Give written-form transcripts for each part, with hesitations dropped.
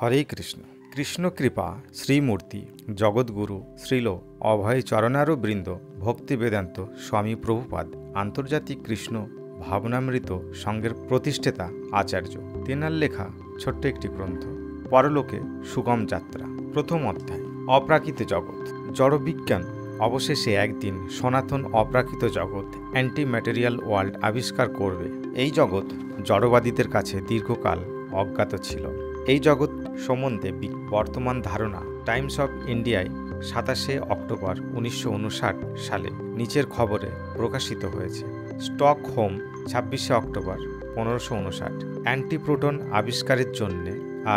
হরে কৃষ্ণ। কৃষ্ণ কৃপা শ্রীমূর্তি জগৎগুরু শ্রীল অভয় চরণারো বৃন্দ ভক্তি বেদান্ত স্বামী প্রভুপাদ আন্তর্জাতিক কৃষ্ণ ভাবনামৃত সংঘের প্রতিষ্ঠাতা আচার্য তেনার লেখা ছোট্ট একটি গ্রন্থ পরলোকে সুগম যাত্রা। প্রথম অধ্যায় অপ্রাকৃত জগৎ। জড়বিজ্ঞান অবশেষে একদিন সনাতন অপ্রাকৃত জগৎ অ্যান্টি ম্যাটেরিয়াল ওয়ার্ল্ড আবিষ্কার করবে। এই জগৎ জড়বাদীদের কাছে দীর্ঘকাল অজ্ঞাত ছিল। এই জগৎ সম্বন্ধে বর্তমান ধারণা টাইমস অফ ইন্ডিয়ায় 27শে অক্টোবর 1959 সালে নিচের খবরে প্রকাশিত হয়েছে। Stockholm 26শে October 1559। অ্যান্টিপ্রোটন আবিষ্কারের জন্য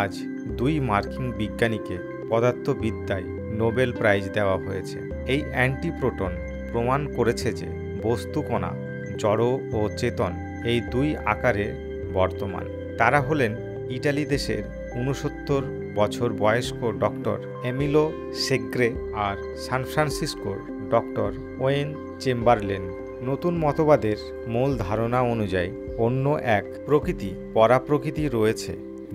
আজ 2 মার্কিন বিজ্ঞানীকে পদার্থবিদ্যায় নোবেল প্রাইজ দেওয়া হয়েছে। এই অ্যান্টিপ্রোটন প্রমাণ করেছে যে বস্তু কণা জড় ও চেতন এই 2 আকারে বর্তমান। তারা হলেন ইটালি দেশের 69 বছর বয়স্ক ডক্টর এমিলো সেগ্রে আর সান ফ্রান্সিসকোর ডক্টর ওয়েন চেম্বারলেন। নতুন মতবাদের মূল ধারণা অনুযায়ী অন্য এক প্রকৃতি পরাপ্রকৃতি রয়েছে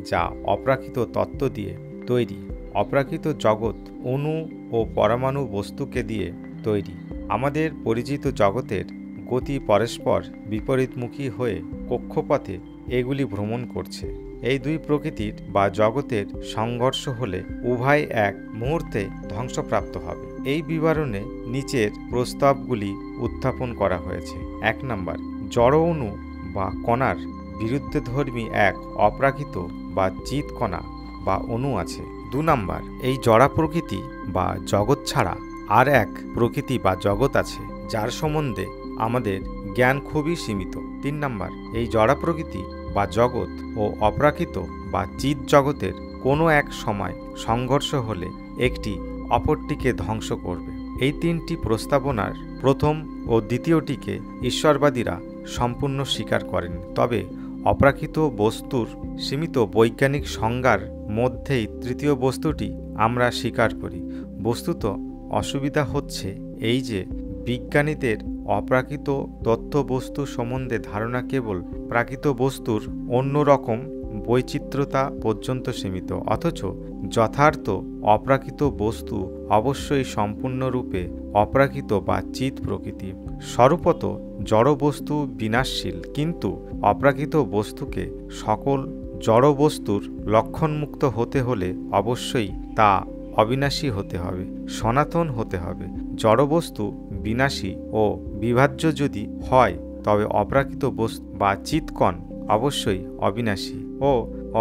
যা অপ্রাকৃত তত্ত্ব দিয়ে তৈরি। অপ্রাকৃত জগৎ অণু ও পরমাণু বস্তুকে দিয়ে তৈরি। আমাদের পরিচিত জগতের গতি পরস্পর বিপরীতমুখী হয়ে কক্ষপথে এগুলি ভ্রমণ করছে। এই 2 প্রকৃতির বা জগতের সংঘর্ষ হলে উভয় এক মুহূর্তে ধ্বংসপ্রাপ্ত হবে। এই বিবরণে নিচের প্রস্তাবগুলি উত্থাপন করা হয়েছে। 1 নম্বর, জড় অণু বা কণার বিরুদ্ধধর্মী এক অপ্রাকৃত বা চিৎ কণা বা অণু আছে। 2 নম্বর, এই জড়া প্রকৃতি বা জগৎ ছাড়া আর এক প্রকৃতি বা জগৎ আছে যার সম্বন্ধে আমাদের জ্ঞান খুবই সীমিত। 3 নম্বর, এই জড়া প্রকৃতি বা জগৎ ও অপ্রাকৃত বা চিৎ জগতের কোনো এক সময় সংঘর্ষ হলে একটি অপরটিকে ধ্বংস করবে। এই 3টি প্রস্তাবনার প্রথম ও দ্বিতীয়টিকে ঈশ্বরবাদীরা সম্পূর্ণ স্বীকার করেন। তবে অপ্রাকৃত বস্তুর সীমিত বৈজ্ঞানিক সংজ্ঞার মধ্যেই তৃতীয় বস্তুটি আমরা স্বীকার করি। বস্তুত অসুবিধা হচ্ছে এই যে বিজ্ঞানীদের অপ্রাকৃত তথ্যবস্তু সম্বন্ধে ধারণা কেবল প্রাকৃত বস্তুর অন্যরকম বৈচিত্র্যতা পর্যন্ত সীমিত, অথচ যথার্থ অপ্রাকৃত বস্তু অবশ্যই সম্পূর্ণরূপে অপ্রাকৃত বা চিৎ প্রকৃতি। স্বরূপত জড় বস্তু বিনাশশীল, কিন্তু অপ্রাকৃত বস্তুকে সকল জড় বস্তুর লক্ষণমুক্ত হতে হলে অবশ্যই তা অবিনাশী হতে হবে, সনাতন হতে হবে। জড়বস্তু বিনাশী ও বিভাজ্য যদি হয় তবে অপ্রাকৃত বস্তু বা চিৎকণ অবশ্যই অবিনাশী ও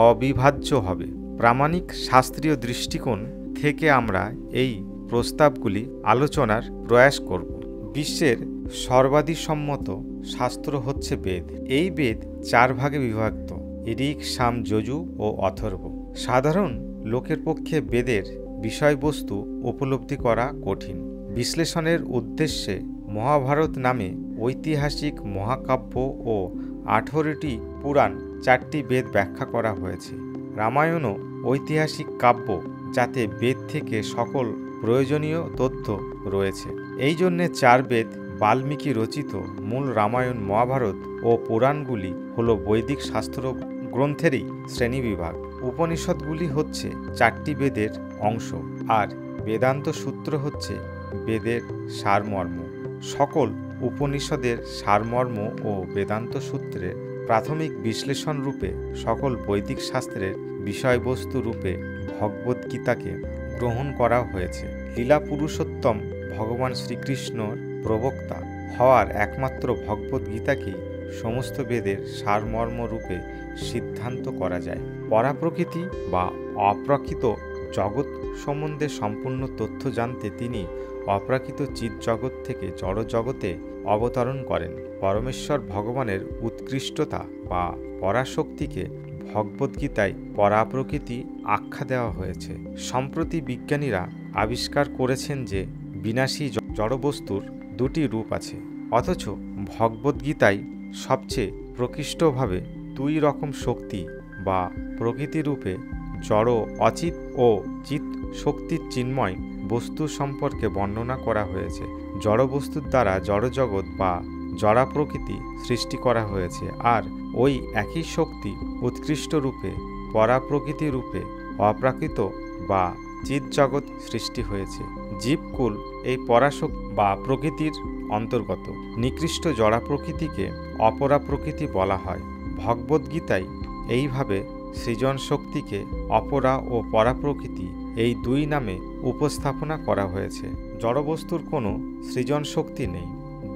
অবিভাজ্য হবে। প্রামাণিক শাস্ত্রীয় দৃষ্টিকোণ থেকে আমরা এই প্রস্তাবগুলি আলোচনার প্রয়াস করব। বিশ্বের সর্বাধিসম্মত শাস্ত্র হচ্ছে বেদ। এই বেদ 4 ভাগে বিভক্ত: ঋক্, সাম, যজু ও অথর্ব। সাধারণ লোকের পক্ষে বেদের বিষয়বস্তু উপলব্ধি করা কঠিন। বিশ্লেষণের উদ্দেশ্যে মহাভারত নামে ঐতিহাসিক মহাকাব্য ও 18টি পুরাণ, 4টি বেদ ব্যাখ্যা করা হয়েছে। রামায়ণও ঐতিহাসিক কাব্য যাতে বেদ থেকে সকল প্রয়োজনীয় তথ্য রয়েছে। এই জন্যে 4 বেদ বাল্মীকি রচিত মূল রামায়ণ, মহাভারত ও পুরাণগুলি হল বৈদিক শাস্ত্র গ্রন্থেরই শ্রেণীবিভাগ। উপনিষদগুলি হচ্ছে 4টি বেদের অংশ, আর বেদান্ত সূত্র হচ্ছে বেদের সারমর্ম। সকল উপনিষদের সারমর্ম ও বেদান্ত সূত্রের প্রাথমিক বিশ্লেষণ রূপে সকল বৈদিক শাস্ত্রের বিষয়বস্তু রূপে ভগবদ্গীতাকে গ্রহণ করা হয়েছে। লীলা পুরুষোত্তম ভগবান শ্রীকৃষ্ণর প্রবক্তা হওয়ার একমাত্র ভগবদ্গীতাকেই সমস্ত বেদের সারমর্ম রূপে সিদ্ধান্ত করা যায়। পরাপ্রকৃতি বা অপ্রাকৃত জগৎ সম্বন্ধে সম্পূর্ণ তথ্য জানতে তিনি অপ্রাকৃত চিৎ জগৎ থেকে জড় জগতে অবতরণ করেন। পরমেশ্বর ভগবানের উৎকৃষ্টতা বা পরাশক্তিকে ভগবদ্গীতায় পরাপ্রকৃতি আখ্যা দেওয়া হয়েছে। সম্প্রতি বিজ্ঞানীরা আবিষ্কার করেছেন যে বিনাশী জড়বস্তুর 2টি রূপ আছে, অথচ ভগবদ্গীতায় সবচেয়ে প্রকৃষ্টভাবে 2 রকম শক্তি বা প্রকৃতিরূপে জড় অচিত ও চিৎ শক্তির চিন্ময় বস্তু সম্পর্কে বর্ণনা করা হয়েছে। জড় বস্তুর দ্বারা জড়জগৎ বা জড়া প্রকৃতি সৃষ্টি করা হয়েছে, আর ওই একই শক্তি উৎকৃষ্ট রূপে পরাপ্রকৃতি রূপে অপ্রাকৃত বা চিৎ জগৎ সৃষ্টি হয়েছে। জীবকুল এই পরাশক বা প্রকৃতির অন্তর্গত। নিকৃষ্ট জড়া প্রকৃতিকে অপরা প্রকৃতি বলা হয়। ভগবদ্গীতায় এইভাবে সৃজন শক্তিকে অপরা ও পরাপ্রকৃতি এই দুই নামে উপস্থাপনা করা হয়েছে। জড়বস্তুর কোনো সৃজন শক্তি নেই।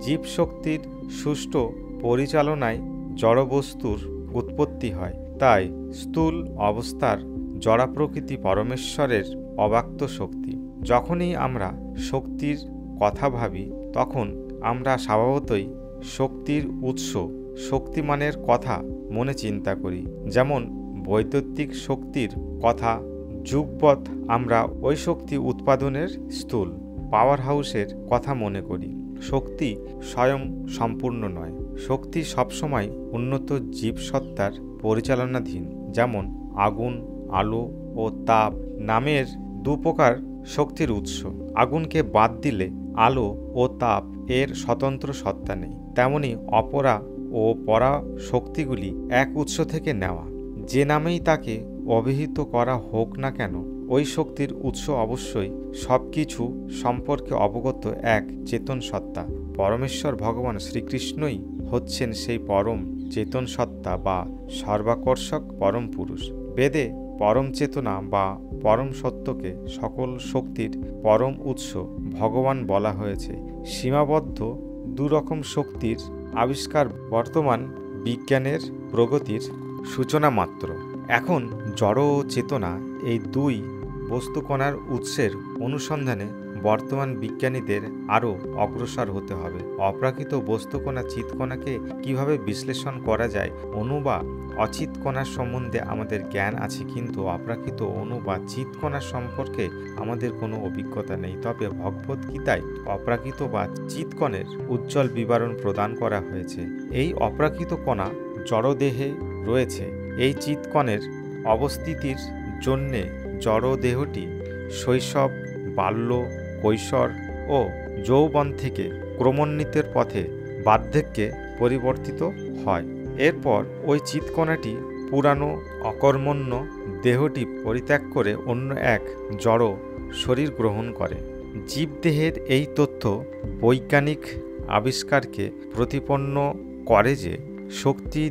জীব শক্তির সুষ্ঠু পরিচালনায় জড়বস্তুর উৎপত্তি হয়। তাই স্থূল অবস্থার জড়া প্রকৃতি পরমেশ্বরের অব্যক্ত শক্তি। যখনই আমরা শক্তির কথা ভাবি তখন আমরা স্বভাবতই শক্তির উৎস শক্তিমানের কথা মনে চিন্তা করি। যেমন বৈদ্যুতিক শক্তির কথা যুগপৎ আমরা ওই শক্তি উৎপাদনের স্থূল পাওয়ার হাউসের কথা মনে করি। শক্তি স্বয়ং সম্পূর্ণ নয়। শক্তি সবসময় উন্নত জীবসত্তার পরিচালনাধীন। যেমন আগুন, আলো ও তাপ নামের দুপ্রকার শক্তির উৎস। আগুনকে বাদ দিলে আলো ও তাপ এর স্বতন্ত্র সত্তা নেই। তেমনি অপরা ও পরা শক্তিগুলি এক উৎস থেকে নেওয়া। যে নামেই তাকে অভিহিত করা হোক না কেন, ওই শক্তির উৎস অবশ্যই সব কিছু সম্পর্কে অবগত এক চেতন সত্তা। পরমেশ্বর ভগবান শ্রীকৃষ্ণই হচ্ছেন সেই পরম চেতন সত্তা বা সর্বাকর্ষক পরম পুরুষ। বেদে পরম চেতনা বা পরম সত্যকে সকল শক্তির পরম উৎস ভগবান বলা হয়েছে। সীমাবদ্ধ দুরকম শক্তির আবিষ্কার বর্তমান বিজ্ঞানের প্রগতির সূচনা মাত্র। এখন জড় ও চেতনা এই দুই বস্তুকণার উৎসের অনুসন্ধানে বর্তমান বিজ্ঞানীদের আরও অগ্রসর হতে হবে। অপ্রাকৃত বস্তুকণা চিৎকণাকে কিভাবে বিশ্লেষণ করা যায়, অণু বা অচিৎকণার সম্বন্ধে আমাদের জ্ঞান আছে, কিন্তু অপ্রাকৃত অণু বা চিৎকণার সম্পর্কে আমাদের কোনো অভিজ্ঞতা নেই। তবে ভগবদ্গীতায় অপ্রাকৃত বা চিৎকণের উজ্জ্বল বিবরণ প্রদান করা হয়েছে। এই অপ্রাকৃত কণা জড়দেহে রয়েছে। এই চিৎকণের অবস্থিতির জন্যে জড়দেহটি শৈশব, বাল্য, কৈশোর ও যৌবন থেকে ক্রমোন্নতির পথে বার্ধক্যে পরিবর্তিত হয়। এরপর ওই চিৎকণাটি পুরানো অকর্মণ্য দেহটি পরিত্যাগ করে অন্য এক জড় শরীর গ্রহণ করে। জীবদেহের এই তথ্য বৈজ্ঞানিক আবিষ্কারকে প্রতিপন্ন করে যে শক্তি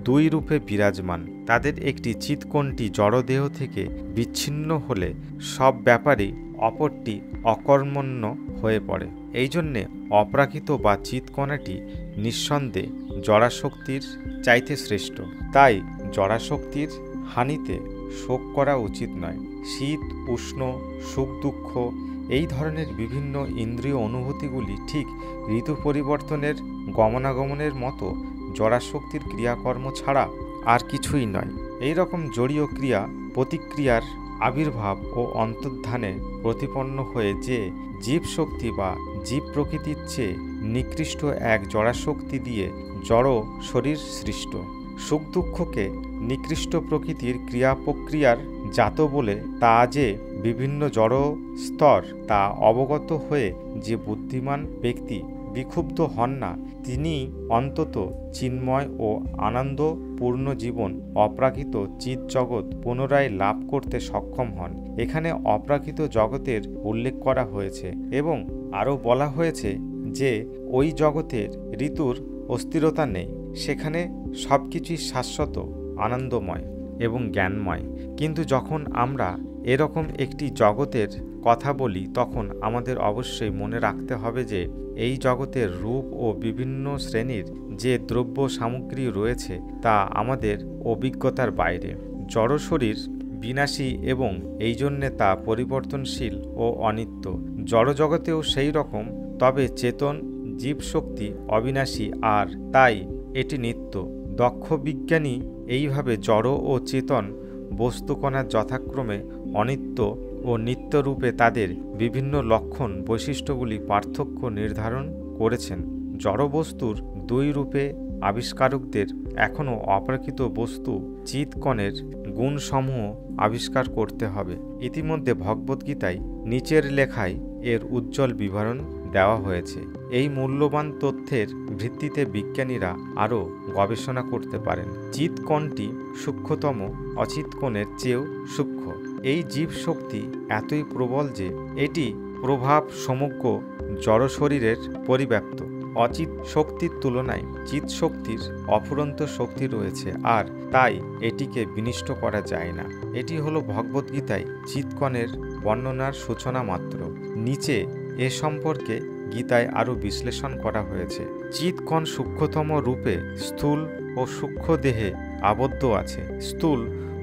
দুই রূপে বিরাজমান। তাদের একটি চিৎকণটি জড়দেহ থেকে বিচ্ছিন্ন হলে সব ব্যাপারেই অপরটি অকর্মণ্য হয়ে পড়ে। এই জন্যে অপ্রাকৃত বা চিৎকণাটি নিঃসন্দেহে জড়াশক্তির চাইতে শ্রেষ্ঠ। তাই জড়াশক্তির হানিতে শোক করা উচিত নয়। শীত, উষ্ণ, সুখ, দুঃখ এই ধরনের বিভিন্ন ইন্দ্রিয় অনুভূতিগুলি ঠিক ঋতু পরিবর্তনের গমনাগমনের মতো জড়াশক্তির ক্রিয়াকর্ম ছাড়া আর কিছুই নয়। এই রকম জড়ীয় ক্রিয়া প্রতিক্রিয়ার আবির্ভাব ও অন্তর্ধানে প্রতিপন্ন হয়ে যে জীবশক্তি বা জীব প্রকৃতির চেয়ে নিকৃষ্ট এক জড়াশক্তি দিয়ে জড় শরীর সৃষ্ট। সুখ দুঃখকে নিকৃষ্ট প্রকৃতির ক্রিয়া প্রক্রিয়ার জাত বলে তা যে বিভিন্ন জড় স্তর তা অবগত হয়ে যে বুদ্ধিমান ব্যক্তি বিক্ষুব্ধ হন না, তিনি অন্তত চিন্ময় ও আনন্দপূর্ণ জীবন অপ্রাকৃত চিৎ জগৎ পুনরায় লাভ করতে সক্ষম হন। এখানে অপ্রাকৃত জগতের উল্লেখ করা হয়েছে এবং আরও বলা হয়েছে যে ওই জগতের ঋতুর অস্থিরতা নেই। সেখানে সব কিছুই শাশ্বত, আনন্দময় এবং জ্ঞানময়। কিন্তু যখন আমরা এরকম একটি জগতের কথা বলি তখন আমাদের অবশ্যই মনে রাখতে হবে যে এই জগতের রূপ ও বিভিন্ন শ্রেণীর যে দ্রব্য সামগ্রী রয়েছে তা আমাদের অভিজ্ঞতার বাইরে। জড় শরীর বিনাশী এবং এই জন্যে তা পরিবর্তনশীল ও অনিত্য। জড় জগতেও সেই রকম, তবে চেতন জীবশক্তি অবিনাশী আর তাই এটি নিত্য। দক্ষ বিজ্ঞানী এইভাবে জড় ও চেতন বস্তুকণার যথাক্রমে অনিত্য ও নিত্য রূপে তাদের বিভিন্ন লক্ষণ বৈশিষ্ট্যগুলি পার্থক্য নির্ধারণ করেছেন। জড়বস্তুর দুই রূপে আবিষ্কারকদের এখনও অপ্রাকৃত বস্তু চিৎকণের গুণসমূহ আবিষ্কার করতে হবে। ইতিমধ্যে ভগবদ্গীতায় নিচের লেখায় এর উজ্জ্বল বিবরণ দেওয়া হয়েছে। এই মূল্যবান তথ্যের ভিত্তিতে বিজ্ঞানীরা আরও গবেষণা করতে পারেন। চিৎকণটি সূক্ষ্মতম অচিৎকণের চেয়েও সূক্ষ্ম। এই জীব শক্তি এতই প্রবল যে এটি প্রভাব সমগ্র জড় শরীরের পরিব্যাপ্ত। অচিত শক্তির তুলনায় চিৎ শক্তির অফুরন্ত শক্তি রয়েছে, আর তাই এটিকে বিনষ্ট করা যায় না। এটি হলো ভগবদ্গীতায় চিৎকণের বর্ণনার সূচনা মাত্র। নিচে এ সম্পর্কে গীতায় আরও বিশ্লেষণ করা হয়েছে। চিৎকণ সূক্ষ্মতম রূপে স্থূল ও সূক্ষ্ম দেহে আবদ্ধ আছে। স্থূল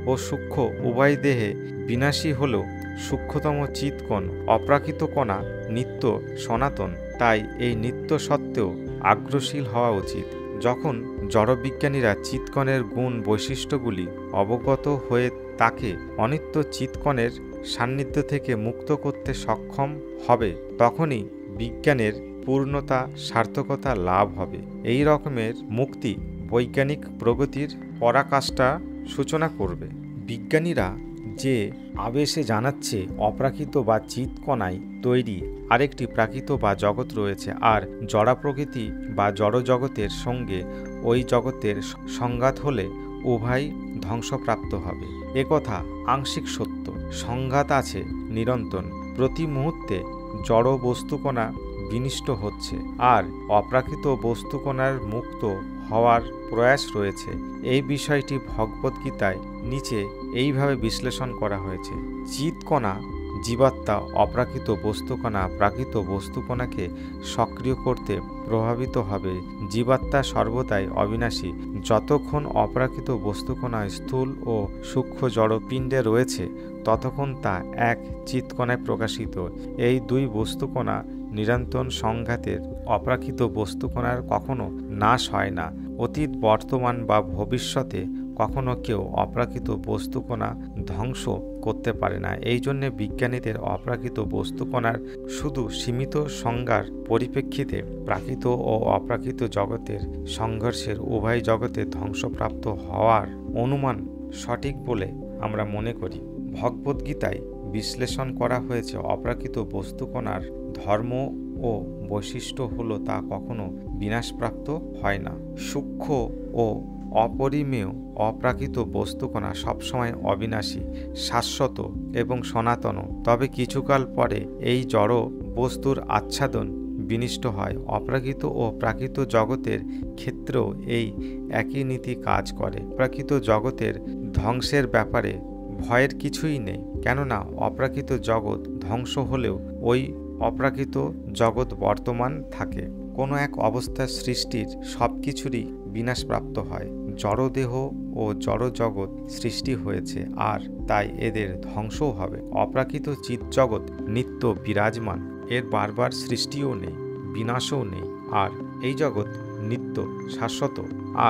ও সূক্ষ্ম উভয় দেহে বিনাশী হলেও সূক্ষ্মতম চিৎকণ অপ্রাকৃত কণা নিত্য সনাতন। তাই এই নিত্য সত্ত্বেও আগ্রশীল হওয়া উচিত। যখন জড়বিজ্ঞানীরা চিৎকণের গুণ বৈশিষ্ট্যগুলি অবগত হয়ে তাকে অনিত্য চিৎকণের সান্নিধ্য থেকে মুক্ত করতে সক্ষম হবে, তখনই বিজ্ঞানের পূর্ণতা সার্থকতা লাভ হবে। এই রকমের মুক্তি বৈজ্ঞানিক প্রগতির পরাকাষ্ঠা সূচনা করবে। বিজ্ঞানীরা যে আবেশে জানাচ্ছে অপ্রাকৃত বা চিৎকণায় তৈরি আরেকটি প্রাকৃত বা জগৎ রয়েছে, আর জড়া প্রকৃতি বা জড় জগতের সঙ্গে ওই জগতের সংঘাত হলে উভয় ধ্বংসপ্রাপ্ত হবে। একথা আংশিক সত্য। সংঘাত আছে নিরন্তর। প্রতি মুহূর্তে জড় বস্তুকণা বিনষ্ট হচ্ছে, আর অপ্রাকৃত বস্তুকণার মুক্ত হওয়ার প্রয়াস রয়েছে। এই বিষয়টি ভগবদ্গীতায় নিচে এইভাবে বিশ্লেষণ করা হয়েছে। চিৎকণা জীবাত্মা অপ্রাকৃত বস্তুকণা প্রাকৃত বস্তুকণাকে সক্রিয় করতে প্রভাবিত হবে। জীবাত্মা সর্বদাই অবিনাশী। যতক্ষণ অপ্রাকৃত বস্তুকণা স্থূল ও সূক্ষ্ম জড়পিণ্ডে রয়েছে, ততক্ষণ তা এক চিৎকণায় প্রকাশিত। এই দুই বস্তুকণা নিরন্তর সংঘাতের অপ্রাকৃত বস্তুকণার কখনো নাশ হয় না। অতীত বর্তমান বা ভবিষ্যতে কখনো কেউ অপ্রাকৃত বস্তুকণা ধ্বংস করতে পারে না। এই জন্যে বিজ্ঞানীদের অপ্রাকৃত বস্তুকণার শুধু সীমিত সংজ্ঞার পরিপ্রেক্ষিতে প্রাকৃত ও অপ্রাকৃত জগতের সংঘর্ষের উভয় জগতে ধ্বংসপ্রাপ্ত হওয়ার অনুমান সঠিক বলে আমরা মনে করি। ভগবদ্গীতায় বিশ্লেষণ করা হয়েছে অপ্রাকৃত বস্তুকণার ধর্ম ও বৈশিষ্ট্য হলো তা কখনো বিনাশপ্রাপ্ত হয় না। সূক্ষ্ম ও অপরিমেয় অপ্রাকৃত বস্তুকণা সবসময় অবিনাশী, শাশ্বত এবং সনাতন। তবে কিছুকাল পরে এই জড় বস্তুর আচ্ছাদন বিনষ্ট হয়। অপ্রাকৃত ও প্রাকৃত জগতের ক্ষেত্রেও এই একই নীতি কাজ করে। প্রাকৃত জগতের ধ্বংসের ব্যাপারে ভয়ের কিছুই নেই, কেননা অপ্রাকৃত জগৎ ধ্বংস হলেও ওই অপ্রাকৃত জগৎ বর্তমান থাকে। কোনো এক অবস্থার সৃষ্টির সব কিছুরই বিনাশপ্রাপ্ত হয়। জড়দেহ ও জড় জগৎ সৃষ্টি হয়েছে, আর তাই এদের ধ্বংসও হবে। অপ্রাকৃত চিৎজগৎ নিত্য বিরাজমান। এর বারবার সৃষ্টিও নেই, বিনাশও নেই, আর এই জগৎ নিত্য শাশ্বত,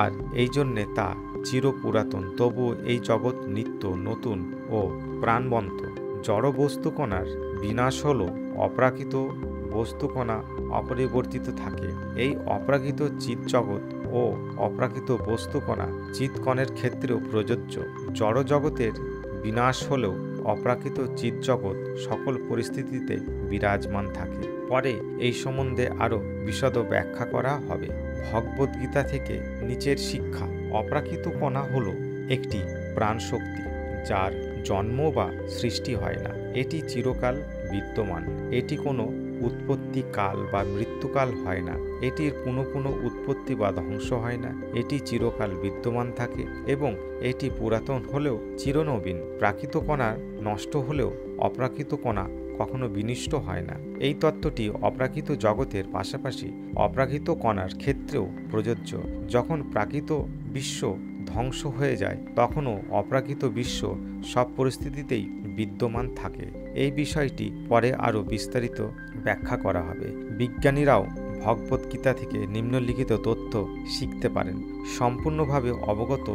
আর এই জন্যে তা চিরপুরাতন। তবু এই জগৎ নিত্য নতুন ও প্রাণবন্ত। জড় বস্তুকণার বিনাশ হল অপ্রাকৃত বস্তুকণা অপরিবর্তিত থাকে। এই অপ্রাকৃত চিৎজগৎ ও অপ্রাকৃত বস্তুকণা চিৎকণের ক্ষেত্রেও প্রযোজ্য। জড় জগতের বিনাশ হলেও অপ্রাকৃত চিৎজগৎ সকল পরিস্থিতিতে বিরাজমান থাকে। পরে এই সম্বন্ধে আরও বিশদ ব্যাখ্যা করা হবে। ভগবদ্গীতা থেকে নিচের শিক্ষা। অপ্রাকৃত কণা হল একটি প্রাণশক্তি, যার জন্ম বা সৃষ্টি হয় না। এটি চিরকাল বিদ্যমান। এটি কোনো উৎপত্তি কাল বা মৃত্যুকাল হয় না। এটির পুনঃ পুনঃ উৎপত্তি বা ধ্বংস হয় না। এটি চিরকাল বিদ্যমান থাকে এবং এটি পুরাতন হলেও চিরনবীন। প্রাকৃত কণা নষ্ট হলেও অপ্রাকৃত কণা কখনো বিনষ্ট হয় না। এই তত্ত্বটি অপ্রাকৃত জগতের পাশাপাশি অপ্রাকৃত কণার ক্ষেত্রেও প্রযোজ্য। যখন প্রাকৃত বিশ্ব ধ্বংস হয়ে যায়, তখনও অপ্রাকৃত বিশ্ব সব পরিস্থিতিতেই বিদ্যমান থাকে। এই বিষয়টি পরে আরও বিস্তারিত ব্যাখ্যা করা হবে। বিজ্ঞানীরাও ভগবদ্গীতা থেকে নিম্নলিখিত তথ্য শিখতে পারেন। সম্পূর্ণভাবে অবগত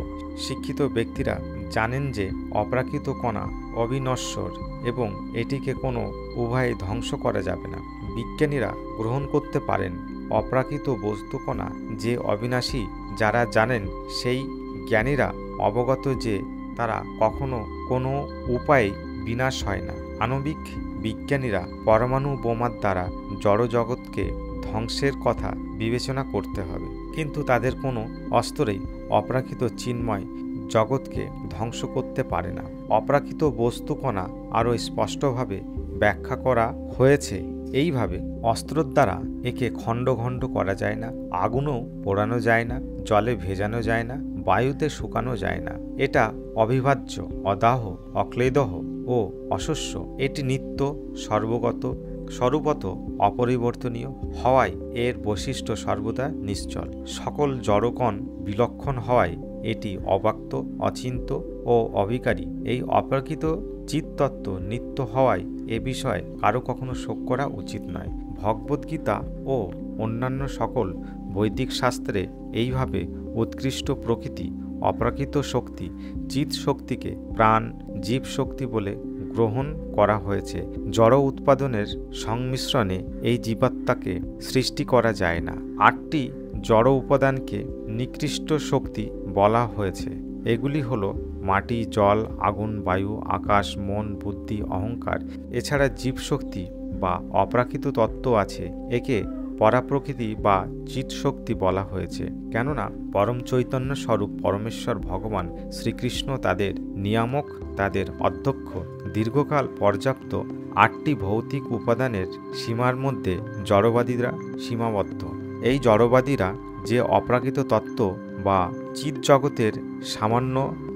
শিক্ষিত ব্যক্তিরা জানেন যে অপ্রাকৃত কণা অবিনশ্বর এবং এটিকে কোনো উভয়ে ধ্বংস করা যাবে না। বিজ্ঞানীরা গ্রহণ করতে পারেন অপ্রাকৃত বস্তুকণা যে অবিনাশী। যারা জানেন সেই জ্ঞানীরা অবগত যে তারা কখনো কোনো উপায়ে বিনাশ হয় না। আণবিক বিজ্ঞানীরা পরমাণু বোমার দ্বারা জড়জগৎকে ধ্বংসের কথা বিবেচনা করতে হবে, কিন্তু তাদের কোনো অস্ত্রেই অপ্রাকৃত চিন্ময় জগৎকে ধ্বংস করতে পারে না। অপ্রাকৃত বস্তুকণা আরও স্পষ্টভাবে ব্যাখ্যা করা হয়েছে এইভাবে, অস্ত্রের দ্বারা একে খণ্ড খণ্ড করা যায় না, আগুনও পোড়ানো যায় না, জলে ভেজানো যায় না, বায়ুতে শুকানো যায় না। এটা অবিভাজ্য, অদাহ, অক্লেদহ ও অশস্য। এটি নিত্য, সর্বগত, স্বরূপত অপরিবর্তনীয় হওয়ায় এর বৈশিষ্ট্য সর্বদা নিশ্চল। সকল জড়কণ বিলক্ষণ হওয়ায় এটি অব্যক্ত, অচিন্ত ও অবিকারী। এই অপ্রাকৃত চিত্তত্ত্ব নিত্য হওয়ায় এ বিষয়ে কারো কখনো শোক করা উচিত নয়। ভগবদ্গীতা ও অন্যান্য সকল বৈদিক শাস্ত্রে এইভাবে উৎকৃষ্ট প্রকৃতি, অপ্রাকৃত শক্তি, চিৎ শক্তিকে প্রাণ, জীব শক্তি বলে গ্রহণ করা হয়েছে। জড় উৎপাদনের সংমিশ্রণে এই জীবাত্মাকে সৃষ্টি করা যায় না। 8টি জড় উপাদানকে নিকৃষ্ট শক্তি বলা হয়েছে। এগুলি হলো মাটি, জল, আগুন, বায়ু, আকাশ, মন, বুদ্ধি, অহংকার। এছাড়া জীবশক্তি বা অপ্রাকৃত তত্ত্ব আছে। একে পরাপ্রকৃতি বা চিৎশক্তি বলা হয়েছে, কেননা পরম চৈতন্য স্বরূপ পরমেশ্বর ভগবান শ্রীকৃষ্ণ তাদের নিয়ামক, তাদের অধ্যক্ষ। দীর্ঘকাল পর্যাপ্ত 8টি ভৌতিক উপাদানের সীমার মধ্যে জড়বাদীরা সীমাবদ্ধ। এই জড়বাদীরা যে অপ্রাকৃত তত্ত্ব বা চিৎ জগতের সামান্য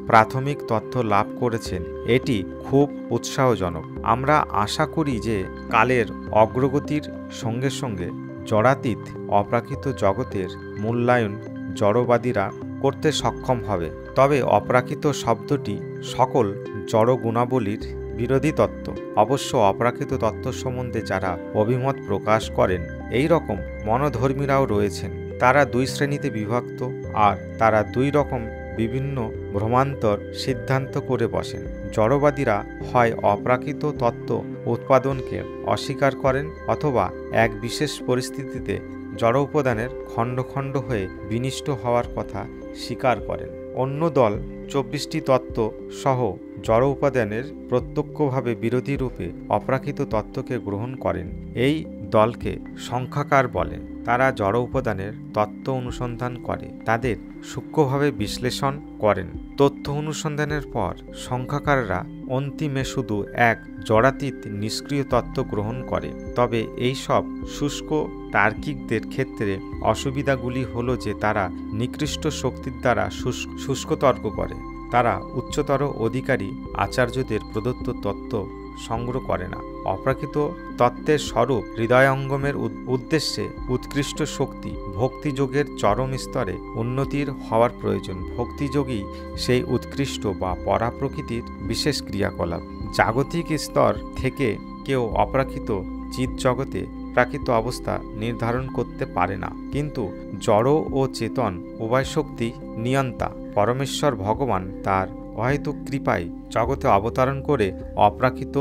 প্রাথমিক তথ্য লাভ করেছেন, এটি খুব উৎসাহজনক। আমরা আশা করি যে কালের অগ্রগতির সঙ্গে সঙ্গে জড়াতীত অপ্রাকৃত জগতের মূল্যায়ন জড়বাদীরা করতে সক্ষম হবে। তবে অপ্রাকৃত শব্দটি সকল জড় গুণাবলীর বিরোধী তত্ত্ব। অবশ্য অপ্রাকৃত তত্ত্ব সম্বন্ধে যারা অভিমত প্রকাশ করেন, এই রকম মনোধর্মীরাও রয়েছেন। তারা 2 শ্রেণীতে বিভক্ত, আর তারা 2 রকম বিভিন্ন ভ্রমান্তর সিদ্ধান্ত করে বসেন। জড়বাদীরা হয় অপ্রাকৃত তত্ত্ব উৎপাদনকে অস্বীকার করেন, অথবা এক বিশেষ পরিস্থিতিতে জড় উপাদানের খণ্ড খণ্ড হয়ে বিনষ্ট হওয়ার কথা স্বীকার করেন। অন্য দল 24টি তত্ত্ব সহ জড় উপাদানের প্রত্যক্ষভাবে বিরোধী রূপে অপ্রাকৃত তত্ত্বকে গ্রহণ করেন। এই দলকে সংখ্যাকার বলেন। তারা জড় উপাদানের তত্ত্ব অনুসন্ধান করে তাদের সূক্ষ্মভাবে বিশ্লেষণ করেন। তথ্য অনুসন্ধানের পর সংখ্যাকাররা অন্তিমে শুধু এক জড়াতীত নিষ্ক্রিয় তত্ত্ব গ্রহণ করে। তবে এই সব শুষ্ক তার্কিকদের ক্ষেত্রে অসুবিধাগুলি হলো যে তারা নিকৃষ্ট শক্তির দ্বারা শুষ্ক তর্ক করে। তারা উচ্চতর অধিকারী আচার্যদের প্রদত্ত তত্ত্ব সংগ্রহ করে না। অপ্রাকৃত তত্ত্বের স্বরূপ হৃদয়ঙ্গমের উদ্দেশ্যে উৎকৃষ্ট শক্তি ভক্তিযোগের চরম স্তরে উন্নতির হওয়ার প্রয়োজন। ভক্তিযোগী সেই উৎকৃষ্ট বা পরাপ্রকৃতির বিশেষ ক্রিয়াকলাপ। জাগতিক স্তর থেকে কেউ অপ্রাকৃত চিৎ জগতে প্রাকৃত অবস্থা নির্ধারণ করতে পারে না, কিন্তু জড় ও চেতন উভয় শক্তি নিয়ন্তা পরমেশ্বর ভগবান তার অহেতুক কৃপায় জগতে অবতরণ করে অপ্রাকৃত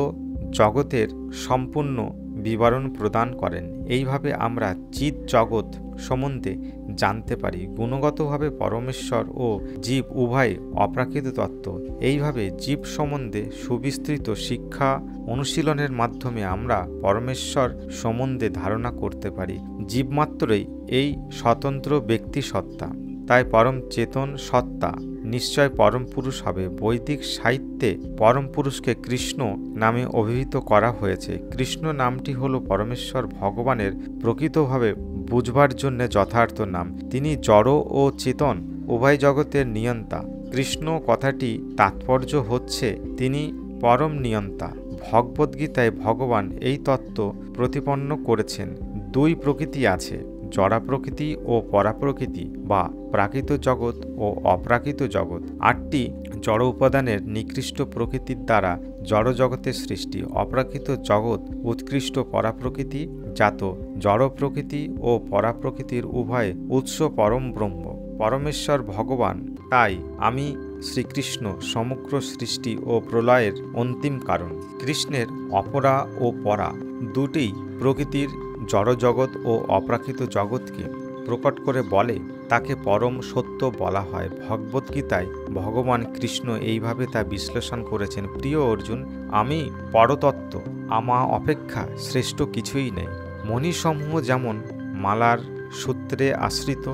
জগতের সম্পূর্ণ বিবরণ প্রদান করেন। এইভাবে আমরা চিৎ জগৎ সম্বন্ধে জানতে পারি। গুণগতভাবে পরমেশ্বর ও জীব উভয় অপ্রাকৃত তত্ত্ব। এইভাবে জীব সম্বন্ধে সুবিস্তৃত শিক্ষা অনুশীলনের মাধ্যমে আমরা পরমেশ্বর সম্বন্ধে ধারণা করতে পারি। জীবমাত্রই এই স্বতন্ত্র ব্যক্তি সত্তা, তাই পরম চেতন সত্তা নিশ্চয় পরম পুরুষ হবে। বৈদিক সাহিত্যে পরম পুরুষকে কৃষ্ণ নামে অভিহিত করা হয়েছে। কৃষ্ণ নামটি হল পরমেশ্বর ভগবানের প্রকৃতভাবে বুঝবার জন্য যথার্থ নাম। তিনি জড় ও চেতন উভয় জগতের নিয়ন্তা। কৃষ্ণ কথাটি তাৎপর্য হচ্ছে তিনি পরম নিয়ন্তা। ভগবদ্গীতায় ভগবান এই তত্ত্ব প্রতিপন্ন করেছেন। 2 প্রকৃতি আছে, জড়া প্রকৃতি ও পরাপ্রকৃতি বা প্রাকৃত জগৎ ও অপ্রাকৃত জগৎ। 8টি জড় উপাদানের নিকৃষ্ট প্রকৃতির দ্বারা জড় জগতের সৃষ্টি। অপ্রাকৃত জগৎ উৎকৃষ্ট পরাপ্রকৃতি জাত। জড় প্রকৃতি ও পরাপ্রকৃতির উভয় উৎস পরম ব্রহ্ম পরমেশ্বর ভগবান। তাই আমি শ্রীকৃষ্ণ সমগ্র সৃষ্টি ও প্রলয়ের অন্তিম কারণ। কৃষ্ণের অপরা ও পরা দুটিই প্রকৃতির জড়জগৎ ও অপ্রাকৃত জগৎকে প্রকট করে বলে, তাকে পরম সত্য বলা হয়। ভগবদ্গীতায় ভগবান কৃষ্ণ এইভাবে তা বিশ্লেষণ করেছেন। প্রিয় অর্জুন, আমি পরতত্ত্ব, আমা অপেক্ষা শ্রেষ্ঠ কিছুই নেই। মণিসমূহ যেমন মালার সূত্রে আশ্রিত,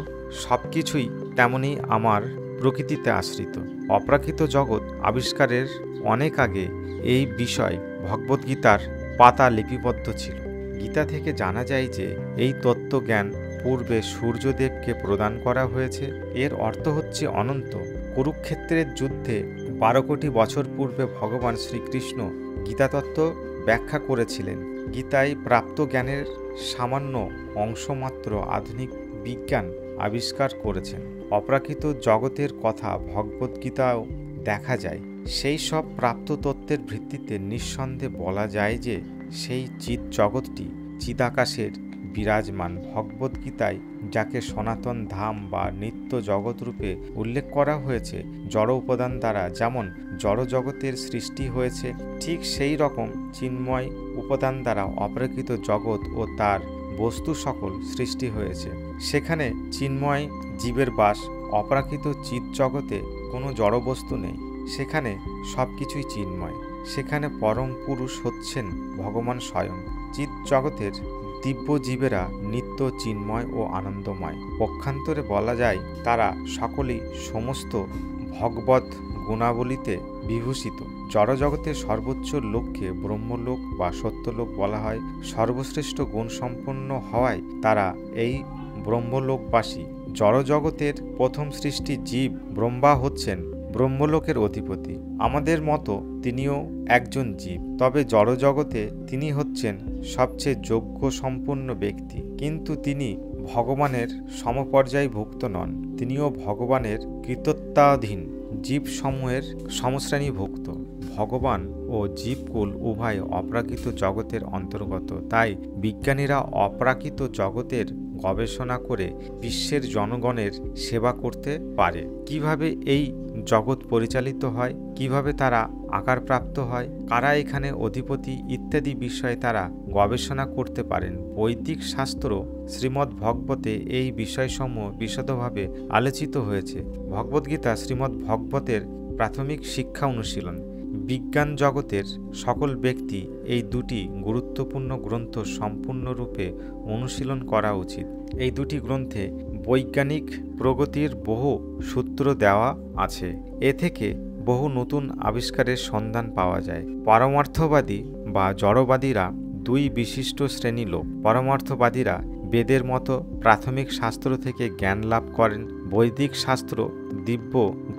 সব কিছুই তেমনি আমার প্রকৃতিতে আশ্রিত। অপ্রাকৃত জগৎ আবিষ্কারের অনেক আগে এই বিষয় ভগবদ্গীতার পাতা লিপিবদ্ধ ছিল। গীতা থেকে জানা যায় যে এই তত্ত্বজ্ঞান পূর্বে সূর্যদেবকে প্রদান করা হয়েছে। এর অর্থ হচ্ছে অনন্ত। কুরুক্ষেত্রের যুদ্ধে 12 কোটি বছর পূর্বে ভগবান শ্রীকৃষ্ণ গীতাতত্ত্ব ব্যাখ্যা করেছিলেন। গীতায় প্রাপ্ত জ্ঞানের সামান্য অংশমাত্র আধুনিক বিজ্ঞান আবিষ্কার করেছেন। অপ্রাকৃত জগতের কথা ভগবদ্গীতাও দেখা যায়। সেই সব প্রাপ্ত তত্ত্বের ভিত্তিতে নিঃসন্দেহে বলা যায় যে সেই চিৎ জগৎটি চিদাকাশের বিরাজমান। ভগবদ্গীতায় যাকে সনাতন ধাম বা নিত্য জগৎ রূপে উল্লেখ করা হয়েছে, জড় উপাদান দ্বারা যেমন জড় জগতের সৃষ্টি হয়েছে, ঠিক সেই রকম চিন্ময় উপাদান দ্বারা অপ্রাকৃত জগৎ ও তার বস্তু সকল সৃষ্টি হয়েছে। সেখানে চিন্ময় জীবের বাস। অপ্রাকৃত চিৎ জগতে কোনো জড় বস্তু নেই, সেখানে সব কিছুই চিন্ময়। সেখানে পরম পুরুষ হচ্ছেন ভগবান স্বয়ং। চিৎ জগতের দিব্য জীবেরা নিত্য চিন্ময় ও আনন্দময়। পক্ষান্তরে বলা যায় তারা সকলেই সমস্ত ভগবৎ গুণাবলীতে বিভূষিত। জড়জগতের সর্বোচ্চ লোককে ব্রহ্মলোক বা সত্যলোক বলা হয়। সর্বশ্রেষ্ঠ গুণসম্পন্ন হওয়ায় তারা এই ব্রহ্মলোকবাসী। জড়জগতের প্রথম সৃষ্টি জীব ব্রহ্মা হচ্ছেন ব্রহ্মলোকের অধিপতি। আমাদের মতো তিনিও একজন জীব, তবে জড়জগতে তিনি হচ্ছেন সবচেয়ে যোগ্য সম্পন্ন ব্যক্তি। কিন্তু তিনি ভগবানের সমপর্যায়ভুক্ত নন, তিনিও ভগবানের কৃতত্বাধীন জীবসমূহের সমশ্রেণীভুক্ত। ভগবান ও জীবকুল উভয় অপ্রাকৃত জগতের অন্তর্গত। তাই বিজ্ঞানীরা অপ্রাকৃত জগতের গবেষণা করে বিশ্বের জনগণের সেবা করতে পারে। কিভাবে এই জগৎ পরিচালিত হয়, কিভাবে তারা আকারপ্রাপ্ত হয়, কারা এখানে অধিপতি ইত্যাদি বিষয়ে তারা গবেষণা করতে পারেন। বৈদিক শাস্ত্র শ্রীমদ্ ভগবতে এই বিষয়সমূহ বিশদভাবে আলোচিত হয়েছে। ভগবদ্গীতা শ্রীমদ্ ভগবতের প্রাথমিক শিক্ষা অনুশীলন। বিজ্ঞান জগতের সকল ব্যক্তি এই দুটি গুরুত্বপূর্ণ গ্রন্থ সম্পূর্ণরূপে অনুশীলন করা উচিত। এই দুটি গ্রন্থে বৈজ্ঞানিক প্রগতির বহু সূত্র দেওয়া আছে। এ থেকে বহু নতুন আবিষ্কারের সন্ধান পাওয়া যায়। পারমার্থবাদী বা জড়বাদীরা দুই বিশিষ্ট শ্রেণী লোক। পারমার্থবাদীরা বেদের মতো প্রাথমিক শাস্ত্র থেকে জ্ঞান লাভ করেন। বৈদিক শাস্ত্র দিব্য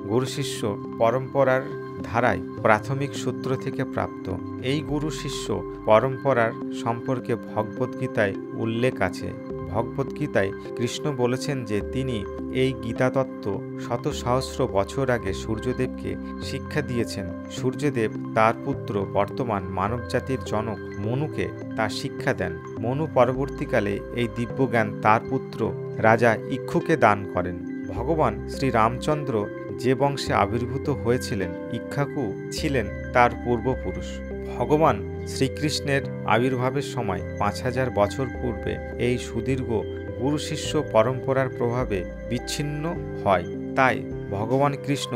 গুরু শিষ্য পরম্পরার ধারায় প্রাথমিক সূত্র থেকে প্রাপ্ত। এই গুরু শিষ্য পরম্পরার সম্পর্কে ভগবদ্গীতায় উল্লেখ আছে। ভগবদ্গীতায় কৃষ্ণ বলেছেন যে তিনি এই গীতাতত্ত্ব শত সহস্র বছর আগে সূর্যদেবকে শিক্ষা দিয়েছেন। সূর্যদেব তার পুত্র বর্তমান মানবজাতির জনক মনুকে তা শিক্ষা দেন। মনু পরবর্তীকালে এই দিব্যজ্ঞান তার পুত্র রাজা ইক্ষ্বাকুকে দান করেন। ভগবান শ্রীরামচন্দ্র যে বংশে আবির্ভূত হয়েছিলেন, ইক্ষ্বাকু ছিলেন তার পূর্বপুরুষ। ভগবান শ্রীকৃষ্ণের আবির্ভাবের সময় 5000 বছর পূর্বে এই সুদীর্ঘ গুরু শিষ্য পরম্পরার প্রভাবে বিচ্ছিন্ন হয়। তাই ভগবান কৃষ্ণ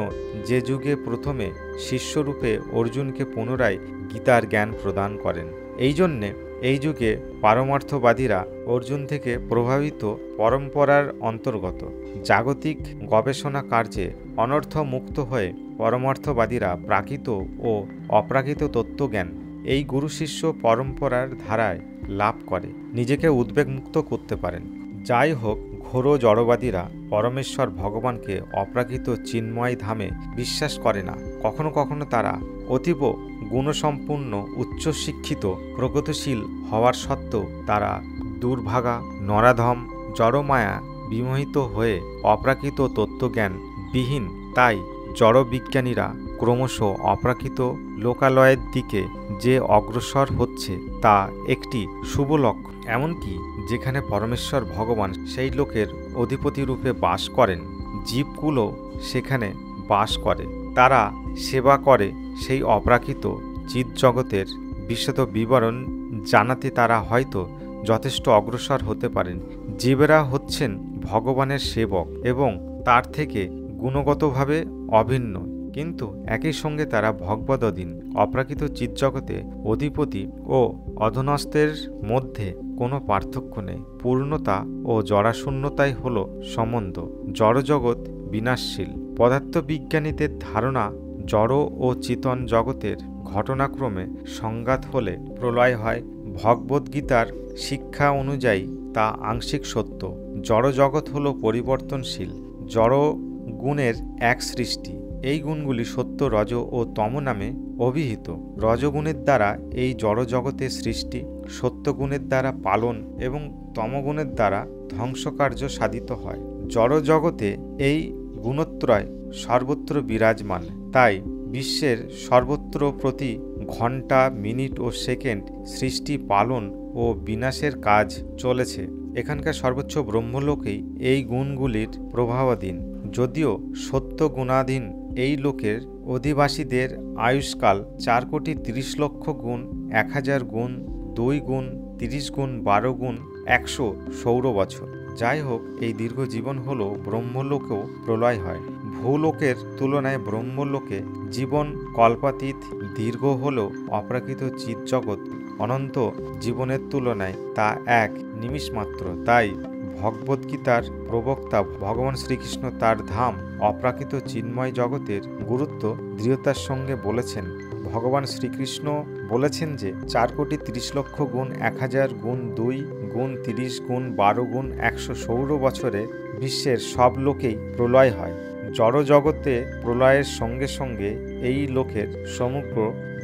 যে যুগে প্রথমে শিষ্যরূপে অর্জুনকে পুনরায় গীতার জ্ঞান প্রদান করেন। এই জন্যে এই যুগে পারমার্থবাদীরা অর্জুন থেকে প্রভাবিত পরম্পরার অন্তর্গত। জাগতিক গবেষণা কার্যে অনর্থ মুক্ত হয়ে পরমার্থবাদীরা প্রাকৃত ও অপ্রাকৃত তত্ত্বজ্ঞান এই গুরু শিষ্য পরম্পরার ধারায় লাভ করে নিজেকে উদ্বেগমুক্ত করতে পারেন। যাই হোক, ঘোর জড়বাদীরা পরমেশ্বর ভগবানকে অপ্রাকৃত চিন্ময় ধামে বিশ্বাস করে না। কখনো কখনো তারা অতীব গুণসম্পন্ন উচ্চশিক্ষিত প্রগতিশীল হওয়ার সত্ত্বেও তারা দুর্ভাগা নরাধম জড়মায়া বিমোহিত হয়ে অপ্রাকৃত তত্ত্বজ্ঞান বিহীন। তাই জড়বিজ্ঞানীরা ক্রমশ অপ্রাকৃত লোকালয়ের দিকে যে অগ্রসর হচ্ছে তা একটি শুভ লক্ষণ। এমনকি যেখানে পরমেশ্বর ভগবান সেই লোকের অধিপতি রূপে বাস করেন, জীবকুলও সেখানে বাস করে। তারা সেবা করে সেই অপ্রাকৃত চিৎজগতের বিশদ বিবরণ জানাতে তারা হয়তো যথেষ্ট অগ্রসর হতে পারেন। জীবেরা হচ্ছেন ভগবানের সেবক এবং তার থেকে গুণগতভাবে অভিন্ন, কিন্তু একই সঙ্গে তারা ভগবদধীন। অপ্রাকৃত চিৎজগতে অধিপতি ও অধীনস্থের মধ্যে কোনো পার্থক্য নেই। পূর্ণতা ও জড়াশূন্যতাই হল সম্বন্ধ। জড়জগৎ বিনাশশীল, পদার্থবিজ্ঞানীদের ধারণা জড় ও চেতন জগতের ঘটনাক্রমে সংঘাত হলে প্রলয় হয়। ভগবদ্গীতার শিক্ষা অনুযায়ী তা আংশিক সত্য। জড় জগৎ হল পরিবর্তনশীল জড় গুণের এক সৃষ্টি। এই গুণগুলি সত্য, রজ ও তম নামে অভিহিত। রজগুণের দ্বারা এই জড় জগতের সৃষ্টি, সত্যগুণের দ্বারা পালন এবং তমগুণের দ্বারা ধ্বংসকার্য সাধিত হয়। জড় জগতে এই গুণত্রয় সর্বত্র বিরাজমান। তাই বিশ্বের সর্বত্র প্রতি ঘণ্টা, মিনিট ও সেকেন্ড সৃষ্টি, পালন ও বিনাশের কাজ চলেছে। এখানকার সর্বোচ্চ ব্রহ্মলোকেই এই গুণগুলির প্রভাবাধীন। যদিও সত্য গুণাধীন এই লোকের অধিবাসীদের আয়ুষ্কাল 4,30,00,000 গুণ, 1000 গুণ, 2 গুণ, 30 গুণ, 12 গুণ, 100 সৌর বছর। যাই হোক, এই দীর্ঘ জীবন হল ব্রহ্মলোকেও প্রলয় হয়। ভূলোকের তুলনায় ব্রহ্মলোকে জীবন কল্পাতীত দীর্ঘ হলেও অপ্রাকৃত চিৎজগৎ অনন্ত জীবনের তুলনায় তা এক নিমিষ মাত্র। তাই ভগবদ্গীতার প্রবক্তা ভগবান শ্রীকৃষ্ণ তার ধাম অপ্রাকৃত চিন্ময় জগতের গুরুত্ব দৃঢ়তার সঙ্গে বলেছেন। ভগবান শ্রীকৃষ্ণ বলেছেন যে 4,30,00,000 গুণ, 1000 গুণ, 2 গুণ, 30 গুণ, 12 গুণ, 100 সৌর বছরে বিশ্বের সব লোকেই প্রলয় হয়। জড় জগতে প্রলয়ের সঙ্গে সঙ্গে এই লোকের সমগ্র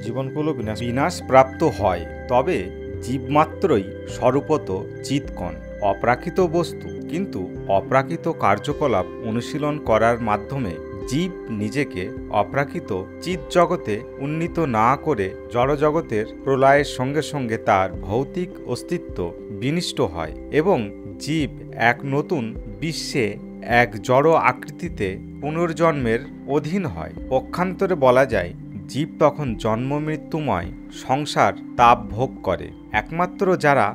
জীবনগুলো বিনাশ প্রাপ্ত হয়। তবে জীবমাত্রই স্বরূপত চিৎকণ, অপ্রাকৃত বস্তু। কিন্তু অপ্রাকৃত কার্যকলাপ অনুশীলন করার মাধ্যমে জীব নিজেকে অপ্রাকৃত চিৎ জগতে উন্নীত না করে জড়জগতের প্রলয়ের সঙ্গে সঙ্গে তার ভৌতিক অস্তিত্ব বিনষ্ট হয় এবং জীব এক নতুন বিশ্বে এক জড় আকৃতিতে পুনর্জন্মের অধীন হয়। পক্ষান্তরে বলা যায়, জীব তখন জন্ম মৃত্যুময় সংসার তাপ ভোগ করে। একমাত্র যারা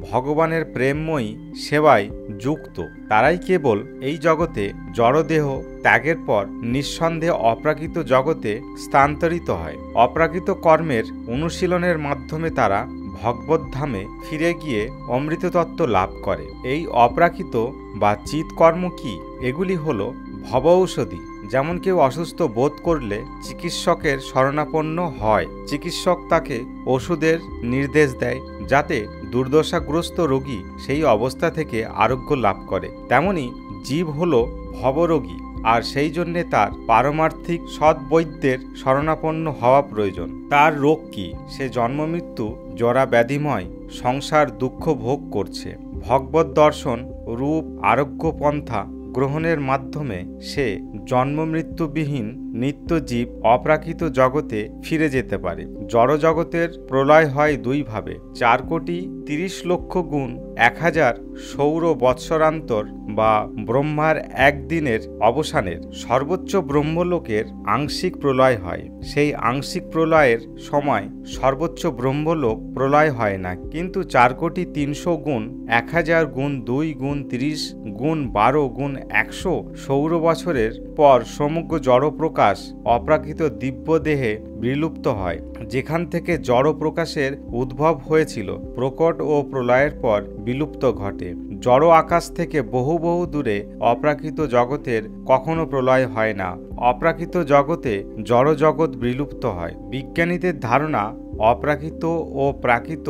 ভগবানের প্রেমময়ী সেবায় যুক্ত তারাই কেবল এই জগতে জড়দেহ ত্যাগের পর নিঃসন্দেহে অপ্রাকৃত জগতে স্থানান্তরিত হয়। অপ্রাকৃত কর্মের অনুশীলনের মাধ্যমে তারা ভগবদ্ধামে ফিরে গিয়ে অমৃততত্ত্ব লাভ করে। এই অপ্রাকৃত বা চিৎকর্ম কি? এগুলি হল ভবঔষধি। যেমন কেউ অসুস্থ বোধ করলে চিকিৎসকের শরণাপন্ন হয়। চিকিৎসক তাকে ওষুধের নির্দেশ দেয় যাতে দুর্দশাগ্রস্ত রোগী সেই অবস্থা থেকে আরোগ্য লাভ করে। তেমনি জীব হল ভবরোগী, আর সেই জন্যে তার পারমার্থিক সদ্বৈদ্যের শরণাপন্ন হওয়া প্রয়োজন। তার রোগ কি? সে জন্মমৃত্যু জরা ব্যাধিময় সংসার দুঃখ ভোগ করছে। ভগবত দর্শন রূপ আরোগ্য পন্থা গ্রহণের মাধ্যমে সে জন্মমৃত্যুবিহীন নিত্যজীব অপ্রাকৃত জগতে ফিরে যেতে পারে। জড়জগতের প্রলয় হয় দুইভাবে: 4,30,00,000 গুণ 1000 সৌর বৎসরান্তর বা ব্রহ্মার একদিনের অবসানের সর্বোচ্চ ব্রহ্মলোকের আংশিক প্রলয় হয়। সেই আংশিক প্রলয়ের সময় সর্বোচ্চ ব্রহ্মলোক প্রলয় হয় না, কিন্তু 4,300,000 গুণ 1000 গুণ 2 গুণ 30 গুণ 12 গুণ 100 সৌর বছরের পর সমগ্র জড় প্রকাশ অপ্রাকৃত দিব্য দেহে বিলুপ্ত হয়। যেখান থেকে জড় প্রকাশের উদ্ভব হয়েছিল, প্রকট ও প্রলয়ের পর বিলুপ্ত ঘটে। জড় আকাশ থেকে বহু বহু দূরে অপ্রাকৃত জগতের কখনো প্রলয় হয় না। অপ্রাকৃত জগতে জড় জগৎ বিলুপ্ত হয়। বিজ্ঞানীদের ধারণা, অপ্রাকৃত ও প্রাকৃত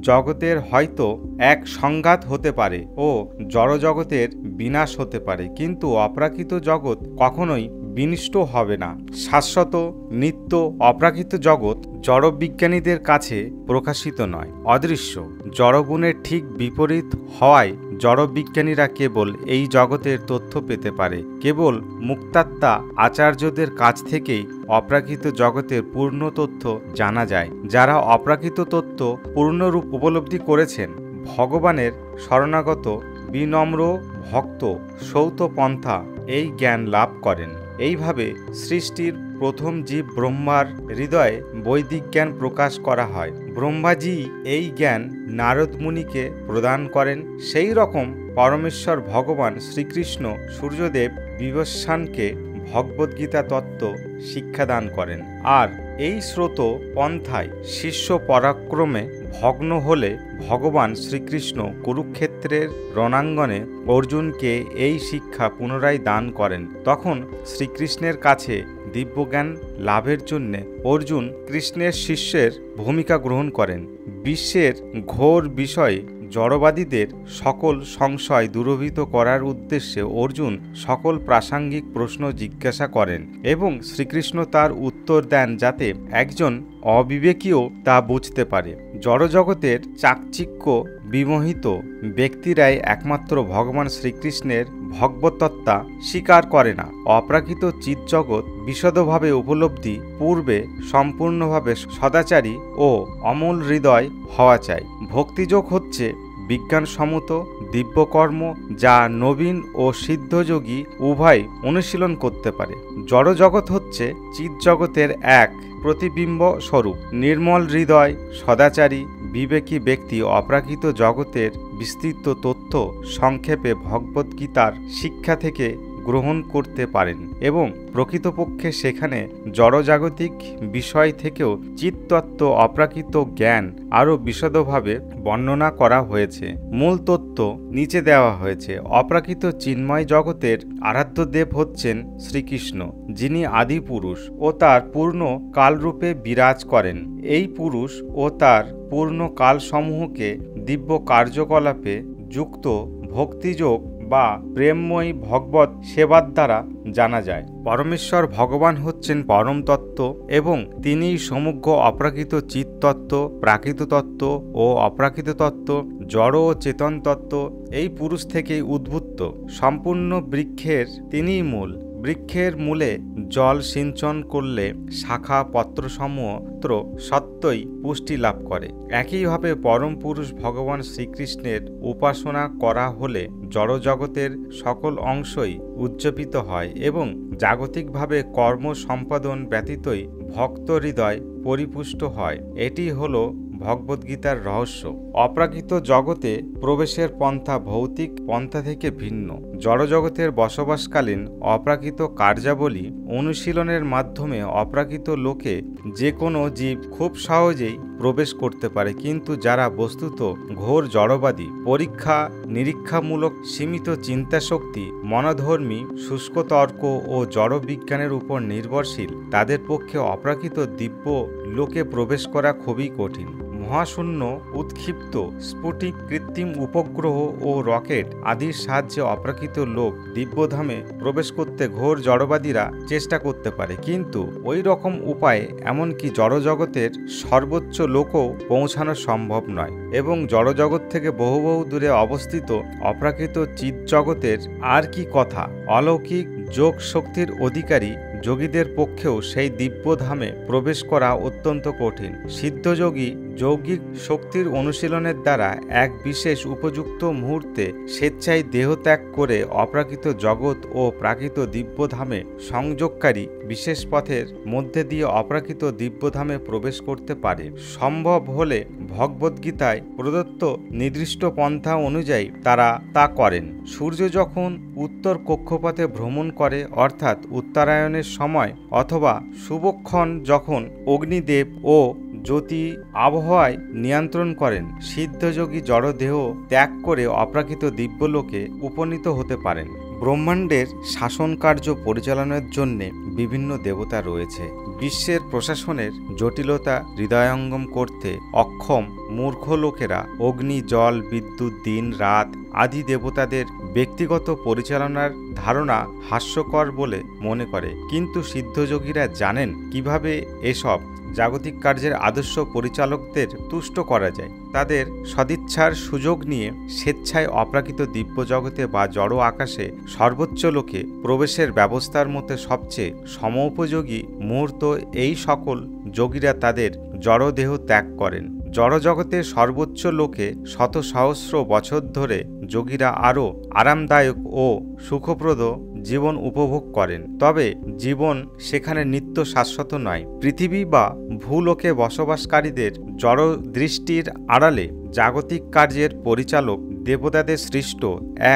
জগতের হয়তো এক সংঘাত হতে পারে ও জড়জগতের বিনাশ হতে পারে, কিন্তু অপ্রাকৃত জগৎ কখনোই বিনষ্ট হবে না। শাশ্বত নিত্য অপ্রাকৃত জগৎ জড়বিজ্ঞানীদের কাছে প্রকাশিত নয়, অদৃশ্য। জড়গুণের ঠিক বিপরীত হওয়ায় জড়বিজ্ঞানীরা কেবল এই জগতের তথ্য পেতে পারে। কেবল মুক্তাত্মা আচার্যদের কাছ থেকেই অপ্রাকৃত জগতের পূর্ণ তথ্য জানা যায়। যারা অপ্রাকৃত তত্ত্ব পূর্ণরূপ উপলব্ধি করেছেন, ভগবানের শরণাগত বিনম্র ভক্ত সৌত পন্থা এই জ্ঞান লাভ করেন। এইভাবে সৃষ্টির প্রথম জীব ব্রহ্মার হৃদয়ে বৈদিক জ্ঞান প্রকাশ করা হয়। ব্রহ্মাজি এই জ্ঞান নারদ মুনিকে প্রদান করেন। সেই রকম পরমেশ্বর ভগবান শ্রীকৃষ্ণ সূর্যদেব বিবস্বানকে ভগবদ্গীতা তত্ত্ব শিক্ষাদান করেন। আর এই স্রোত পন্থায় শিষ্য পরাক্রমে ভগ্ন হলে ভগবান শ্রীকৃষ্ণ কুরুক্ষেত্রের রণাঙ্গনে অর্জুনকে এই শিক্ষা পুনরায় দান করেন। তখন শ্রীকৃষ্ণের কাছে দিব্যজ্ঞান লাভের জন্য অর্জুন কৃষ্ণের শিষ্যের ভূমিকা গ্রহণ করেন। বিশ্বের ঘোর বিষয়ে জড়বাদীদের সকল সংশয় দূরীভূত করার উদ্দেশ্যে অর্জুন সকল প্রাসঙ্গিক প্রশ্ন জিজ্ঞাসা করেন এবং শ্রীকৃষ্ণ তার উত্তর দেন যাতে একজন অবিবেকীও তা বুঝতে পারে। জড়জগতের চাকচিক্য বিমোহিত ব্যক্তিরাই একমাত্র ভগবান শ্রীকৃষ্ণের ভগবতত্ত্বা স্বীকার করে না। অপ্রাকৃত চিৎজগৎ বিশদভাবে উপলব্ধি পূর্বে সম্পূর্ণভাবে সদাচারী ও অমূল হৃদয় হওয়া চাই। ভক্তিযোগ হচ্ছে বিজ্ঞানসম্মত দিব্যকর্ম যা নবীন ও সিদ্ধযোগী উভয় অনুশীলন করতে পারে। জড়জগৎ হচ্ছে চিৎজগতের এক প্রতিবিম্ব স্বরূপ। নির্মল হৃদয় সদাচারী বিবেকী ব্যক্তি অপ্রাকৃত জগতের বিস্তৃত তথ্য সংক্ষেপে ভগবদ্গীতার শিক্ষা থেকে গ্রহণ করতে পারেন এবং প্রকৃতপক্ষে সেখানে জড়জাগতিক বিষয় থেকেও চিত্তত্ত্ব অপ্রাকৃত জ্ঞান আরও বিশদভাবে বর্ণনা করা হয়েছে। মূল তত্ত্ব নিচে দেওয়া হয়েছে। অপ্রাকৃত চিন্ময় জগতের আরাধ্য দেব হচ্ছেন শ্রীকৃষ্ণ, যিনি আদি পুরুষ ও তার পূর্ণ কালরূপে বিরাজ করেন। এই পুরুষ ও তার পূর্ণ কালসমূহকে দিব্য কার্যকলাপে যুক্ত ভক্তিযোগ বা প্রেমময়ী ভগবত সেবার দ্বারা জানা যায়। পরমেশ্বর ভগবান হচ্ছেন পরম তত্ত্ব এবং তিনিই সমগ্র অপ্রাকৃত চিত্তত্ত্ব, প্রাকৃত তত্ত্ব ও অপ্রাকৃত তত্ত্ব, জড় ও চেতন তত্ত্ব এই পুরুষ থেকেই উদ্ভূত। সম্পূর্ণ বৃক্ষের তিনিই মূল। বৃক্ষের মূলে জল সিঞ্চন করলে শাখা পত্রসমূহ সত্যই পুষ্টি লাভ করে। একইভাবে পরম পুরুষ ভগবান শ্রীকৃষ্ণের উপাসনা করা হলে জড়জগতের সকল অংশই উজ্জীবিত হয় এবং জাগতিকভাবে কর্ম সম্পাদন ব্যতীতই ভক্ত হৃদয় পরিপুষ্ট হয়। এটি হলো ভগবদ্গীতার রহস্য। অপ্রাকৃত জগতে প্রবেশের পন্থা ভৌতিক পন্থা থেকে ভিন্ন। জড়জগতের বসবাসকালীন অপ্রাকৃত কার্যাবলী অনুশীলনের মাধ্যমে অপ্রাকৃত লোকে যে কোনো জীব খুব সহজেই প্রবেশ করতে পারে, কিন্তু যারা বস্তুত ঘোর জড়বাদী, পরীক্ষা নিরীক্ষামূলক সীমিত চিন্তাশক্তি, মনোধর্মী শুষ্ক তর্ক ও জড় বিজ্ঞানের উপর নির্ভরশীল, তাদের পক্ষে অপ্রাকৃত দিব্য লোকে প্রবেশ করা খুবই কঠিন। মহাশূন্য, উৎক্ষিপ্ত স্ফটিক, কৃত্রিম উপগ্রহ ও রকেট আদির সাহায্যে অপ্রাকৃত লোক দিব্যধামে প্রবেশ করতে ঘোর জড়বাদীরা চেষ্টা করতে পারে, কিন্তু ওই রকম উপায়ে এমনকি জড়জগতের সর্বোচ্চ লোকও পৌঁছানো সম্ভব নয় এবং জড়জগৎ থেকে বহু বহু দূরে অবস্থিত অপ্রাকৃত চিৎজগতের আর কি কথা। অলৌকিক যোগ শক্তির অধিকারী যোগীদের পক্ষেও সেই দিব্যধামে প্রবেশ করা অত্যন্ত কঠিন। সিদ্ধযোগী যৌগিক শক্তির অনুশীলনের দ্বারা এক বিশেষ উপযুক্ত মুহূর্তে স্বেচ্ছায় দেহত্যাগ করে অপ্রাকৃত জগৎ ও প্রাকৃত দিব্যধামে সংযোগকারী বিশেষ পথের মধ্যে দিয়ে অপ্রাকৃত দিব্যধামে প্রবেশ করতে পারে। সম্ভব হলে ভগবদ্গীতায় প্রদত্ত নির্দিষ্ট পন্থা অনুযায়ী তারা তা করেন। সূর্য যখন উত্তর কক্ষপথে ভ্রমণ করে, অর্থাৎ উত্তরায়ণের সময়, অথবা শুভক্ষণ যখন অগ্নিদেব ও জ্যোতি আবহাওয়ায় নিয়ন্ত্রণ করেন, সিদ্ধযোগী জড়দেহ ত্যাগ করে অপ্রাকৃত দিব্যলোকে উপনীত হতে পারেন। ব্রহ্মাণ্ডের শাসন কার্য পরিচালনার জন্যে বিভিন্ন দেবতা রয়েছে। বিশ্বের প্রশাসনের জটিলতা হৃদয়ঙ্গম করতে অক্ষম মূর্খ লোকেরা অগ্নি, জল, বিদ্যুৎ, দিন, রাত আদি দেবতাদের ব্যক্তিগত পরিচালনার ধারণা হাস্যকর বলে মনে করে, কিন্তু সিদ্ধযোগীরা জানেন কিভাবে এসব জাগতিক কার্যের আদর্শ পরিচালকদের তুষ্ট করা যায়। তাদের সদিচ্ছার সুযোগ নিয়ে স্বেচ্ছায় অপ্রাকৃত দিব্য জগতে বা জড় আকাশে সর্বোচ্চ লোকে প্রবেশের ব্যবস্থার মধ্যে সবচেয়ে সমোপযোগী মুহূর্ত এই সকল যোগীরা তাদের জড়দেহ ত্যাগ করেন। জড়জগতের সর্বোচ্চ লোকে শত সহস্র বছর ধরে যোগীরা আরও আরামদায়ক ও সুখপ্রদ জীবন উপভোগ করেন। তবে জীবন সেখানে নিত্য শাশ্বত নয়। পৃথিবী বা ভূলোকে বসবাসকারীদের জড় দৃষ্টির আড়ালে জাগতিক কার্যের পরিচালক দেবতাদের সৃষ্ট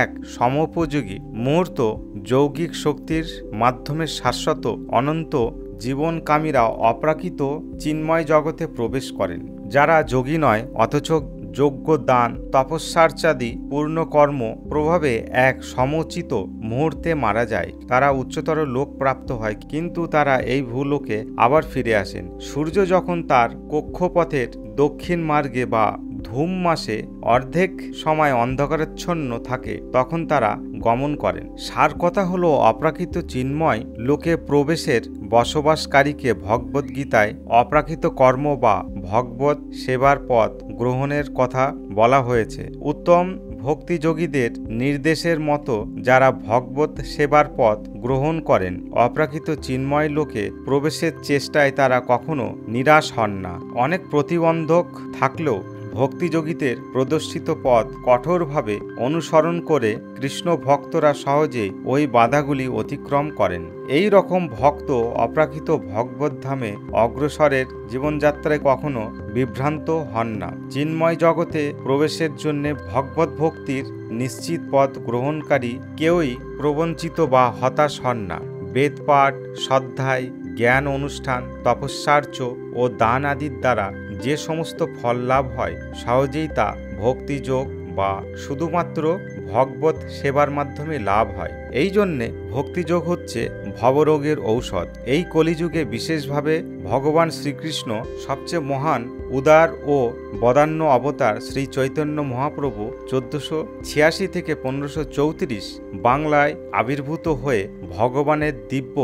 এক সমোপযোগী মুহূর্ত যৌগিক শক্তির মাধ্যমে শাশ্বত অনন্ত জীবনকামীরা অপ্রাকৃত চিন্ময় জগতে প্রবেশ করেন। যারা যোগী নয় অথচ যজ্ঞ, দান, তপস্যার্চাদি পূর্ণ কর্ম প্রভাবে এক সমুচিত মুহূর্তে মারা যায়, তারা উচ্চতর লোক প্রাপ্ত হয়, কিন্তু তারা এই ভূলোকে আবার ফিরে আসেন। সূর্য যখন তার কক্ষপথের দক্ষিণ মার্গে বা ধূম মাসে অর্ধেক সময় অন্ধকারাচ্ছন্ন থাকে তখন তারা গমন করেন। সার কথা হলো, অপ্রাকৃত চিন্ময় লোকে প্রবেশের বসবাসকারীকে ভগবদ্গীতায় অপ্রাকৃত কর্ম বা ভগবত সেবার পথ গ্রহণের কথা বলা হয়েছে। উত্তম ভক্তিযোগীদের নির্দেশের মতো যারা ভগবত সেবার পথ গ্রহণ করেন, অপ্রাকৃত চিন্ময় লোকে প্রবেশের চেষ্টায় তারা কখনো নিরাশ হন না। অনেক প্রতিবন্ধক থাকলেও ভক্তিযোগীদের প্রদর্শিত পথ কঠোরভাবে অনুসরণ করে কৃষ্ণ ভক্তরা সহজে ওই বাধাগুলি অতিক্রম করেন। এই রকম ভক্ত অপ্রাকৃত ভগবদ্ধামে অগ্রসরের জীবনযাত্রায় কখনো বিভ্রান্ত হন না। চিন্ময় জগতে প্রবেশের জন্য ভগবত ভক্তির নিশ্চিত পথ গ্রহণকারী কেউই প্রবঞ্চিত বা হতাশ হন না। বেদপাঠ, স্বাধ্যায়, জ্ঞান অনুষ্ঠান, তপস্যার্চ ও দান আদির দ্বারা যে সমস্ত ফল লাভ হয়, সহজেই তা ভক্তিযোগ বা শুধুমাত্র ভগবত সেবার মাধ্যমে লাভ হয়। এই জন্যে ভক্তিযোগ হচ্ছে ভবরোগের ঔষধ। এই কলিযুগে বিশেষভাবে ভগবান শ্রীকৃষ্ণ সবচেয়ে মহান উদার ও বদান্য অবতার শ্রী চৈতন্য মহাপ্রভু 1486 থেকে 1534 বাংলায় আবির্ভূত হয়ে ভগবানের দিব্য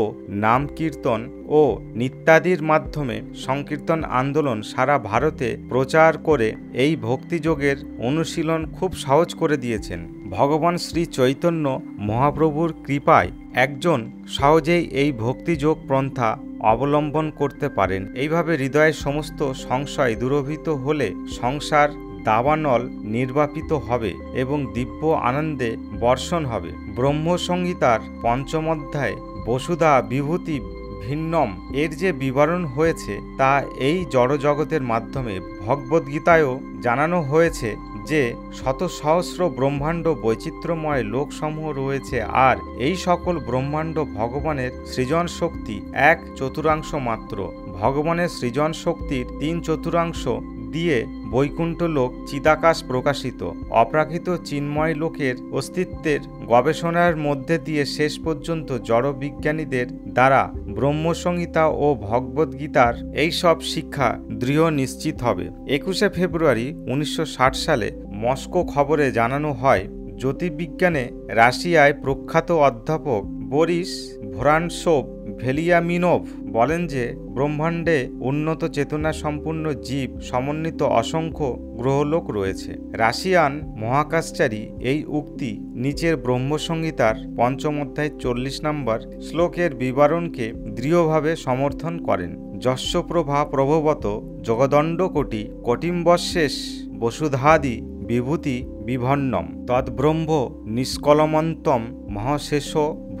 নাম কীর্তন ও নিত্যাদির মাধ্যমে সংকীর্তন আন্দোলন সারা ভারতে প্রচার করে এই ভক্তিযোগের অনুশীলন খুব সহজ করে দিয়েছেন। ভগবান শ্রী চৈতন্য মহাপ্রভুর কৃপায় একজন সহজেই এই ভক্তিযোগ পন্থা অবলম্বন করতে পারেন। এইভাবে হৃদয়ের সমস্ত সংশয় দূরীভূত হলে সংসার দাবানল নির্বাপিত হবে এবং দিব্য আনন্দে বর্ষণ হবে। ব্রহ্মসংহিতার পঞ্চম অধ্যায় বসুধা বিভূতি ভিন্নম এর যে বিবরণ হয়েছে তা এই জড়জগতের মাধ্যমে ভগবদ্গীতায়ও জানানো হয়েছে যে শত সহস্র ব্রহ্মাণ্ড বৈচিত্র্যময় লোকসমূহ রয়েছে, আর এই সকল ব্রহ্মাণ্ড ভগবানের সৃজন শক্তি 1/4 মাত্র। ভগবানের সৃজন শক্তির 3/4 দিয়ে বৈকুণ্ঠ লোক চিদাকাশ প্রকাশিত। অপ্রাকৃত চিন্ময় লোকের অস্তিত্বের গবেষণার মধ্যে দিয়ে শেষ পর্যন্ত জড়বিজ্ঞানীদের দ্বারা ব্রহ্মসংহিতা ও ভগবদ্গীতার এই সব শিক্ষা দৃঢ় নিশ্চিত হবে। 21শে ফেব্রুয়ারি 1960 সালে মস্কো খবরে জানানো হয়, জ্যোতির্বিজ্ঞানে রাশিয়ায় প্রখ্যাত অধ্যাপক বরিস ভোরানসোভ ভেলিয়ামিনোভ বলেন যে ব্রহ্মাণ্ডে উন্নত চেতনা সম্পূর্ণ জীব সমন্বিত অসংখ্য গ্রহলোক রয়েছে। রাশিয়ান মহাকাশচারী এই উক্তি নিচের ব্রহ্মসংহিতার 5ম অধ্যায় 40 নম্বর শ্লোকের বিবরণকে দৃঢ়ভাবে সমর্থন করেন। যস্য প্রভা প্রভবত জগদণ্ড কোটি কোটিম্বশেষ বসুধাদি বিভূতি বিভন্নম তদ্ব্রহ্ম নিষ্কলমন্তম মহাশেষ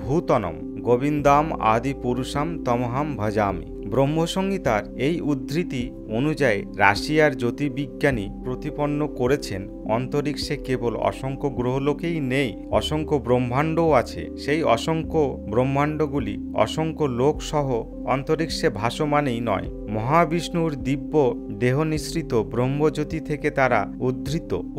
ভূতনম গোবিন্দাম আদি পুরুষাম তমহাম ভজামি। ব্রহ্মসংহিতার এই উদ্ধৃতি অনুযায়ী রাশিয়ার জ্যোতির্বিজ্ঞানী প্রতিপন্ন করেছেন অন্তরিক্ষে কেবল অসংখ্য গ্রহলোকেই নেই, অসংখ্য ব্রহ্মাণ্ডও আছে। সেই অসংখ্য ব্রহ্মাণ্ডগুলি অসংখ্য লোকসহ অন্তরিক্ষে ভাসমানই নয়, মহাবিষ্ণুর দিব্য দেহনিঃসৃত ব্রহ্মজ্যোতি থেকে তারা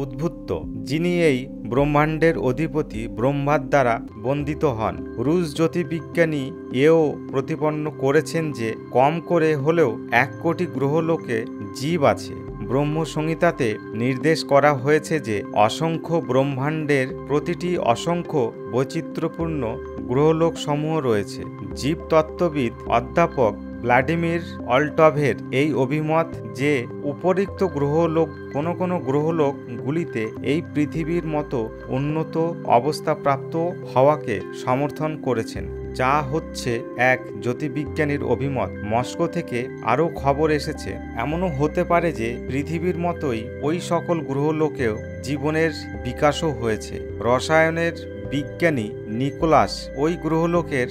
উদ্ভূত, যিনি এই ব্রহ্মাণ্ডের অধিপতি ব্রহ্মার দ্বারা বন্দিত হন। রুশ জ্যোতির্বিজ্ঞানী এও প্রতিপন্ন করেছেন যে কম করে হলেও 1 কোটি গ্রহলোকে জীব আছে। ব্রহ্মসংহিতাতে নির্দেশ করা হয়েছে যে অসংখ্য ব্রহ্মাণ্ডের প্রতিটি অসংখ্য বৈচিত্র্যপূর্ণ গ্রহলোক সমূহ রয়েছে। জীবতত্ত্ববিদ অধ্যাপক ভ্লাদিমির অল্টভের এই অভিমত যে উপরিক্ত গ্রহলোক কোনো গ্রহলোকগুলিতে এই পৃথিবীর মতো উন্নত অবস্থাপ্রাপ্ত হওয়াকে সমর্থন করেছেন, যা হচ্ছে এক জ্যোতির্বিজ্ঞানীর অভিমত। মস্কো থেকে আরও খবর এসেছে এমনও হতে পারে যে পৃথিবীর মতোই ওই সকল গ্রহলোকেও জীবনের বিকাশও হয়েছে। রসায়নের বিজ্ঞানী নিকোলাস ওই গ্রহলোকের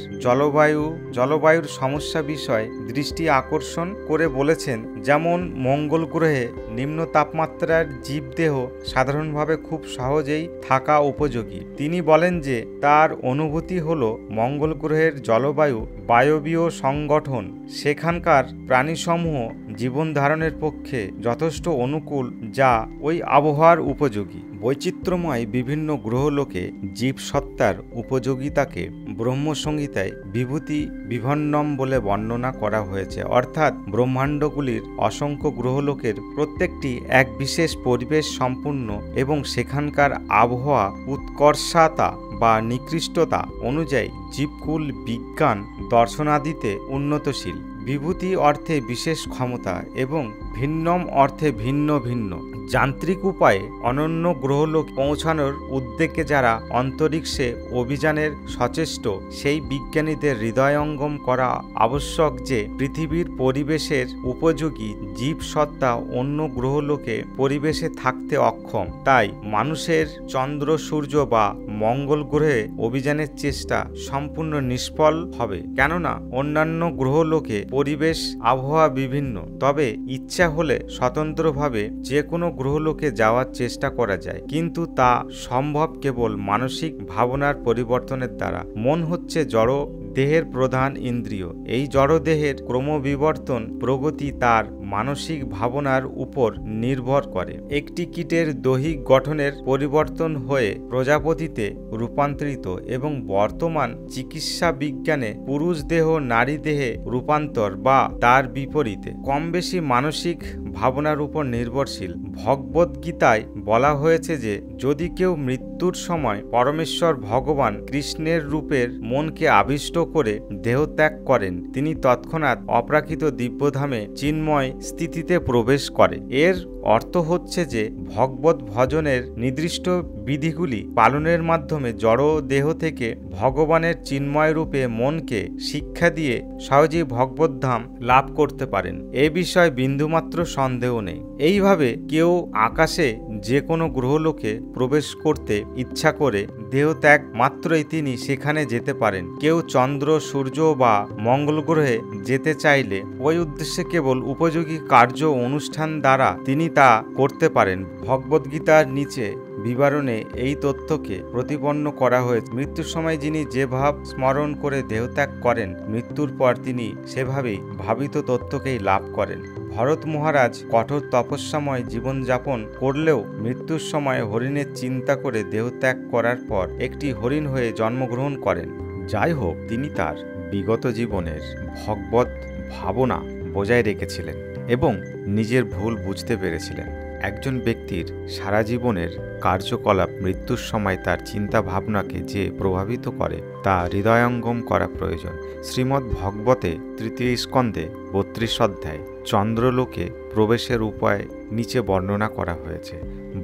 জলবায়ুর সমস্যা বিষয়ে দৃষ্টি আকর্ষণ করে বলেছেন, যেমন মঙ্গল গ্রহে নিম্ন তাপমাত্রার জীবদেহ সাধারণভাবে খুব সহজেই থাকা উপযোগী। তিনি বলেন যে তার অনুভূতি হলো মঙ্গল গ্রহের জলবায়ু বায়বীয় সংগঠন সেখানকার প্রাণীসমূহ জীবন ধারণের পক্ষে যথেষ্ট অনুকূল, যা ওই আবহাওয়ার উপযোগী। বৈচিত্র্যময় বিভিন্ন গ্রহলোকে জীবসত্তার উপযোগিতাকে ব্রহ্মসংহিতায় বিভূতি বিভন্নম বলে বর্ণনা করা হয়েছে, অর্থাৎ ব্রহ্মাণ্ডগুলির অসংখ্য গ্রহলোকের প্রত্যেকটি এক বিশেষ পরিবেশ সম্পূর্ণ এবং সেখানকার আবহাওয়া উৎকর্ষতা বা নিকৃষ্টতা অনুযায়ী জীবকুল বিজ্ঞান দর্শনাদিতে উন্নতশীল। বিভূতি অর্থে বিশেষ ক্ষমতা এবং ভিন্নম অর্থে ভিন্ন ভিন্ন যান্ত্রিক উপায়ে অনন্য গ্রহলোক পৌঁছানোর উদ্যোগে যারা অন্তরিক্ষে অভিযানের সচেষ্ট, সেই বিজ্ঞানীদের হৃদয়ঙ্গম করা আবশ্যক যে পৃথিবীর পরিবেশের উপযোগী জীবসত্তা অন্য গ্রহলোকে পরিবেশে থাকতে অক্ষম। তাই মানুষের চন্দ্র সূর্য বা মঙ্গল গ্রহে অভিযানের চেষ্টা সম্পূর্ণ নিষ্ফল হবে, কেননা অন্যান্য গ্রহলোকে পরিবেশ আবহাওয়া বিভিন্ন। তবে ইচ্ছা হলে স্বতন্ত্রভাবে যে কোনো গ্রহলোকে যাওয়ার চেষ্টা করা যায়, কিন্তু তা সম্ভব কেবল মানসিক ভাবনার পরিবর্তনের দ্বারা। মন হচ্ছে জড় দেহের প্রধান ইন্দ্রিয়। এই জড়দেহের ক্রমবিবর্তন প্রগতি তার মানসিক ভাবনার উপর নির্ভর করে। একটি কীটের দৈহিক গঠনের পরিবর্তন হয়ে প্রজাপতিতে রূপান্তরিত এবং বর্তমান চিকিৎসা বিজ্ঞানে পুরুষ দেহ নারী দেহে রূপান্তর বা তার বিপরীতে কম বেশি মানসিক ভাবনার উপর নির্ভরশীল। ভগবদ্গীতায় বলা হয়েছে যে যদি কেউ মৃত্যুর সময় পরমেশ্বর ভগবান কৃষ্ণের রূপের মনকে আবিষ্ট করে দেহত্যাগ করেন, তিনি তৎক্ষণাৎ অপ্রাকৃত দিব্যধামে চিন্ময় স্থিতিতে প্রবেশ করে। এর অর্থ হচ্ছে যে ভগবত ভজনের নির্দিষ্ট বিধিগুলি পালনের মাধ্যমে জড় দেহ থেকে ভগবানের চিন্ময় রূপে মনকে শিক্ষা দিয়ে সহজেই ভগবদ্ধাম লাভ করতে পারেন, এ বিষয়ে বিন্দুমাত্র সন্দেহ নেই। এইভাবে কেউ আকাশে যে কোনো গ্রহলোকে প্রবেশ করতে ইচ্ছা করে দেহত্যাগ মাত্রই তিনি সেখানে যেতে পারেন। কেউ চন্দ্র সূর্য বা মঙ্গল গ্রহে যেতে চাইলে ওই উদ্দেশ্যে কেবল উপযোগী কার্য অনুষ্ঠান দ্বারা তিনি তা করতে পারেন। ভগবদ্গীতার নিচে বিবরণে এই তথ্যকে প্রতিপন্ন করা হয়েছে। মৃত্যুর সময় যিনি যে ভাব স্মরণ করে দেহত্যাগ করেন, মৃত্যুর পর তিনি সেভাবেই ভাবিত তথ্যকেই লাভ করেন। ভরত মহারাজ কঠোর তপস্যাময় জীবনযাপন করলেও মৃত্যুর সময় হরিণের চিন্তা করে দেহত্যাগ করার পর একটি হরিণ হয়ে জন্মগ্রহণ করেন। যাই হোক, তিনি তার বিগত জীবনের ভগবত ভাবনা বজায় রেখেছিলেন এবং নিজের ভুল বুঝতে পেরেছিলেন। একজন ব্যক্তির সারা জীবনের কার্যকলাপ মৃত্যুর সময় তার চিন্তা ভাবনাকে যে প্রভাবিত করে তা হৃদয়ঙ্গম করা প্রয়োজন। শ্রীমদ্ ভগবতে ৩য় স্কন্ধে ৩২ অধ্যায় চন্দ্রলোকে প্রবেশের উপায় নিচে বর্ণনা করা হয়েছে।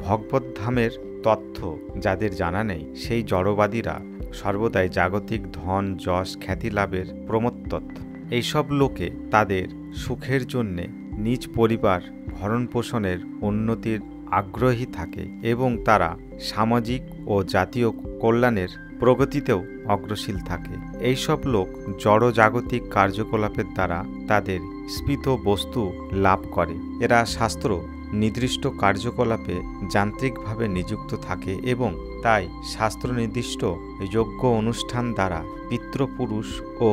ভগবদ্ধামের তথ্য যাদের জানা নেই, সেই জড়বাদীরা সর্বদাই জাগতিক ধন যশ খ্যাতি লাভের প্রমত্তত্ত্ব। এইসব লোকে তাদের সুখের জন্যে নিজ পরিবার ভরণ পোষণের উন্নতির আগ্রহী থাকে এবং তারা সামাজিক ও জাতীয় কল্যাণের প্রগতিতেও অগ্রসীল থাকে। এইসব লোক জড় জাগতিক কার্যকলাপের দ্বারা তাদের স্ফীত বস্তু লাভ করে। এরা শাস্ত্র নির্দিষ্ট কার্যকলাপে যান্ত্রিকভাবে নিযুক্ত থাকে এবং তাই শাস্ত্র নির্দিষ্ট যজ্ঞ অনুষ্ঠান দ্বারা পিতৃপুরুষ ও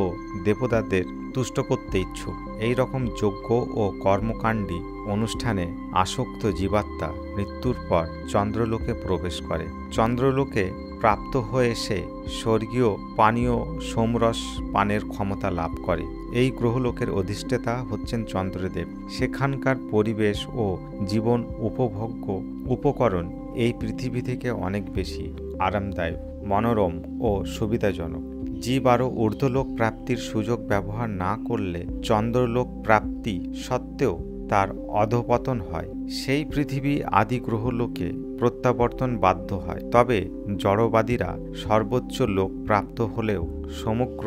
দেবতাদের তুষ্ট করতে ইচ্ছুক। এই রকম যজ্ঞ ও কর্মকাণ্ডী অনুষ্ঠানে আসক্ত জীবাত্মা মৃত্যুর পর চন্দ্রলোকে প্রবেশ করে। চন্দ্রলোকে প্রাপ্ত হয়ে সে স্বর্গীয় পানীয় সোমরস পানের ক্ষমতা লাভ করে। এই গ্রহলোকের অধিষ্ঠাতা হচ্ছেন চন্দ্রদেব। সেখানকার পরিবেশ ও জীবন উপভোগ্য উপকরণ এই পৃথিবী থেকে অনেক বেশি আরামদায়ক, মনোরম ও সুবিধাজনক। জীব আরও ঊর্ধ্বলোক প্রাপ্তির সুযোগ ব্যবহার না করলে চন্দ্রলোক প্রাপ্তি সত্ত্বেও তার অধঃপতন হয়। সেই পৃথিবী আদি গ্রহলোকে প্রত্যাবর্তন বাধ্য হয়। তবে জড়বাদীরা সর্বোচ্চ লোক প্রাপ্ত হলেও সমগ্র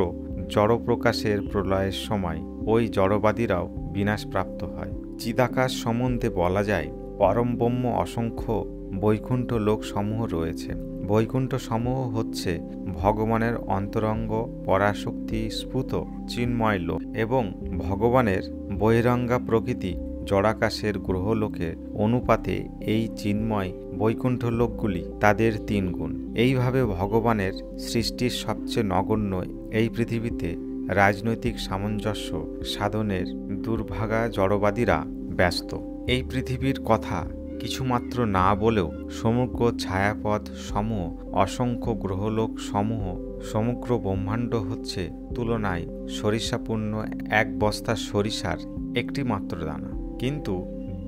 জড়প্রকাশের প্রলয়ের সময় ওই জড়বাদীরাও বিনাশপ্রাপ্ত হয়। চিদাকাশ সম্বন্ধে বলা যায়, পরম ব্রহ্ম অসংখ্য বৈকুণ্ঠ লোকসমূহ রয়েছে। বৈকুণ্ঠ সমূহ হচ্ছে ভগবানের অন্তরঙ্গ পরাশক্তি স্ফুত চিন্ময় লোক এবং ভগবানের বহিরঙ্গা প্রকৃতি জড়াকাশের গ্রহলোকের অনুপাতে এই চিন্ময় বৈকুণ্ঠ লোকগুলি তাদের ৩ গুণ। এইভাবে ভগবানের সৃষ্টির সবচেয়ে নগণ্য এই পৃথিবীতে রাজনৈতিক সামঞ্জস্য সাধনের দুর্ভাগা জড়বাদীরা ব্যস্ত। এই পৃথিবীর কথা কিছুমাত্র না বলেও সমগ্র ছায়াপথ সমূহ, অসংখ্য গ্রহলোক সমূহ, সমগ্র ব্রহ্মাণ্ড হচ্ছে তুলনায় সরিষাপূর্ণ এক বস্তা সরিষার একটি মাত্র দানা। কিন্তু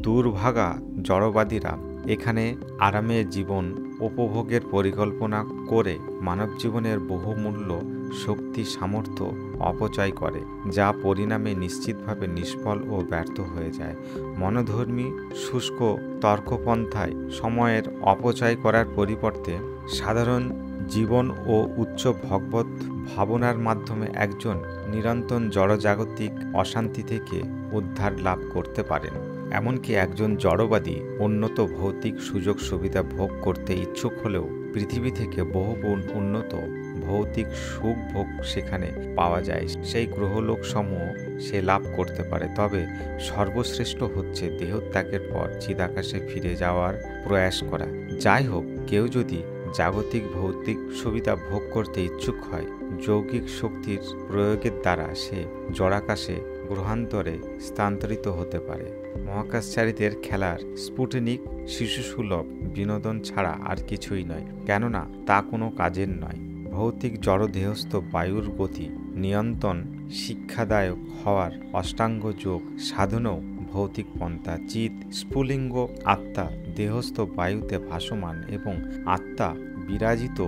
দুর্ভাগা জড়বাদীরা এখানে আরামে জীবন উপভোগের পরিকল্পনা করে মানব জীবনের বহুমূল্য শক্তি সামর্থ্য অপচয় করে, যা পরিণামে নিশ্চিতভাবে নিষ্ফল ও ব্যর্থ হয়ে যায়। মনোধর্মী শুষ্ক তর্কপন্থায় সময়ের অপচয় করার পরিবর্তে সাধারণ জীবন ও উচ্চ ভগবত ভাবনার মাধ্যমে একজন নিরন্তর জড়জাগতিক অশান্তি থেকে উদ্ধার লাভ করতে পারেন। এমনকি একজন জড়বাদী উন্নত ভৌতিক সুযোগ সুবিধা ভোগ করতে ইচ্ছুক হলেও পৃথিবী থেকে বহুগুণ উন্নত ভৌতিক সুখ ভোগ সেখানে পাওয়া যায়, সেই গ্রহলোক সমূহ সে লাভ করতে পারে। তবে সর্বশ্রেষ্ঠ হচ্ছে দেহত্যাগের পর চিদাকাশে ফিরে যাওয়ার প্রয়াস করা। যাই হোক, কেউ যদি জাগতিক ভৌতিক সুবিধা ভোগ করতে ইচ্ছুক হয়, যৌগিক শক্তির প্রয়োগের দ্বারা সে জড়াকাশে গ্রহান্তরে স্থানান্তরিত হতে পারে। মহাকাশচারীদের খেলার স্পুটনিক শিশুসুলভ বিনোদন ছাড়া আর কিছুই নয়, কেননা তা কোনো কাজের নয়। ভৌতিক জড়দেহস্থ বায়ুর গতি নিয়ন্ত্রণ শিক্ষাদায়ক হওয়ার অষ্টাঙ্গ যোগ সাধনও ভৌতিক পন্থা। চিৎ স্ফুলিঙ্গ আত্মা দেহস্থ বায়ুতে ভাসমান এবং আত্মা বিরাজিত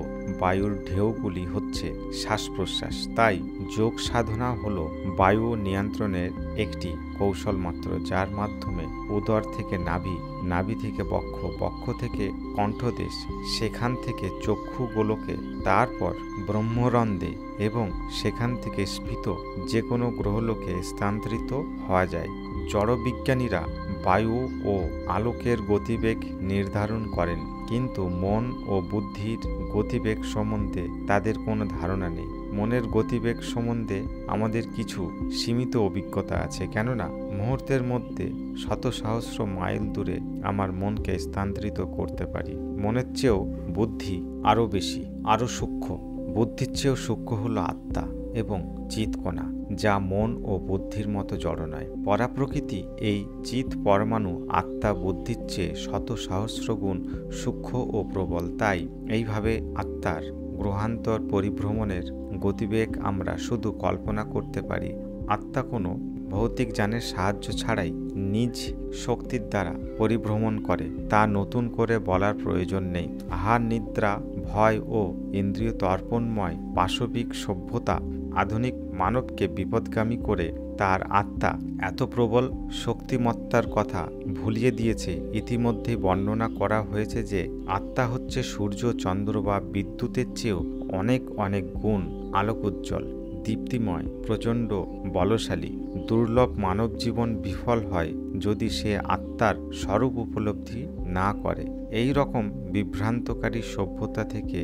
বায়ুর ঢেউগুলি হচ্ছে শ্বাস প্রশ্বাস। তাই যোগ সাধনা হলো বায়ু নিয়ন্ত্রণের একটি কৌশল মাত্র, যার মাধ্যমে উদর থেকে নাভি, নাভি থেকে বক্ষ, বক্ষ থেকে কণ্ঠদেশ, সেখান থেকে চক্ষু গোলকে, তারপর ব্রহ্মরন্ধ্রে এবং সেখান থেকে স্ফীত যে কোনো গ্রহলোকে স্থানান্তরিত হওয়া যায়। জড়বিজ্ঞানীরা বায়ু ও আলোকের গতিবেগ নির্ধারণ করেন, কিন্তু মন ও বুদ্ধির গতিবেগ সম্বন্ধে তাদের কোনো ধারণা নেই। মনের গতিবেগ সম্বন্ধে আমাদের কিছু সীমিত অভিজ্ঞতা আছে, কেননা মুহূর্তের মধ্যে শত সহস্র মাইল দূরে আমার মনকে স্থানান্তরিত করতে পারি। মনের চেয়েও বুদ্ধি আরও বেশি, আরও সূক্ষ্ম। বুদ্ধির চেয়েও সূক্ষ্ম হলো আত্মা এবং চিৎকণা, যা মন ও বুদ্ধির মতো জড় নয়। পরাপ্রকৃতি এই চিৎ পরমাণু আত্মা বুদ্ধির চেয়ে শত সহস্র গুণ সূক্ষ্ম ও প্রবল। তাই এইভাবে আত্মার গ্রহান্তর পরিভ্রমণের গতিবেগ আমরা শুধু কল্পনা করতে পারি। আত্মা কোনো ভৌতিক যানের সাহায্য ছাড়াই নিজ শক্তির দ্বারা পরিভ্রমণ করে, তা নতুন করে বলার প্রয়োজন নেই। আহার নিদ্রা ভয় ও ইন্দ্রিয় তর্পণময় পাশবিক সভ্যতা আধুনিক মানবকে বিপদগামী করে তার আত্মা এত প্রবল শক্তিমত্তার কথা ভুলিয়ে দিয়েছে। ইতিমধ্যেই বর্ণনা করা হয়েছে যে আত্মা হচ্ছে সূর্য, চন্দ্র বা বিদ্যুতের চেয়েও অনেক অনেক গুণ আলোকোজ্জ্বল, দীপ্তিময়, প্রচণ্ড বলশালী। দুর্লভ মানব জীবন বিফল হয় যদি সে আত্মার স্বরূপ উপলব্ধি না করে। এই রকম বিভ্রান্তকারী সভ্যতা থেকে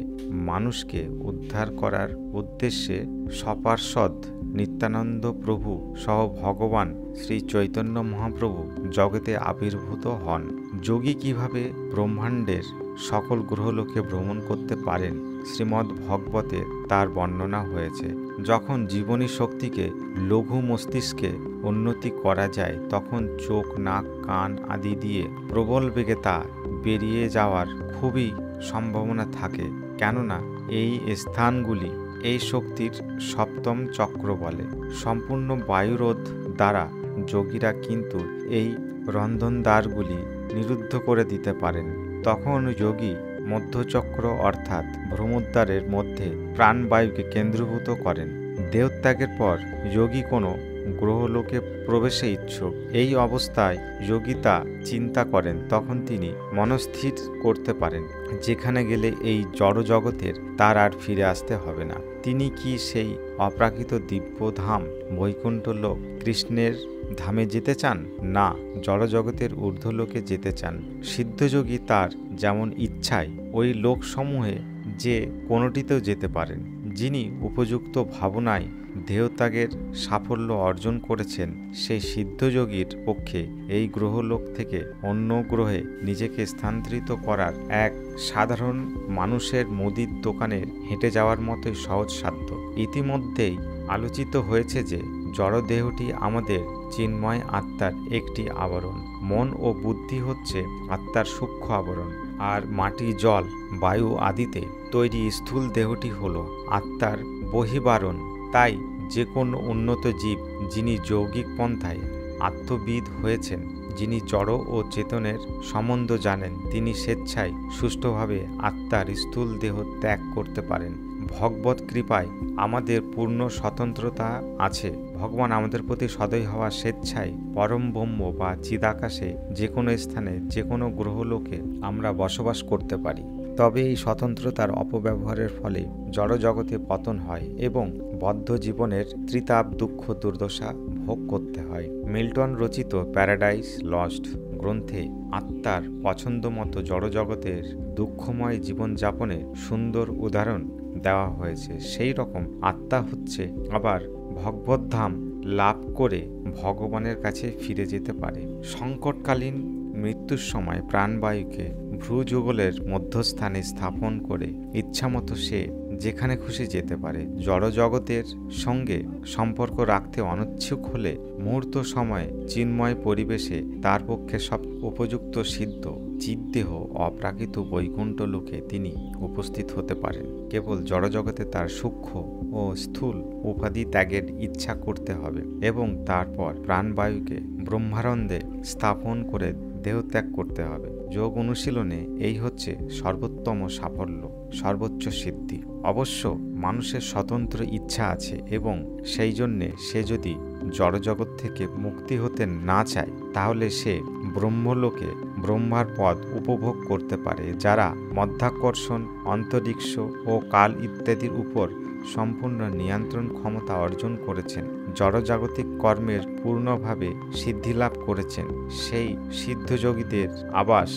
মানুষকে উদ্ধার করার উদ্দেশ্যে সপার্ষদ নিত্যানন্দ প্রভু সহ ভগবান শ্রী চৈতন্য মহাপ্রভু জগতে আবির্ভূত হন। যোগী কিভাবে ব্রহ্মাণ্ডের সকল গ্রহলোকে ভ্রমণ করতে পারেন, শ্রীমদ্ ভগবতে তার বর্ণনা হয়েছে। যখন জীবনী শক্তিকে লঘু মস্তিষ্কে উন্নতি করা যায়, তখন চোখ, নাক, কান আদি দিয়ে প্রবল বেগে তা বেরিয়ে যাওয়ার খুবই সম্ভাবনা থাকে, কেননা এই স্থানগুলি এই শক্তির সপ্তম চক্র বলে। সম্পূর্ণ বায়ুরোধ দ্বারা যোগীরা কিন্তু এই রন্ধনদ্বারগুলি নিরুদ্ধ করে দিতে পারেন। তখন যোগী মধ্যচক্র অর্থাৎ ভ্রমোদ্বারের মধ্যে প্রাণবায়ুকে কেন্দ্রীভূত করেন। দেহত্যাগের পর যোগী কোনো গ্রহলোকে প্রবেশে ইচ্ছুক। এই অবস্থায় যোগী তা চিন্তা করেন, তখন তিনি মনস্থির করতে পারেন যেখানে গেলে এই জড় জগতের তার আর ফিরে আসতে হবে না। তিনি কি সেই অপ্রাকৃত দিব্যধাম বৈকুণ্ঠ লোক কৃষ্ণের ধামে যেতে চান? না, জড়জগতের ঊর্ধ্বলোকে যেতে চান। সিদ্ধযোগী তার যেমন ইচ্ছায় ওই লোকসমূহে যে কোনোটিতেও যেতে পারেন। যিনি উপযুক্ত ভাবনায় দেহত্যাগের সাফল্য অর্জন করেছেন, সেই সিদ্ধযোগীর পক্ষে এই গ্রহলোক থেকে অন্য গ্রহে নিজেকে স্থানান্তরিত করার এক সাধারণ মানুষের মুদির দোকানে হেঁটে যাওয়ার মতোই সহজসাধ্য। ইতিমধ্যেই আলোচিত হয়েছে যে জড়দেহটি আমাদের চিন্ময় আত্মার একটি আবরণ। মন ও বুদ্ধি হচ্ছে আত্মার সূক্ষ্ম আবরণ, আর মাটি, জল, বায়ু আদিতে তৈরি স্থূল দেহটি হল আত্মার বহিবারণ। তাই যে কোনো উন্নত জীব যিনি যৌগিক পন্থায় আত্মবিদ হয়েছেন, যিনি জড় ও চেতনের সম্বন্ধ জানেন, তিনি স্বেচ্ছায় সুষ্ঠুভাবে আত্মার স্থূল দেহ ত্যাগ করতে পারেন। ভগবত কৃপায় আমাদের পূর্ণ স্বতন্ত্রতা আছে। ভগবান আমাদের প্রতি সদয় হওয়া স্বেচ্ছায় পরম ব্রহ্ম বা চিদাকাশে যে কোনো স্থানে, যে কোনো গ্রহলোকে আমরা বসবাস করতে পারি। তবে এই স্বতন্ত্রতার অপব্যবহারের ফলে জড়জগতে পতন হয় এবং বদ্ধ জীবনের ত্রিতাপ, দুঃখ, দুর্দশা ভোগ করতে হয়। মিল্টন রচিত প্যারাডাইস লস্ট গ্রন্থে আত্মার পছন্দ মতো জড়জগতের দুঃখময় জীবনযাপনের সুন্দর উদাহরণ দেওয়া হয়েছে। সেই রকম আত্মা হচ্ছে আবার ভগবদ্ধাম লাভ করে ভগবানের কাছে ফিরে যেতে পারে। সংকটকালীন মৃত্যুর সময় প্রাণবায়ুকে ভ্রুযুগলের মধ্যস্থানে স্থাপন করে ইচ্ছামতো সে যেখানে খুশি যেতে পারে। জড়জগতের সঙ্গে সম্পর্ক রাখতে অনিচ্ছুক হলে মুহূর্ত সময়ে চিন্ময় পরিবেশে তার পক্ষে সব উপযুক্ত সিদ্ধ চিদ্দেহ অপ্রাকৃত বৈকুণ্ঠ লোকে তিনি উপস্থিত হতে পারেন। কেবল জড়জগতে তার সূক্ষ্ম ও স্থূল উপাধি ত্যাগের ইচ্ছা করতে হবে এবং তারপর প্রাণবায়ুকে ব্রহ্মানন্দে স্থাপন করে দেহত্যাগ করতে হবে। যোগ অনুশীলনে এই হচ্ছে সর্বোত্তম সাফল্য, সর্বোচ্চ সিদ্ধি। অবশ্য মানুষের স্বতন্ত্র ইচ্ছা আছে এবং সেই জন্যে সে যদি জড়জগৎ থেকে মুক্তি হতে না চায়, তাহলে সে ব্রহ্মলোকে ব্রহ্মার পদ উপভোগ করতে পারে, যারা মধ্যাকর্ষণ, অন্তরিক্ষ ও কাল ইত্যাদির উপর সম্পূর্ণ নিয়ন্ত্রণ ক্ষমতা অর্জন করেছেন, জড়জাগতিক কর্মের পূর্ণভাবে সিদ্ধিলাভ করেছেন। সেই সিদ্ধযোগীদের আবাস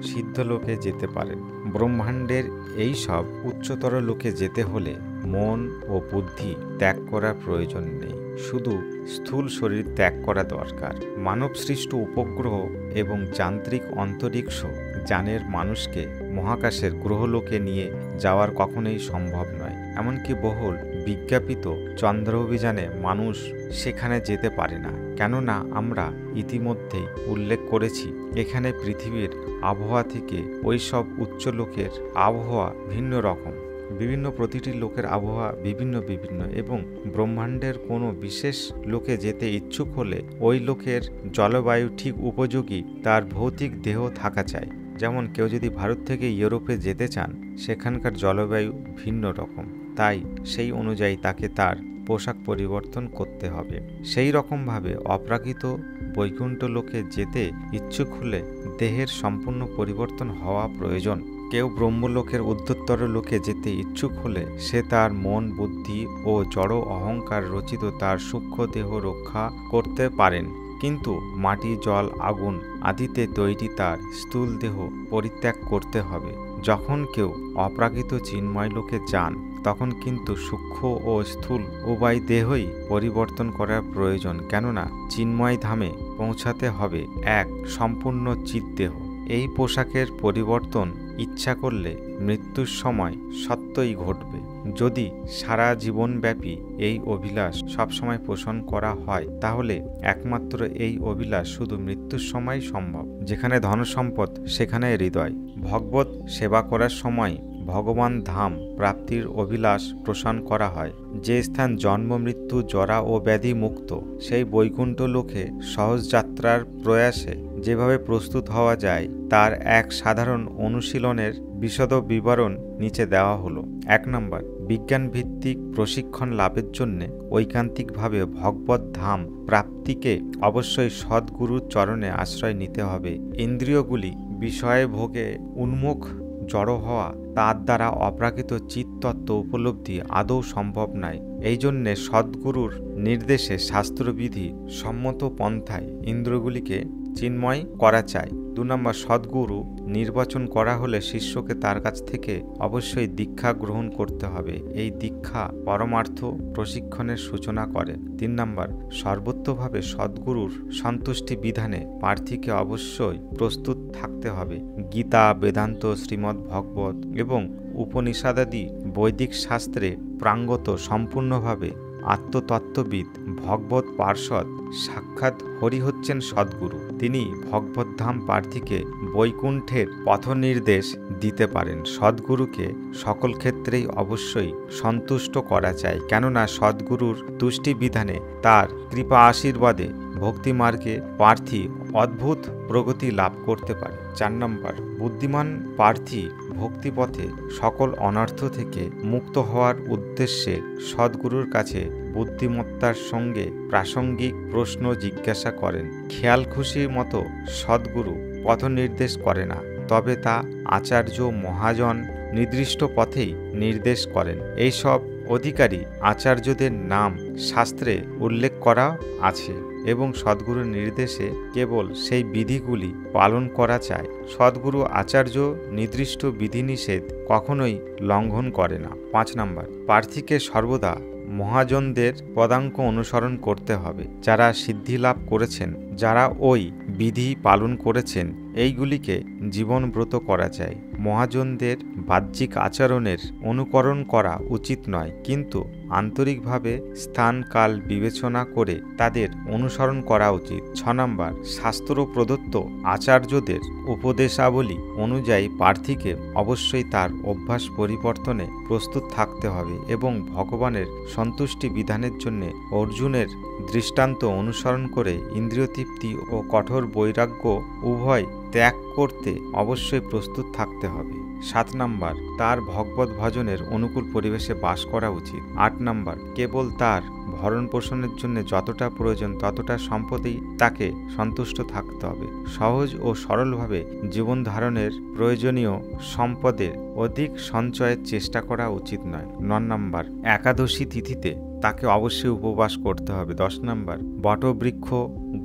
সিদ্ধলোকে যেতে পারেন। ব্রহ্মাণ্ডের এই সব উচ্চতর লোকে যেতে হলে মন ও বুদ্ধি ত্যাগ করার প্রয়োজন নেই, শুধু স্থূল শরীর ত্যাগ করা দরকার। মানবসৃষ্ট উপগ্রহ এবং যান্ত্রিক অন্তরিক্ষ যানের মানুষকে মহাকাশের গ্রহলোকে নিয়ে যাওয়ার কখনোই সম্ভব নয়। এমনকি বহুল বিজ্ঞাপিত চন্দ্র অভিযানে মানুষ সেখানে যেতে পারে না, কেননা আমরা ইতিমধ্যেই উল্লেখ করেছি এখানে পৃথিবীর আবহাওয়া থেকে ওই সব উচ্চ লোকের আবহাওয়া ভিন্ন রকম। প্রতিটি লোকের আবহাওয়া বিভিন্ন এবং ব্রহ্মাণ্ডের কোনো বিশেষ লোকে যেতে ইচ্ছুক হলে ওই লোকের জলবায়ু ঠিক উপযোগী তার ভৌতিক দেহ থাকা চাই। যেমন কেউ যদি ভারত থেকে ইউরোপে যেতে চান, সেখানকার জলবায়ু ভিন্ন রকম, তাই সেই অনুযায়ী তাকে তার পোশাক পরিবর্তন করতে হবে। সেই রকমভাবে অপ্রাকৃত বৈকুণ্ঠ লোকে যেতে ইচ্ছুক হলে দেহের সম্পূর্ণ পরিবর্তন হওয়া প্রয়োজন। কেউ ব্রহ্মলোকের উদ্ধতর লোকে যেতে ইচ্ছুক হলে সে তার মন, বুদ্ধি ও জড় অহংকার রচিত তার সূক্ষ্ম দেহ রক্ষা করতে পারেন, কিন্তু মাটি, জল, আগুন আদিতে তৈরি তার স্থূল দেহ পরিত্যাগ করতে হবে। যখন কেউ অপ্রাকৃত চিন্ময় লোকে যান, তখন কিন্তু সূক্ষ্ম ও স্থূল উভয় দেহই পরিবর্তন করার প্রয়োজন, কেননা চিন্ময় ধামে পৌঁছাতে হবে এক সম্পূর্ণ চিৎদেহ। এই পোশাকের পরিবর্তন ইচ্ছা করলে মৃত্যুর সময় সত্যই ঘটবে। যদি সারা জীবনব্যাপী এই অভিলাষ সবসময় পোষণ করা হয়, তাহলে একমাত্র এই অভিলাষ শুধু মৃত্যুর সময় সম্ভব। যেখানে ধনসম্পদ সেখানে হৃদয়। ভগবত সেবা করার সময় ভগবান ধাম প্রাপ্তির অভিলাষ পোষণ করা হয়। যে স্থান জন্ম, মৃত্যু, জরা ও ব্যাধি মুক্ত, সেই বৈকুণ্ঠ লোকে সহজ যাত্রার প্রয়াসে যেভাবে প্রস্তুত হওয়া যায়, তার এক সাধারণ অনুশীলনের বিশদ বিবরণ নিচে দেওয়া হলো। 1 নম্বর, বিজ্ঞানভিত্তিক প্রশিক্ষণ লাভের জন্য ঐকান্তিকভাবে ভগবত ধাম প্রাপ্তিকে অবশ্যই সদ্গুরুর চরণে আশ্রয় নিতে হবে। ইন্দ্রিয়গুলি বিষয়ে ভোগে উন্মুখ জড়ো হওয়া, তার দ্বারা অপ্রাকৃত চিত্তত্ত্ব উপলব্ধি আদৌ সম্ভব নয়। এই জন্যে সদ্গুরুর নির্দেশে শাস্ত্রবিধি সম্মত পন্থায় ইন্দ্রিয়গুলিকে চিন্ময় করা চাই। 2 নম্বর, সদ্গুরু নির্বাচন করা হলে শিষ্যকে তার কাছ থেকে অবশ্যই দীক্ষা গ্রহণ করতে হবে। এই দীক্ষা পরমার্থ প্রশিক্ষণের সূচনা করে। 3 নম্বর, সর্বতোভাবে সদ্গুরুর সন্তুষ্টি বিধানে প্রার্থীকে অবশ্যই প্রস্তুত থাকতে হবে। গীতা, বেদান্ত, শ্রীমদ্ ভগবত এবং উপনিষদাদি বৈদিক শাস্ত্রে প্রাঙ্গত সম্পূর্ণভাবে আত্মতত্ত্ববিদ ভগবত পার্ষদ সাক্ষাৎ হরি হচ্ছেন সদ্গুরু। তিনি ভগবদ্ধাম প্রার্থীকে বৈকুণ্ঠের পথনির্দেশ দিতে পারেন। সদ্গুরুকে সকল ক্ষেত্রেই অবশ্যই সন্তুষ্ট করা চাই, কেননা সদ্গুরুর তুষ্টি বিধানে তার কৃপা আশীর্বাদে ভক্তিমার্গে প্রার্থী অদ্ভুত প্রগতি লাভ করতে পারে। 4 নম্বর, বুদ্ধিমান প্রার্থী ভক্তিপথে সকল অনর্থ থেকে মুক্ত হওয়ার উদ্দেশ্যে সদ্গুরুর কাছে বুদ্ধিমত্তার সঙ্গে প্রাসঙ্গিক প্রশ্ন জিজ্ঞাসা করেন। খেয়াল খুশির মতো সদ্গুরু পথ নির্দেশ করে না, তবে তা আচার্য মহাজন নির্দিষ্ট পথেই নির্দেশ করেন। এইসব অধিকারী আচার্যদের নাম শাস্ত্রে উল্লেখ করা আছে এবং সদ্গুরুর নির্দেশে কেবল সেই বিধিগুলি পালন করা চাই। সদ্গুরু আচার্য নির্দিষ্ট বিধিনিষেধ কখনোই লঙ্ঘন করে না। 5 নম্বর, প্রার্থীকে সর্বদা মহাজনদের পদাঙ্ক অনুসরণ করতে হবে। যারা সিদ্ধি লাভ করেছেন, যারা ওই বিধি পালন করেছেন, এইগুলিকে জীবনব্রত করা যায়। মহাজনদের বাহ্যিক আচরণের অনুকরণ করা উচিত নয়, কিন্তু আন্তরিকভাবে স্থান কাল বিবেচনা করে তাদের অনুসরণ করা উচিত। 6 নম্বর, শাস্ত্র প্রদত্ত আচার্যদের উপদেশাবলী অনুযায়ী প্রার্থীকে অবশ্যই তার অভ্যাস পরিবর্তনে প্রস্তুত থাকতে হবে এবং ভগবানের সন্তুষ্টি বিধানের জন্য অর্জুনের দৃষ্টান্ত অনুসরণ করে ইন্দ্রিয় তৃপ্তি ও কঠোর বৈরাগ্য উভয় ত্যাগ করতে অবশ্যই প্রস্তুত থাকতে হবে। 7 নম্বর, তার ভগবত ভজনের অনুকূল পরিবেশে বাস করা উচিত। 8 নম্বর, কেবল তার ভরণ পোষণের জন্য যতটা প্রয়োজন ততটা সম্পদেই তাকে সন্তুষ্ট থাকতে হবে। সহজ ও সরলভাবে জীবন ধারণের প্রয়োজনীয় সম্পদের অধিক সঞ্চয়ের চেষ্টা করা উচিত নয়। 9 নম্বর, একাদশী তিথিতে তাকে অবশ্যই উপবাস করতে হবে। 10 নম্বর, বটবৃক্ষ,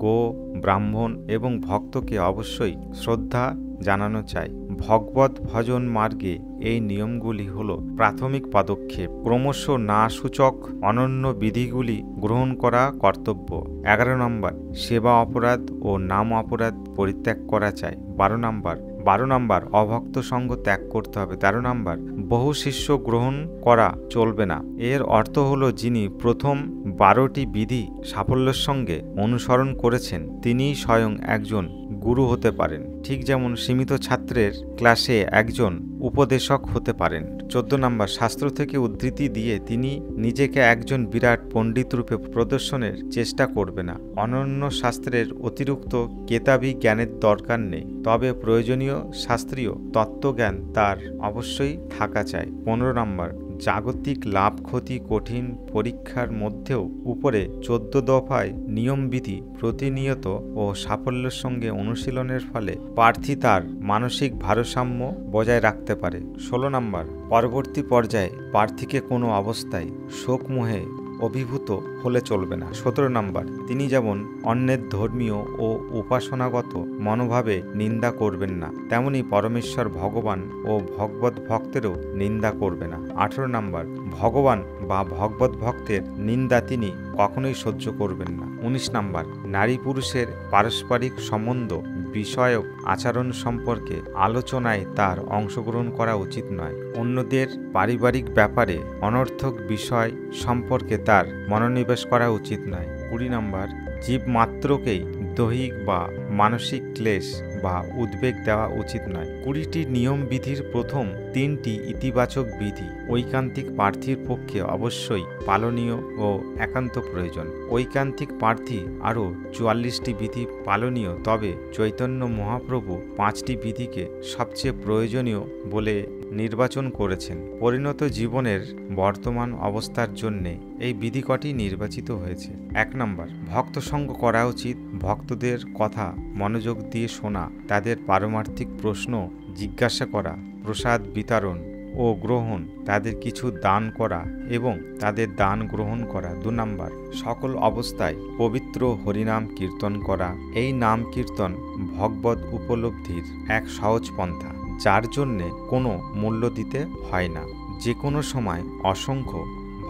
গো, ব্রাহ্মণ এবং ভক্তকে অবশ্যই শ্রদ্ধা জানানো চাই। ভগবত ভজন মার্গে এই নিয়মগুলি হল প্রাথমিক পদক্ষেপ। ক্রমশ না সূচক অনন্য বিধিগুলি গ্রহণ করা কর্তব্য। 11 নম্বর, সেবা অপরাধ ও নাম অপরাধ পরিত্যাগ করা চাই। 12 নম্বর, অভক্ত সঙ্গ ত্যাগ করতে হবে। 13 নম্বর, বহু শিষ্য গ্রহণ করা চলবে না। এর অর্থ হলো যিনি প্রথম 12টি বিধি সাফল্যের সঙ্গে অনুসরণ করেছেন তিনিই স্বয়ং একজন গুরু হতে পারেন, ঠিক যেমন সীমিত ছাত্রের ক্লাসে একজন উপদেশক হতে পারেন। 14 নম্বর, শাস্ত্র থেকে উদ্ধৃতি দিয়ে তিনি নিজেকে একজন বিরাট পণ্ডিত রূপে প্রদর্শনের চেষ্টা করবে না। অনন্য শাস্ত্রের অতিরিক্ত কেতাবি জ্ঞানের দরকার নেই, তবে প্রয়োজনীয় শাস্ত্রীয় তত্ত্বজ্ঞান তার অবশ্যই থাকা চাই। 15 নম্বর, জাগতিক লাভ ক্ষতি কঠিন পরীক্ষার মধ্যেও উপরে 14 দফায় নিয়মবিধি প্রতিনিয়ত ও সাফল্যের সঙ্গে অনুশীলনের ফলে প্রার্থী তার মানসিক ভারসাম্য বজায় রাখতে পারে। 16 নম্বর, পরবর্তী পর্যায়ে প্রার্থীকে কোনো অবস্থায় শোকমোহে অভিভূত হলে চলবে না। 17 নম্বর, তিনি যেমন অন্যের ধর্মীয় ও উপাসনাগত মনোভাবে নিন্দা করবেন না, তেমনি পরমেশ্বর ভগবান ও ভগবত ভক্তেরও নিন্দা করবে না। 18 নম্বর, ভগবান বা ভগবত ভক্তের নিন্দা তিনি কখনোই সহ্য করবেন না। 19 নম্বর, নারী পুরুষের পারস্পরিক সম্বন্ধ বিষয়ক আচরণ সম্পর্কে আলোচনায় তার অংশগ্রহণ করা উচিত নয়। অন্যদের পারিবারিক ব্যাপারে অনর্থক বিষয় সম্পর্কে তার মনোনিবেশ করা উচিত নয়। 20 নম্বর, জীব মাত্রকেই দৈহিক বা মানসিক ক্লেশ বা উদ্বেগ দেওয়া উচিত নয়। 20টি নিয়ম বিধির প্রথম 3টি ইতিবাচক বিধি ঐকান্তিক প্রার্থীর পক্ষে অবশ্যই পালনীয় ও একান্ত প্রয়োজন। ঐকান্তিক প্রার্থী আরও 44টি বিধি পালনীয়, তবে চৈতন্য মহাপ্রভু 5টি বিধিকে সবচেয়ে প্রয়োজনীয় বলে নির্বাচন করেছেন। পরিণত জীবনের বর্তমান অবস্থার জন্যে এই বিধি কটি নির্বাচিত হয়েছে। 1 নম্বর, ভক্ত সঙ্গ করা উচিত। ভক্তদের কথা মনোযোগ দিয়ে শোনা, তাদের পারমার্থিক প্রশ্ন জিজ্ঞাসা করা, প্রসাদ বিতরণ ও গ্রহণ, তাদের কিছু দান করা এবং তাদের দান গ্রহণ করা। 2 নম্বর, সকল অবস্থায় পবিত্র হরিনাম কীর্তন করা। এই নাম কীর্তন ভগবত উপলব্ধির এক সহজ পন্থা, যার জন্যে কোনো মূল্য দিতে হয় না। যে কোনো সময় অসংখ্য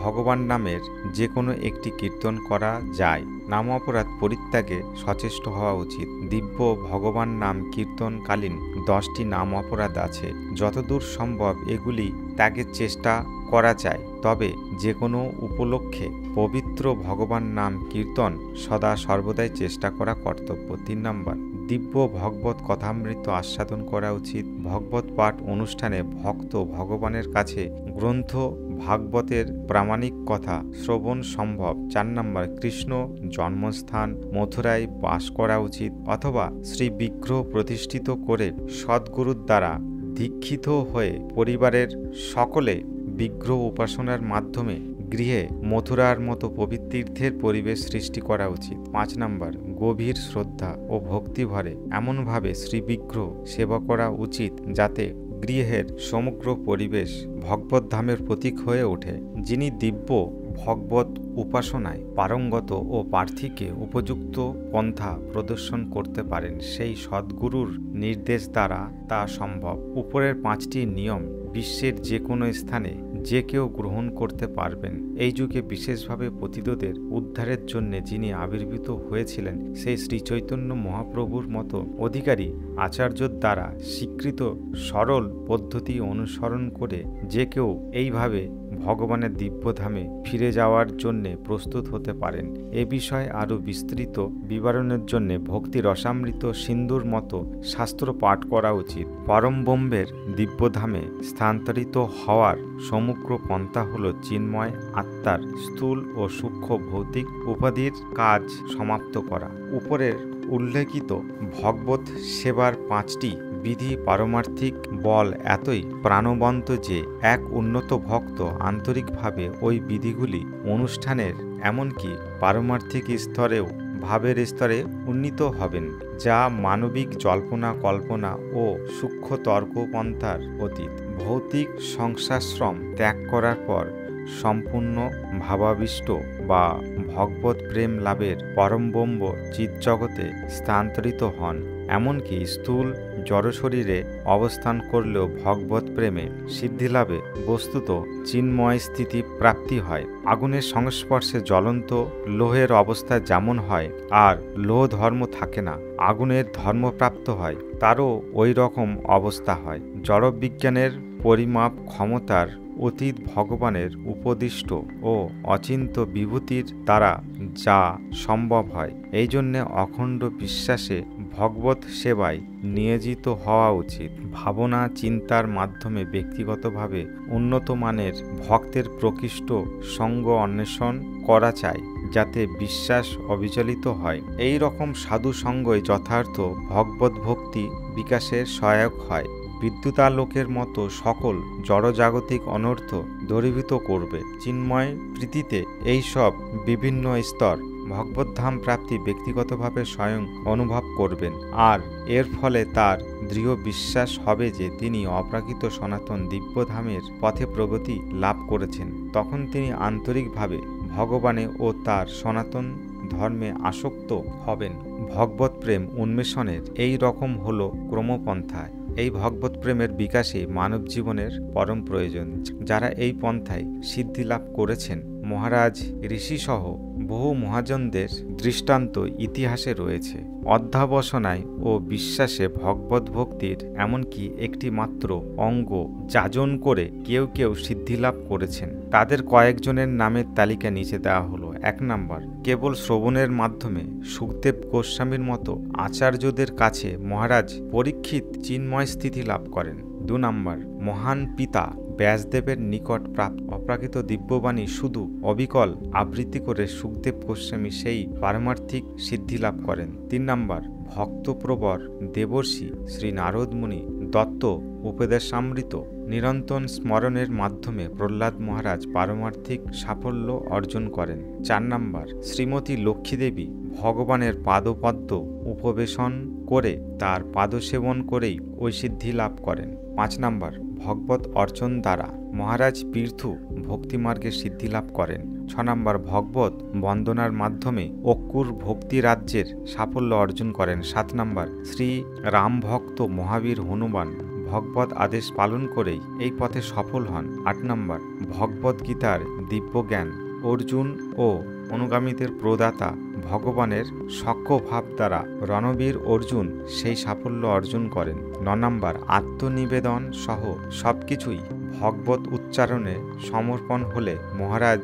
ভগবান নামের যে কোনো একটি কীর্তন করা যায়। নাম অপরাধ পরিত্যাগে সচেষ্ট হওয়া উচিত। দিব্য ভগবান নাম কীর্তনকালীন 10টি নাম অপরাধ আছে। যতদূর সম্ভব এগুলি ত্যাগের চেষ্টা করা চাই, তবে যে কোনো উপলক্ষে পবিত্র ভগবান নাম কীর্তন সদা সর্বদাই চেষ্টা করা কর্তব্য। 3 নম্বর, দিব্য ভগবত কথামৃত আস্বাদন করা উচিত। ভগবত পাঠ অনুষ্ঠানে ভক্ত ভগবানের কাছে গ্রন্থ ভাগবতের প্রামাণিক কথা শ্রবণ সম্ভব। 4 নম্বর, কৃষ্ণ জন্মস্থান মথুরায় বাস করা উচিত, অথবা শ্রী বিগ্রহ প্রতিষ্ঠিত করে সদ্গুরুর দ্বারা দীক্ষিত হয়ে পরিবারের সকলে বিগ্রহ উপাসনার মাধ্যমে গৃহে মথুরার মতো পবিত্র তীর্থের পরিবেশ সৃষ্টি করা উচিত। 5 নম্বর, গভীর শ্রদ্ধা ও ভক্তিভরে এমনভাবে শ্রীবিগ্রহ সেবা করা উচিত যাতে গৃহের সমগ্র পরিবেশ ভগবদ্ধামের প্রতীক হয়ে ওঠে। যিনি দিব্য ভগবত উপাসনায় পারঙ্গত ও প্রার্থীকে উপযুক্ত পন্থা প্রদর্শন করতে পারেন, সেই সদ্গুরুর নির্দেশ দ্বারা তা সম্ভব। উপরের 5টি নিয়ম বিশ্বের যে কোনো স্থানে যে কেউ গ্রহণ করতে পারবেন। এই যুগে বিশেষভাবে পতিতদের উদ্ধারের জন্য যিনি আবির্ভূত হয়েছিলেন সেই শ্রীচৈতন্য মহাপ্রভুর মতো অধিকারী আচার্যর দ্বারা স্বীকৃত সরল পদ্ধতি অনুসরণ করে যে কেউ এইভাবে ভগবানের দিব্যধামে ফিরে যাওয়ার জন্য প্রস্তুত হতে পারেন। এ বিষয়ে আরও বিস্তৃত বিবরণের জন্য ভক্তি রসামৃত সিন্ধুর মতো শাস্ত্র পাঠ করা উচিত। পরম ব্রহ্মের দিব্যধামে স্থানান্তরিত হওয়ার সমগ্র পন্থা হল চিন্ময় আত্মার স্থূল ও সূক্ষ্ম ভৌতিক উপাধির কাজ সমাপ্ত করা। উপরের উল্লেখিত ভগবত সেবার 5টি বিধি পারমার্থিক বল এতই প্রাণবন্ত যে এক উন্নত ভক্ত আন্তরিকভাবে ওই বিধিগুলি অনুষ্ঠানের এমনকি পারমার্থিক স্তরেও ভাবের স্তরে উন্নীত হবেন, যা মানবিক জল্পনা কল্পনা ও সূক্ষ্ম তর্কপন্থার অতীত। ভৌতিক সংসারশ্রম ত্যাগ করার পর সম্পূর্ণ ভাবাবিষ্ট বা ভগবত প্রেম লাভের পরমব্রহ্ম চিৎজগতে স্থানান্তরিত হন। এমনকি স্থূল জড়শরীরে অবস্থান করলেও ভগবত প্রেমে সিদ্ধিলাভে বস্তুত চিন্ময় স্থিতি প্রাপ্তি হয়। আগুনের সংস্পর্শে জ্বলন্ত লোহের অবস্থা যেমন হয় আর লোহ ধর্ম থাকে না, আগুনের ধর্মপ্রাপ্ত হয়, তারও ওই রকম অবস্থা হয়। জড়বিজ্ঞানের পরিমাপ ক্ষমতার অতীত ভগবানের উপদিষ্ট ও অচিন্ত বিভূতির দ্বারা যা সম্ভব হয়। এই জন্যে অখণ্ড বিশ্বাসে ভগবত সেবায় নিয়োজিত হওয়া উচিত। ভাবনা চিন্তার মাধ্যমে ব্যক্তিগতভাবে উন্নত মানের ভক্তের প্রকৃষ্ট সঙ্গ অন্বেষণ করা চাই, যাতে বিশ্বাস অবিচলিত হয়। এই রকম সাধু সঙ্গই যথার্থ ভগবত ভক্তি বিকাশের সহায়ক হয়। বিদ্যুতালোকের মতো সকল জড়জাগতিক অনর্থ দূরীভূত করবে। চিন্ময় প্রীতিতে এই সব বিভিন্ন স্তর ভগবদ্ধাম প্রাপ্তি ব্যক্তিগতভাবে স্বয়ং অনুভব করবেন, আর এর ফলে তার দৃঢ় বিশ্বাস হবে যে তিনি অপ্রাকৃত সনাতন দিব্যধামের পথে প্রগতি লাভ করেছেন। তখন তিনি আন্তরিকভাবে ভগবানে ও তার সনাতন ধর্মে আসক্ত হবেন। ভগবত প্রেম উন্মেষণের এই রকম হল ক্রমপন্থা। এই ভগবত প্রেমের বিকাশে মানব জীবনের পরম প্রয়োজন। যারা এই পন্থায় সিদ্ধি লাভ করেছেন, মহারাজ ঋষিসহ বহু মহাজনদের দৃষ্টান্ত ইতিহাসে রয়েছে। অধ্যাবসনায় ও বিশ্বাসে ভগবত ভক্তির এমনকি একটি মাত্র অঙ্গ যাজন করে কেউ কেউ সিদ্ধিলাভ করেছেন। তাদের কয়েকজনের নামের তালিকা নিচে দেওয়া হলো। 1 নম্বর, কেবল শ্রবণের মাধ্যমে সুখদেব গোস্বামীর মতো আচার্যদের কাছে মহারাজ পরীক্ষিত চিন্ময় স্থিতি লাভ করেন। 2 নম্বর, মহান পিতা ব্যাসদেবের নিকট প্রাপ্ত অপ্রাকৃত দিব্যবাণী শুধু অবিকল আবৃত্তি করে সুখদেব গোস্বামী সেই পারমার্থিক সিদ্ধি লাভ করেন। 3 নম্বর, ভক্তপ্রবর দেবর্ষি শ্রী নারদ মুনি দত্ত উপদেশামৃত নিরন্তর স্মরণের মাধ্যমে প্রহ্লাদ মহারাজ পারমার্থিক সাফল্য অর্জন করেন। 4 নম্বর, শ্রীমতী লক্ষ্মীদেবী ভগবানের পাদপদ্ম উপবেশন করে তার পাদসেবন করেই ওই সিদ্ধি লাভ করেন। 5 নম্বর, ভগবত অর্চন দ্বারা মহারাজ পীর্থু ভক্তিমার্গে সিদ্ধি লাভ করেন। 6 নম্বর, ভগবত বন্দনার মাধ্যমে অক্কুর ভক্তি রাজ্যের সাফল্য অর্জন করেন। 7 নম্বর, শ্রী রামভক্ত মহাবীর হনুমান ভগবত আদেশ পালন করেই এই পথে সফল হন। 8 নম্বর, ভগবত গীতার দিব্যজ্ঞান অর্জুন ও অনুগামীদের প্রদাতা ভগবানের সখ্যভাব দ্বারা রণবীর অর্জুন সেই সাফল্য অর্জন করেন। 9 নম্বর, আত্মনিবেদন সহ সবকিছুই ভগবত উচ্চারণে সমর্পণ হলে মহারাজ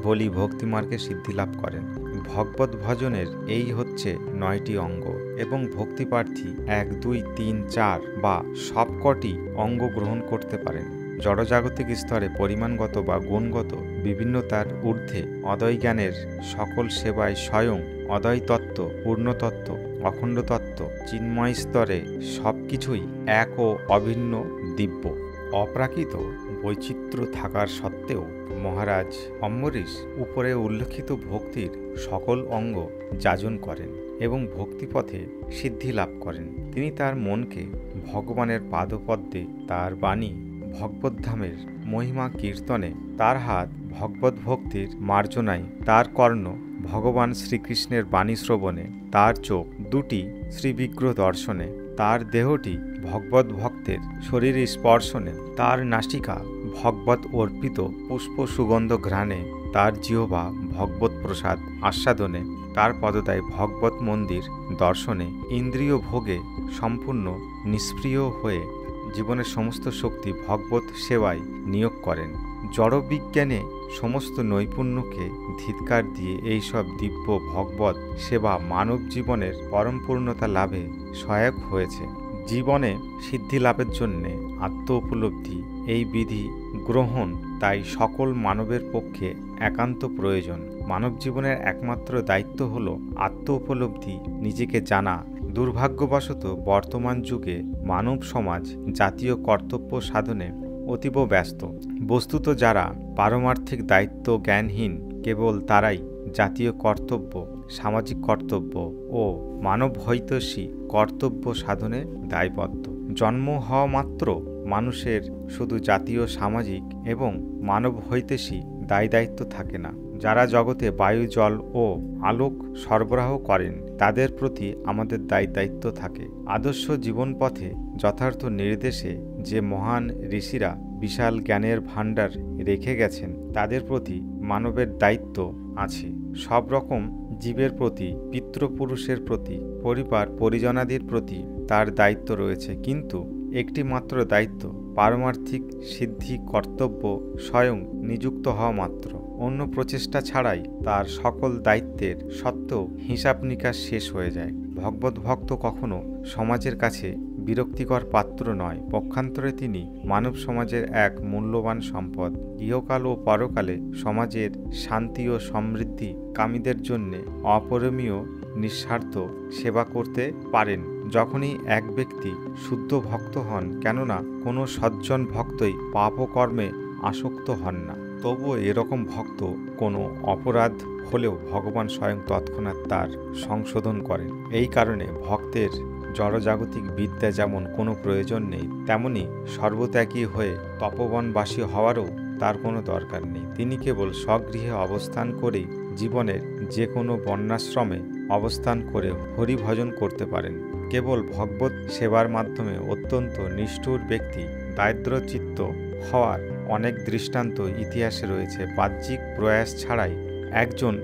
বলি ভক্তিমার্গে সিদ্ধি লাভ করেন। ভগবত ভজনের এই হচ্ছে 9টি অঙ্গ এবং ভক্তিপ্রার্থী 1, 2, 3, 4 বা সবকটি অঙ্গ গ্রহণ করতে পারেন। জড়জাগতিক স্তরে পরিমাণগত বা গুণগত বিভিন্নতার ঊর্ধ্বে অদয় জ্ঞানের সকল সেবায় স্বয়ং অদয় তত্ত্ব, পূর্ণতত্ত্ব, অখণ্ড তত্ত্ব, চিন্ময় স্তরে সবকিছুই এক ও অভিন্ন দিব্য। অপ্রাকৃত বৈচিত্র্য থাকার সত্ত্বেও মহারাজ অম্বরীশ উপরে উল্লেখিত ভক্তির সকল অঙ্গ যাজন করেন এবং ভক্তিপথে সিদ্ধি লাভ করেন। তিনি তার মনকে ভগবানের পাদপদ্মে, তার বাণী ভগবদ্ধামের মহিমা কীর্তনে, তার হাত ভগবত ভক্তির মার্জনায়, তার কর্ণ ভগবান শ্রীকৃষ্ণের বাণী শ্রবণে, তার চোখ দুটি শ্রীবিগ্রহ দর্শনে, তার দেহটি ভগবত ভক্তের শরীর স্পর্শনে, তার নাসিকা ভগবত অর্পিত পুষ্প সুগন্ধ ঘ্রাণে, তার জিহ্বা ভগবত প্রসাদ আস্বাদনে, তার পদতায় ভগবত মন্দির দর্শনে, ইন্দ্রিয় ভোগে সম্পূর্ণ নিষ্ক্রিয় হয়ে জীবনের সমস্ত শক্তি ভগবত সেবায় নিয়োগ করেন। জড়বিজ্ঞানে সমস্ত নৈপুণ্যকে ধিক্কার দিয়ে এইসব দিব্য ভগবত সেবা মানব জীবনের পরম পূর্ণতা লাভে সহায়ক হয়েছে। জীবনে সিদ্ধি লাভের জন্যে আত্ম উপলব্ধি এই বিধি গ্রহণ তাই সকল মানবের পক্ষে একান্ত প্রয়োজন। মানব জীবনের একমাত্র দায়িত্ব হল আত্ম উপলব্ধি, নিজেকে জানা। দুর্ভাগ্যবশত বর্তমান যুগে মানব সমাজ জাতীয় কর্তব্য সাধনে অতীব ব্যস্ত। বস্তুত যারা পারমার্থিক দায়িত্ব জ্ঞানহীন, কেবল তারাই জাতীয় কর্তব্য, সামাজিক কর্তব্য ও মানবহিতৈষী কর্তব্য সাধনে দায়বদ্ধ। জন্ম হওয়া মাত্র মানুষের শুধু জাতীয়, সামাজিক এবং মানবহিতৈষী দায়িত্ব থাকে না। যারা জগতে বায়ু, জল ও আলোক সরবরাহ করেন তাদের প্রতি আমাদের দায়িত্ব থাকে। আদর্শ জীবনপথে যথার্থ নির্দেশে যে মহান ঋষিরা বিশাল জ্ঞানের ভাণ্ডার রেখে গেছেন তাদের প্রতি মানবের দায়িত্ব আছে। সব রকম জীবের প্রতি, পিতৃপুরুষের প্রতি, পরিবার পরিজনাদির প্রতি তার দায়িত্ব রয়েছে, কিন্তু একটি মাত্র দায়িত্ব, পারমার্থিক সিদ্ধি কর্তব্য স্বয়ং নিযুক্ত হওয়া মাত্র। অন্য প্রচেষ্টা ছাড়াই তার সকল দায়িত্বের সত্ত্বেও হিসাব নিকাশ শেষ হয়ে যায়। ভগবত ভক্ত কখনো সমাজের কাছে বিরক্তিকর পাত্র নয়, পক্ষান্তরে তিনি মানব সমাজের এক মূল্যবান সম্পদ। ইহকাল ও পরকালে সমাজের শান্তি ও সমৃদ্ধি কামীদের জন্য অপরিমেয় নিঃস্বার্থ সেবা করতে পারেন যখনই এক ব্যক্তি শুদ্ধ ভক্ত হন, কেননা কোনো সজ্জন ভক্তই পাপ ও কর্মে আসক্ত হন না। তবুও এরকম ভক্ত কোনো অপরাধ হলেও ভগবান স্বয়ং তৎক্ষণাৎ তার সংশোধন করেন। এই কারণে ভক্তের জড়জাগতিক বিদ্যা যেমন কোনো প্রয়োজন নেই, তেমনি সর্বত্যাগী হয়ে তপবনবাসী হওয়ারও তার কোনো দরকার নেই। তিনি কেবল স্বগৃহে অবস্থান করেই জীবনের যে কোনো বর্ণাশ্রমে অবস্থান করে হরিভজন করতে পারেন। কেবল ভগবত সেবার মাধ্যমে অত্যন্ত নিষ্ঠুর ব্যক্তি দারিদ্রচিত্ত হওয়ার অনেক দৃষ্টান্ত ইতিহাসে রয়েছে। বাহ্যিক প্রয়াস ছাড়াই একজন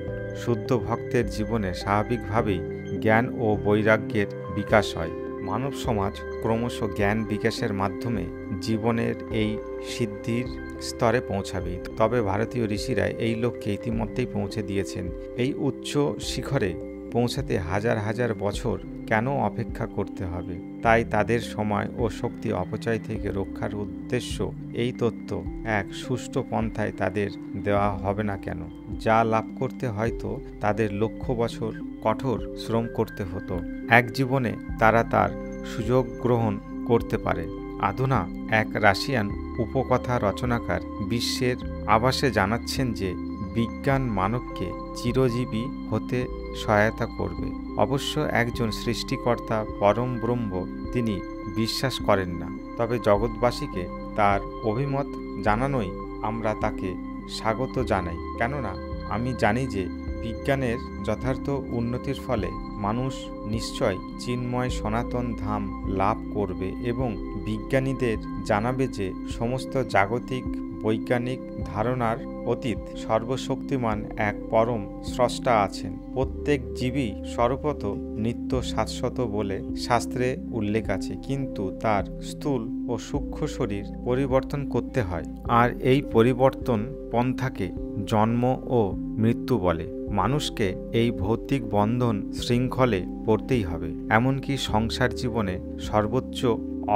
শুদ্ধ ভক্তের জীবনে স্বাভাবিকভাবেই জ্ঞান ও বৈরাগ্যের বিকাশ হয়। মানব সমাজ ক্রমশ জ্ঞান বিকাশের মাধ্যমে জীবনের এই সিদ্ধির স্তরে পৌঁছাবে। তবে ভারতীয় ঋষিরা এই লক্ষ্যে ইতিমধ্যেই পৌঁছে দিয়েছেন। এই উচ্চ শিখরে পৌঁছাতে হাজার হাজার বছর কেন অপেক্ষা করতে হবে? তাই তাদের সময় ও শক্তি অপচয় থেকে রক্ষার উদ্দেশ্য এই তত্ত্ব এক সুষ্ঠু পন্থায় তাদের দেওয়া হবে না কেন? যা লাভ করতে হয়তো তাদের লক্ষ বছর কঠোর শ্রম করতে হতো, এক জীবনে তারা তার সুযোগ গ্রহণ করতে পারে। আধুনা এক রাশিয়ান উপকথা রচনাকার বিশ্বের আভাসে জানাচ্ছেন যে বিজ্ঞান মানবকে চিরজীবী হতে সহায়তা করবে। অবশ্য একজন সৃষ্টিকর্তা পরম ব্রহ্ম তিনি বিশ্বাস করেন না, তবে জগৎবাসীকে তার অভিমত জানানোই আমরা তাকে স্বাগত জানাই। কেননা আমি জানি যে বিজ্ঞানের যথার্থ উন্নতির ফলে মানুষ নিশ্চয় চিন্ময় সনাতন ধাম লাভ করবে এবং বিজ্ঞানীদের জানাবে যে সমস্ত জাগতিক বৈজ্ঞানিক ধারণার অতীত সর্বশক্তিমান এক পরম স্রষ্টা আছেন। প্রত্যেক জীবই স্বরূপত নিত্য শাশ্বত বলে শাস্ত্রে উল্লেখ আছে, কিন্তু তার স্থূল ও সূক্ষ্ম শরীর পরিবর্তন করতে হয়, আর এই পরিবর্তন পন্থাকে জন্ম ও মৃত্যু বলে। মানুষকে এই ভৌতিক বন্ধন শৃঙ্খলে পড়তেই হবে। এমনকি সংসার জীবনে সর্বোচ্চ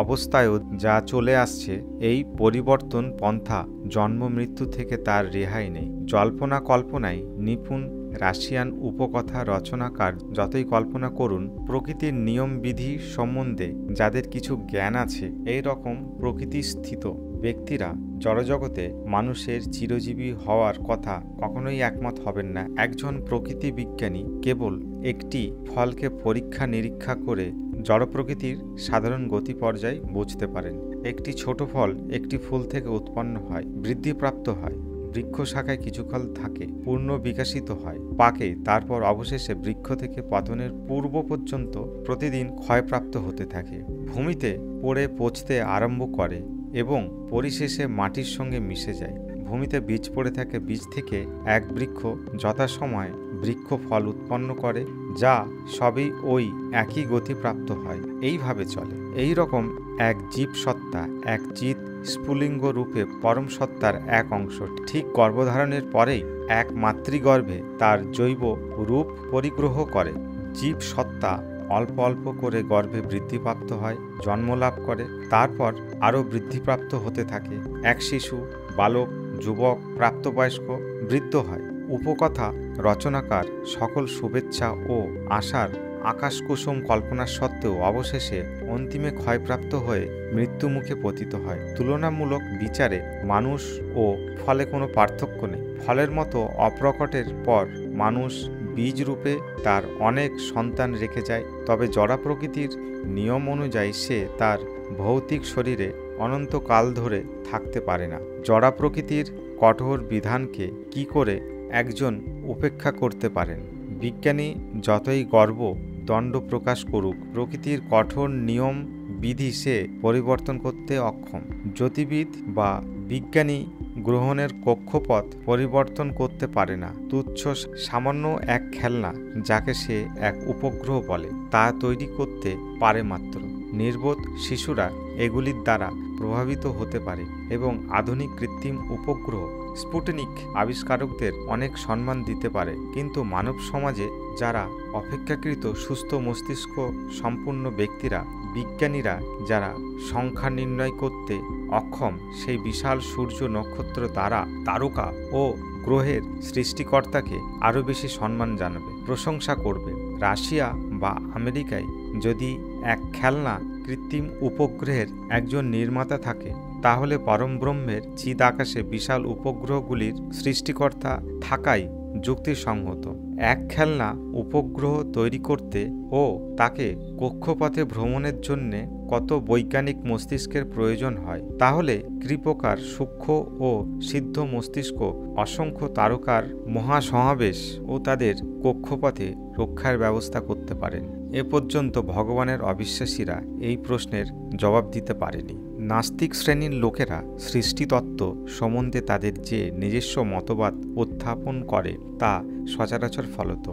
অবস্থায়ও যা চলে আসছে, এই পরিবর্তন পন্থা জন্ম মৃত্যু থেকে তার রেহাই নেই। জল্পনা কল্পনায় নিপুণ রাশিয়ান উপকথা রচনাকার যতই কল্পনা করুন, প্রকৃতির নিয়ম বিধি সম্বন্ধে যাদের কিছু জ্ঞান আছে, এই রকম প্রকৃতিস্থিত ব্যক্তিরা জড়জগতে মানুষের চিরজীবী হওয়ার কথা কখনোই একমত হবেন না। একজন প্রকৃতি বিজ্ঞানী কেবল একটি ফলকে পরীক্ষা নিরীক্ষা করে জড় প্রকৃতির সাধারণ গতি পর্যায় বুঝতে পারেন। একটি ছোট ফল একটি ফুল থেকে উৎপন্ন হয়, বৃদ্ধিপ্রাপ্ত হয়, বৃক্ষ শাখায় কিছুকাল থাকে, পূর্ণ বিকশিত হয়, পাকে, তারপর অবশেষে বৃক্ষ থেকে পতনের পূর্ব পর্যন্ত প্রতিদিন ক্ষয়প্রাপ্ত হতে থাকে, ভূমিতে পড়ে পচতে আরম্ভ করে এবং পরিশেষে মাটির সঙ্গে মিশে যায়। ভূমিতে বীজ পড়ে থাকে, বীজ থেকে এক বৃক্ষ যথাসময়ে বৃক্ষ ফল উৎপন্ন করে, যা সবই ওই একই গতি প্রাপ্ত হয়। এইভাবে চলে। এই রকম এক জীব সত্তা, এক চিৎ স্ফুলিঙ্গ রূপে পরম সত্তার এক অংশ ঠিক গর্ভধারণের পরেই এক মাতৃগর্ভে তার জৈব রূপ পরিগ্রহ করে। জীব সত্তা অল্প অল্প করে গর্ভে বৃদ্ধিপ্রাপ্ত হয়, জন্মলাভ করে, তারপর আরও বৃদ্ধিপ্রাপ্ত হতে থাকে। এক শিশু, বালক, যুবক, প্রাপ্তবয়স্ক, বৃদ্ধ হয়। উপকথা রচনাকার সকল শুভেচ্ছা ও আশার আকাশকুসুম কল্পনা সত্ত্বেও অবশেষে অন্তিমে ক্ষয়প্রাপ্ত হয়ে মৃত্যুমুখে পতিত হয়। তুলনামূলক বিচারে মানুষ ও ফলে কোনো পার্থক্য নেই। ফলের মতো অপ্রকটের পর মানুষ বীজ রূপে তার অনেক সন্তান রেখে যায়, তবে জড়া প্রকৃতির নিয়ম অনুযায়ী সে তার ভৌতিক শরীরে অনন্তকাল ধরে থাকতে পারে না। জড়া প্রকৃতির কঠোর বিধানকে কি করে একজন উপেক্ষা করতে পারেন? বিজ্ঞানী যতই গর্ব দণ্ড প্রকাশ করুক, প্রকৃতির কঠোর নিয়ম বিধি সে পরিবর্তন করতে অক্ষম। জ্যোতির্বিদ বা বিজ্ঞানী গ্রহণের কক্ষপথ পরিবর্তন করতে পারে না। তুচ্ছ সামান্য এক খেলনা, যাকে সে এক উপগ্রহ বলে, তা তৈরি করতে পারে মাত্র। নির্বোধ শিশুরা এগুলির দ্বারা প্রভাবিত হতে পারে এবং আধুনিক কৃত্রিম উপগ্রহ স্পুটনিক আবিষ্কারকদের অনেক সম্মান দিতে পারে, কিন্তু মানব সমাজে যারা অপেক্ষাকৃত সুস্থ মস্তিষ্ক সম্পূর্ণ ব্যক্তিরা, বিজ্ঞানীরা যারা সংখ্যা নির্ণয় করতে অক্ষম, সেই বিশাল সূর্য, নক্ষত্র, তারা, তারকা ও গ্রহের সৃষ্টিকর্তাকে আরও বেশি সম্মান জানাবে, প্রশংসা করবে। রাশিয়া বা আমেরিকায় যদি এক খেলনা কৃত্রিম উপগ্রহের একজন নির্মাতা থাকে, তাহলে পরমব্রহ্মের চিদ আকাশে বিশাল উপগ্রহগুলির সৃষ্টিকর্তা থাকাই যুক্তিসঙ্গত। এক খেলনা উপগ্রহ তৈরি করতে ও তাকে কক্ষপথে ভ্রমণের জন্য কত বৈজ্ঞানিক মস্তিষ্কের প্রয়োজন হয়? তাহলে কৃপকার সূক্ষ্ম ও সিদ্ধ মস্তিষ্ক অসংখ্য তারকার মহাসমাবেশ ও তাদের কক্ষপথে রক্ষার ব্যবস্থা করতে পারেন। এ পর্যন্ত ভগবানের অবিশ্বাসীরা এই প্রশ্নের জবাব দিতে পারেনি। নাস্তিক শ্রেণীর লোকেরা সৃষ্টিতত্ত্ব সম্বন্ধে তাদের যে নিজস্ব মতবাদ উত্থাপন করে তা সচরাচর ফলত।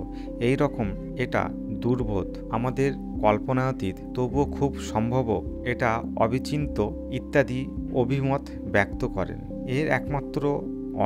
এই রকম এটা দুর্বোধ, আমাদের কল্পনাতীত, তবুও খুব সম্ভব এটা অবিচিন্ত ইত্যাদি অভিমত ব্যক্ত করেন। এর একমাত্র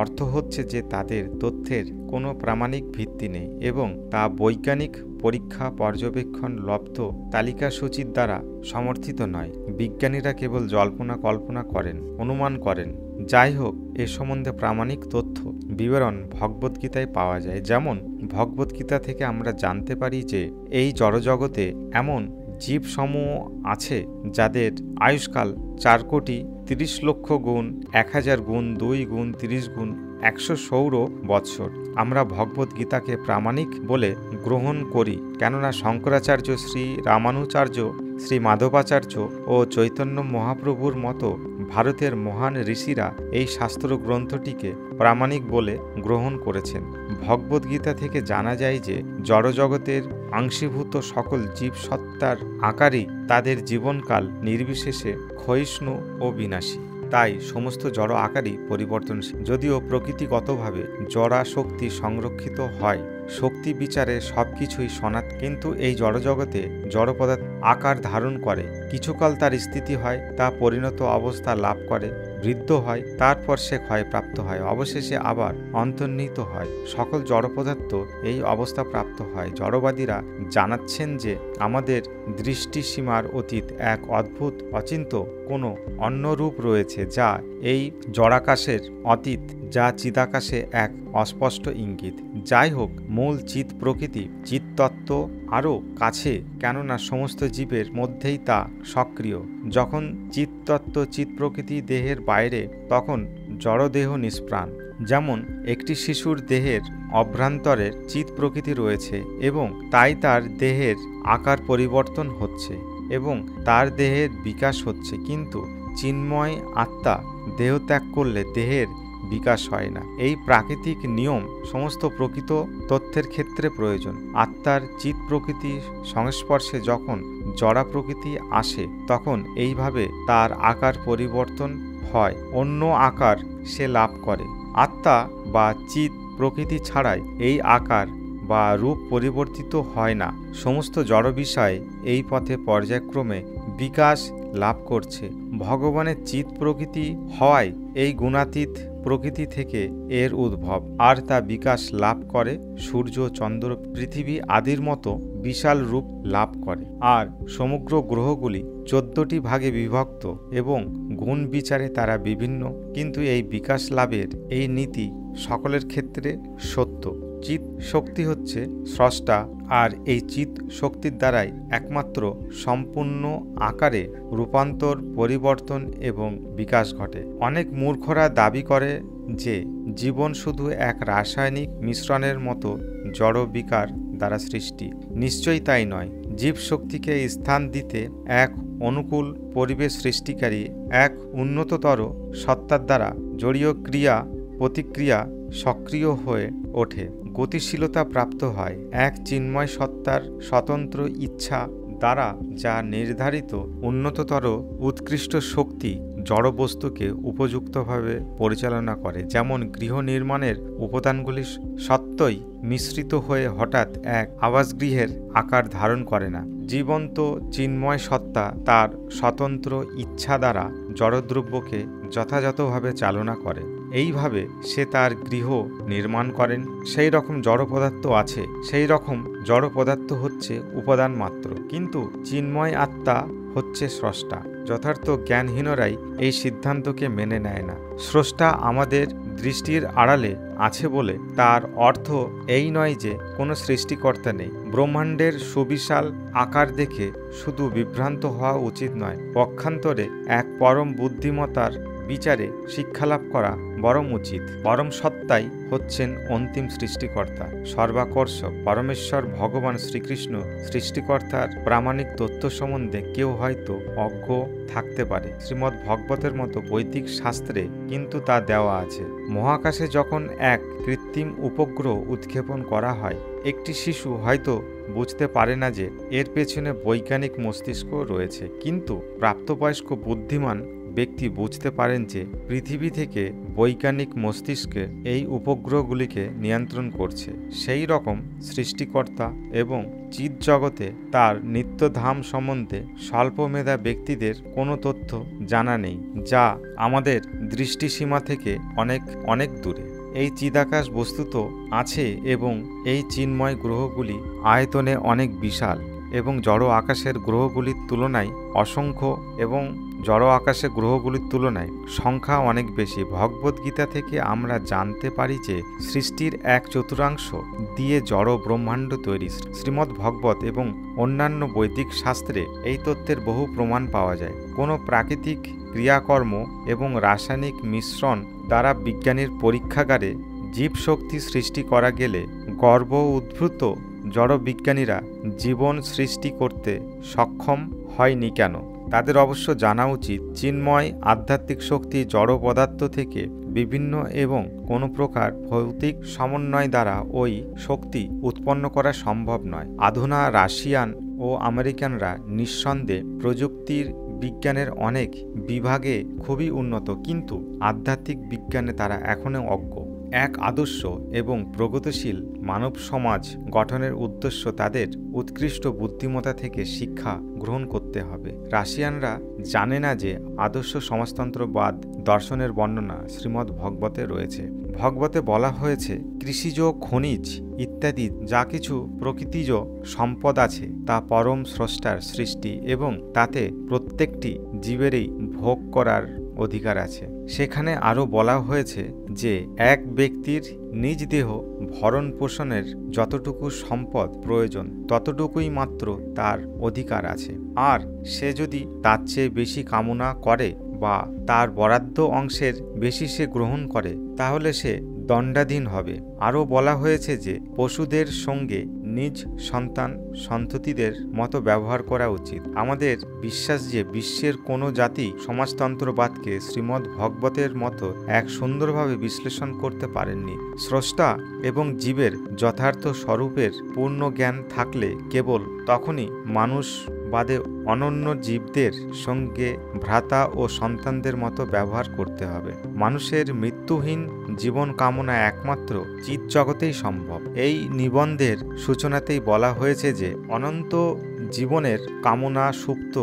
অর্থ হচ্ছে যে তাদের তথ্যের কোনো প্রামাণিক ভিত্তি নেই এবং তা বৈজ্ঞানিক পরীক্ষা পর্যবেক্ষণ লব্ধ তালিকাসূচির দ্বারা সমর্থিত নয়। বিজ্ঞানীরা কেবল জল্পনা কল্পনা করেন, অনুমান করেন। যাই হোক, এ সম্বন্ধে প্রামাণিক তথ্য বিবরণ ভগবদ্গীতায় পাওয়া যায়। যেমন ভগবদ্গীতা থেকে আমরা জানতে পারি যে এই জড়জগতে এমন জীবসমূহ আছে যাদের আয়ুষ্কাল 4,30,00,000 গুণ 1,000 গুণ 2 গুণ 30 গুণ 100 সৌর বৎসর। আমরা ভগবদ্গীতাকে প্রামাণিক বলে গ্রহণ করি, কেননা শঙ্করাচার্য, শ্রী রামানুচার্য, শ্রী মাধবাচার্য ও চৈতন্য মহাপ্রভুর মতো ভারতের মহান ঋষিরা এই শাস্ত্র গ্রন্থটিকে প্রামাণিক বলে গ্রহণ করেছেন। ভগবদ্গীতা থেকে জানা যায় যে জড়জগতের আংশীভূত সকল জীবসত্তার আকারই তাদের জীবনকাল নির্বিশেষে ক্ষয়িষ্ণু ও বিনাশী। তাই সমস্ত জড় আকারই পরিবর্তনশীল। যদিও প্রকৃতিগতভাবে জড়া শক্তি সংরক্ষিত হয়, শক্তি বিচারে সবকিছুই সনাতন, কিন্তু এই জড়জগতে জড় পদার্থ আকার ধারণ করে, কিছুকাল তার স্থিতি হয়, তা পরিণত অবস্থা লাভ করে, বৃদ্ধ হয়, তারপর সে ক্ষয়প্রাপ্ত হয়, অবশেষে আবার অন্তর্নিহিত হয়। সকল জড় পদার্থ এই অবস্থা প্রাপ্ত হয়। জড়বাদীরা জানাচ্ছেন যে আমাদের দৃষ্টিসীমার অতীত এক অদ্ভুত অচিন্ত্য কোনো অন্য রূপ রয়েছে, যা এই জড়াকাশের অতীত, যা চিদাকাশে এক অস্পষ্ট ইঙ্গিত। যাই হোক, মূল চিৎ প্রকৃতি, চিত্তত্ত্ব আরও কাছে, কেননা সমস্ত জীবের মধ্যেই তা সক্রিয়। যখন চিত্তত্ত্ব চিৎ প্রকৃতি দেহের বাইরে, তখন জড়দেহ নিষ্প্রাণ। যেমন একটি শিশুর দেহের অভ্যন্তরের চিৎ প্রকৃতি রয়েছে এবং তাই তার দেহের আকার পরিবর্তন হচ্ছে এবং তার দেহের বিকাশ হচ্ছে, কিন্তু চিন্ময় আত্মা দেহত্যাগ করলে দেহের বিকাশ হয় না। এই প্রাকৃতিক নিয়ম সমস্ত প্রকৃত তথ্যের ক্ষেত্রে প্রয়োজন। আত্মার চিৎ প্রকৃতির সংস্পর্শে যখন জড়া প্রকৃতি আসে, তখন এইভাবে তার আকার পরিবর্তন হয়, অন্য আকার সে লাভ করে। আত্মা বা চিৎ প্রকৃতি ছাড়াই এই আকার বা রূপ পরিবর্তিত হয় না। সমস্ত জড় বিষয় এই পথে পর্যায়ক্রমে বিকাশ লাভ করছে। ভগবানের চিৎ প্রকৃতি হওয়ায় এই গুণাতীত প্রকৃতি থেকে এর উদ্ভব, আর তা বিকাশ লাভ করে সূর্য, চন্দ্র, পৃথিবী আদির মতো বিশাল রূপ লাভ করে। আর সমগ্র গ্রহগুলি 14টি ভাগে বিভক্ত এবং গুণ বিচারে তারা বিভিন্ন, কিন্তু এই বিকাশ লাভের এই নীতি সকলের ক্ষেত্রে সত্য। চিৎ শক্তি হচ্ছে স্রষ্টা, আর এই চিৎ শক্তির দ্বারাই একমাত্র সম্পূর্ণ আকারে রূপান্তর, পরিবর্তন এবং বিকাশ ঘটে। অনেক মূর্খরা দাবি করে যে জীবন শুধু এক রাসায়নিক মিশ্রণের মতো জড় বিকার দ্বারা সৃষ্টি। নিশ্চয়ই তাই নয়। জীব শক্তিকে স্থান দিতে এক অনুকূল পরিবেশ সৃষ্টিকারী এক উন্নততর সত্তার দ্বারা জড়ীয় ক্রিয়া প্রতিক্রিয়া সক্রিয় হয়ে ওঠে, গতিশীলতা প্রাপ্ত হয়। এক চিন্ময় সত্তার স্বতন্ত্র ইচ্ছা দ্বারা যা নির্ধারিত উন্নততর উৎকৃষ্ট শক্তি জড়বস্তুকে উপযুক্তভাবে পরিচালনা করে। যেমন গৃহ নির্মাণের উপাদানগুলি সত্যই মিশ্রিত হয়ে হঠাৎ এক আবাসগৃহের আকার ধারণ করে না। জীবন্ত চিন্ময় সত্তা তার স্বতন্ত্র ইচ্ছা দ্বারা জড়দ্রব্যকে যথাযথভাবে চালনা করে। এইভাবে সে তার গৃহ নির্মাণ করেন। সেই রকম জড় পদার্থ আছে, সেই রকম জড় পদার্থ হচ্ছে উপাদান মাত্র, কিন্তু চিন্ময় আত্মা হচ্ছে স্রষ্টা। যথার্থ জ্ঞানহীনরাই এই সিদ্ধান্তকে মেনে নেয় না। স্রষ্টা আমাদের দৃষ্টির আড়ালে আছে বলে তার অর্থ এই নয় যে কোনো সৃষ্টিকর্তা নেই। ব্রহ্মাণ্ডের সুবিশাল আকার দেখে শুধু বিভ্রান্ত হওয়া উচিত নয়, পক্ষান্তরে এক পরম বুদ্ধিমত্তার বিচারে শিক্ষালাভ করা বরং উচিত। পরম সত্তাই হচ্ছেন অন্তিম সৃষ্টিকর্তা, সর্বাকর্ষক পরমেশ্বর ভগবান শ্রীকৃষ্ণ। সৃষ্টিকর্তার প্রামাণিক তথ্য সম্বন্ধে কেউ হয়তো অজ্ঞ থাকতে পারে, শ্রীমদ্ ভগবতের মতো বৈদিক শাস্ত্রে কিন্তু তা দেওয়া আছে। মহাকাশে যখন এক কৃত্রিম উপগ্রহ উৎক্ষেপণ করা হয়, একটি শিশু হয়তো বুঝতে পারে না যে এর পেছনে বৈজ্ঞানিক মস্তিষ্ক রয়েছে, কিন্তু প্রাপ্তবয়স্ক বুদ্ধিমান ব্যক্তি বুঝতে পারেন যে পৃথিবী থেকে বৈজ্ঞানিক মস্তিষ্কে এই উপগ্রহগুলিকে নিয়ন্ত্রণ করছে। সেই রকম সৃষ্টিকর্তা এবং চিৎ জগতে তার নিত্যধাম সম্বন্ধে স্বল্পমেধা ব্যক্তিদের কোনো তথ্য জানা নেই, যা আমাদের দৃষ্টিসীমা থেকে অনেক অনেক দূরে। এই চিদাকাশ বস্তুত আছে এবং এই চিন্ময় গ্রহগুলি আয়তনে অনেক বিশাল এবং জড় আকাশের গ্রহগুলির তুলনায় অসংখ্য এবং জড় আকাশে গ্রহগুলির তুলনায় সংখ্যা অনেক বেশি। ভগবদ্গীতা থেকে আমরা জানতে পারি যে সৃষ্টির 1/4 দিয়ে জড় ব্রহ্মাণ্ড তৈরি। শ্রীমদ্ ভগবত এবং অন্যান্য বৈদিক শাস্ত্রে এই তত্ত্বের বহু প্রমাণ পাওয়া যায়। কোনো প্রাকৃতিক ক্রিয়াকর্ম এবং রাসায়নিক মিশ্রণ দ্বারা বিজ্ঞানীর পরীক্ষাগারে জীবশক্তি সৃষ্টি করা গেলে গর্ভ উদ্ভূত জড় বিজ্ঞানীরা জীবন সৃষ্টি করতে সক্ষম হয়নি কেন? তাদের অবশ্য জানা উচিত চিন্ময় আধ্যাত্মিক শক্তি জড় পদার্থ থেকে বিভিন্ন এবং কোনো প্রকার ভৌতিক সমন্বয় দ্বারা ওই শক্তি উৎপন্ন করা সম্ভব নয়। আধুনা রাশিয়ান ও আমেরিকানরা নিঃসন্দেহে প্রযুক্তির বিজ্ঞানের অনেক বিভাগে খুবই উন্নত, কিন্তু আধ্যাত্মিক বিজ্ঞানে তারা এখনও অজ্ঞ। এক আদর্শ এবং প্রগতিশীল মানব সমাজ গঠনের উদ্দেশ্য তাদের উৎকৃষ্ট বুদ্ধিমত্তা থেকে শিক্ষা গ্রহণ করতে হবে। রাশিয়ানরা জানে না যে আদর্শ সমাজতন্ত্রবাদ দর্শনের বর্ণনা শ্রীমদ্ ভগবতে রয়েছে। ভগবতে বলা হয়েছে, কৃষিজ, খনিজ ইত্যাদি যা কিছু প্রকৃতিজ সম্পদ আছে তা পরম স্রষ্টার সৃষ্টি এবং তাতে প্রত্যেকটি জীবেরই ভোগ করার অধিকার আছে। সেখানে আরও বলা হয়েছে যে এক ব্যক্তির নিজ দেহ ভরণ পোষণের যতটুকু সম্পদ প্রয়োজন ততটুকুই মাত্র তার অধিকার আছে, আর সে যদি তার চেয়ে বেশি কামনা করে বা তার বরাদ্দ অংশের বেশি সে গ্রহণ করে তাহলে সে দণ্ডাধীন হবে। আরও বলা হয়েছে যে পশুদের সঙ্গে নিজ সন্তান সন্ততিদের মতো ব্যবহার করা উচিত। আমাদের বিশ্বাস যে বিশ্বের কোনো জাতি সমাজতন্ত্রবাদকে শ্রীমদ্ ভগবতের মতো এক সুন্দরভাবে বিশ্লেষণ করতে পারেননি। স্রষ্টা এবং জীবের যথার্থ স্বরূপের পূর্ণ জ্ঞান থাকলে কেবল তখনই মানুষ বাদে অনন্য জীবদের সঙ্গে ভ্রাতা ও সন্তানদের মতো ব্যবহার করতে হবে। মানুষের মৃত্যুহীন জীবন কামনা একমাত্র চিৎ জগতেই সম্ভব। এই নিবন্ধের সূচনাতেই বলা হয়েছে যে অনন্ত জীবনের কামনা সুপ্ত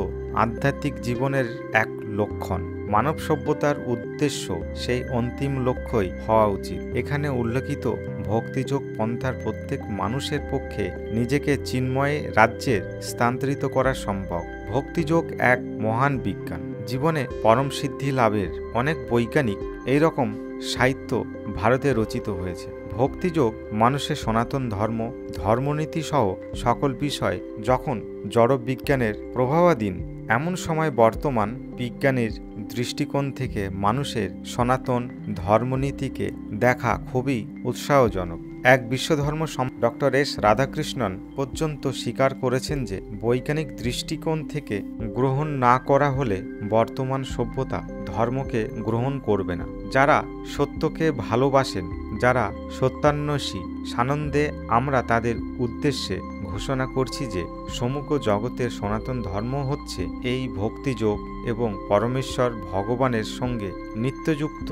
আধ্যাত্মিক জীবনের এক লক্ষণ। মানব সভ্যতার উদ্দেশ্য সেই অন্তিম লক্ষ্যই হওয়া উচিত। এখানে উল্লেখিত ভক্তিযোগ পন্থার প্রত্যেক মানুষের পক্ষে নিজেকে চিন্ময় রাজ্যের স্থানান্তরিত করা সম্ভব। ভক্তিযোগ এক মহান বিজ্ঞান। জীবনে পরম সিদ্ধি লাভের অনেক বৈজ্ঞানিক এই রকম সাহিত্য ভারতে রচিত হয়েছে। ভক্তিযোগ মানুষের সনাতন ধর্ম, ধর্মনীতি সহ সকল বিষয় যখন জড়বিজ্ঞানের প্রভাবাধীন, এমন সময় বর্তমান বিজ্ঞানের দৃষ্টিকোণ থেকে মানুষের সনাতন ধর্মনীতিকে দেখা খুবই উৎসাহজনক। এক বিশ্বধর্ম ডক্টর এস রাধাকৃষ্ণন পর্যন্ত স্বীকার করেছেন যে বৈজ্ঞানিক দৃষ্টিকোণ থেকে গ্রহণ না করা হলে বর্তমান সভ্যতা ধর্মকে গ্রহণ করবে না। যারা সত্যকে ভালোবাসেন, যারা সত্যান্বেষী, সানন্দে আমরা তাদের উদ্দেশ্যে ঘোষণা করছি যে সমগ্র জগতের সনাতন ধর্ম হচ্ছে এই ভক্তিযোগ এবং পরমেশ্বর ভগবানের সঙ্গে নিত্যযুক্ত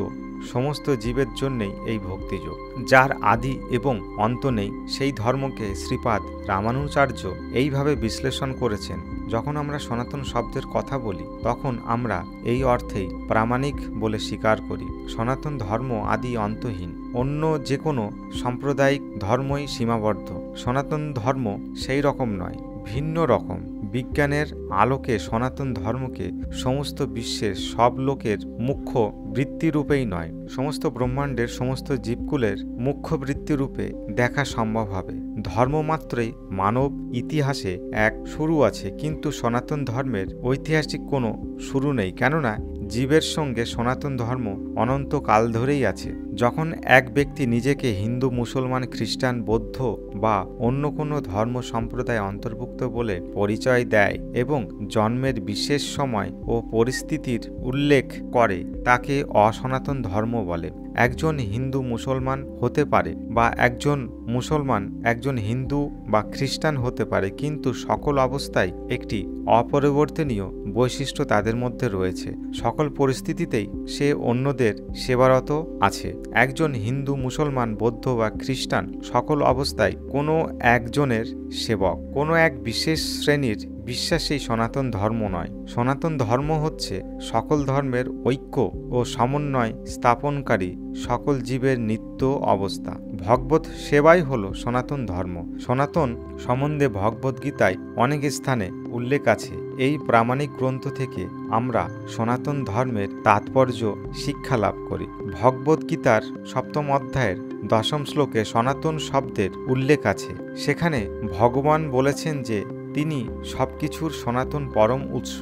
সমস্ত জীবের জন্যেই এই ভক্তিযোগ, যার আদি এবং অন্ত নেই। সেই ধর্মকে শ্রীপাদ রামানুজাচার্য এইভাবে বিশ্লেষণ করেছেন। যখন আমরা সনাতন শব্দের কথা বলি তখন আমরা এই অর্থেই প্রামাণিক বলে স্বীকার করি। সনাতন ধর্ম আদি অন্তহীন, অন্য যে কোনো সাম্প্রদায়িক ধর্মই সীমাবদ্ধ। সনাতন ধর্ম সেই রকম নয়, ভিন্ন রকম। বিজ্ঞানের আলোকে সনাতন ধর্মকে সমস্ত বিশ্বের সব লোকের মুখ্য বৃত্তিরূপেই নয়, সমস্ত ব্রহ্মাণ্ডের সমস্ত জীবকুলের মুখ্য বৃত্তিরূপে দেখা সম্ভব হবে। ধর্মমাত্রই মানব ইতিহাসে এক শুরু আছে, কিন্তু সনাতন ধর্মের ঐতিহাসিক কোনো শুরু নেই, কেননা জীবের সঙ্গে সনাতন ধর্ম অনন্তকাল ধরেই আছে। যখন এক ব্যক্তি নিজেকে হিন্দু, মুসলমান, খ্রিস্টান, বৌদ্ধ বা অন্য কোনো ধর্ম সম্প্রদায় অন্তর্ভুক্ত বলে পরিচয় দেয় এবং জন্মের বিশেষ সময় ও পরিস্থিতির উল্লেখ করে, তাকে অসনাতন ধর্ম বলে। একজন হিন্দু মুসলমান হতে পারে বা একজন মুসলমান একজন হিন্দু বা খ্রিস্টান হতে পারে, কিন্তু সকল অবস্থায় একটি অপরিবর্তনীয় বৈশিষ্ট্য তাদের মধ্যে রয়েছে। সকল পরিস্থিতিতেই সে অন্যদের সেবারত আছে। একজন হিন্দু, মুসলমান, বৌদ্ধ বা খ্রিস্টান সকল অবস্থায় কোনো একজনের সেবক। কোনো এক বিশেষ শ্রেণীর বিশ্বাসেই সনাতন ধর্ম নয়। সনাতন ধর্ম হচ্ছে সকল ধর্মের ঐক্য ও সমন্বয় স্থাপনকারী সকল জীবের নিত্য অবস্থা। ভগবত সেবাই হল সনাতন ধর্ম। সনাতন সম্বন্ধে ভগবদ্গীতায় অনেক স্থানে উল্লেখ আছে। এই প্রামাণিক গ্রন্থ থেকে আমরা সনাতন ধর্মের তাৎপর্য শিক্ষা লাভ করি। ভগবদ্গীতার 7ম অধ্যায়ের 10ম শ্লোকে সনাতন শব্দের উল্লেখ আছে। সেখানে ভগবান বলেছেন যে তিনি সবকিছুর সনাতন পরম উৎস,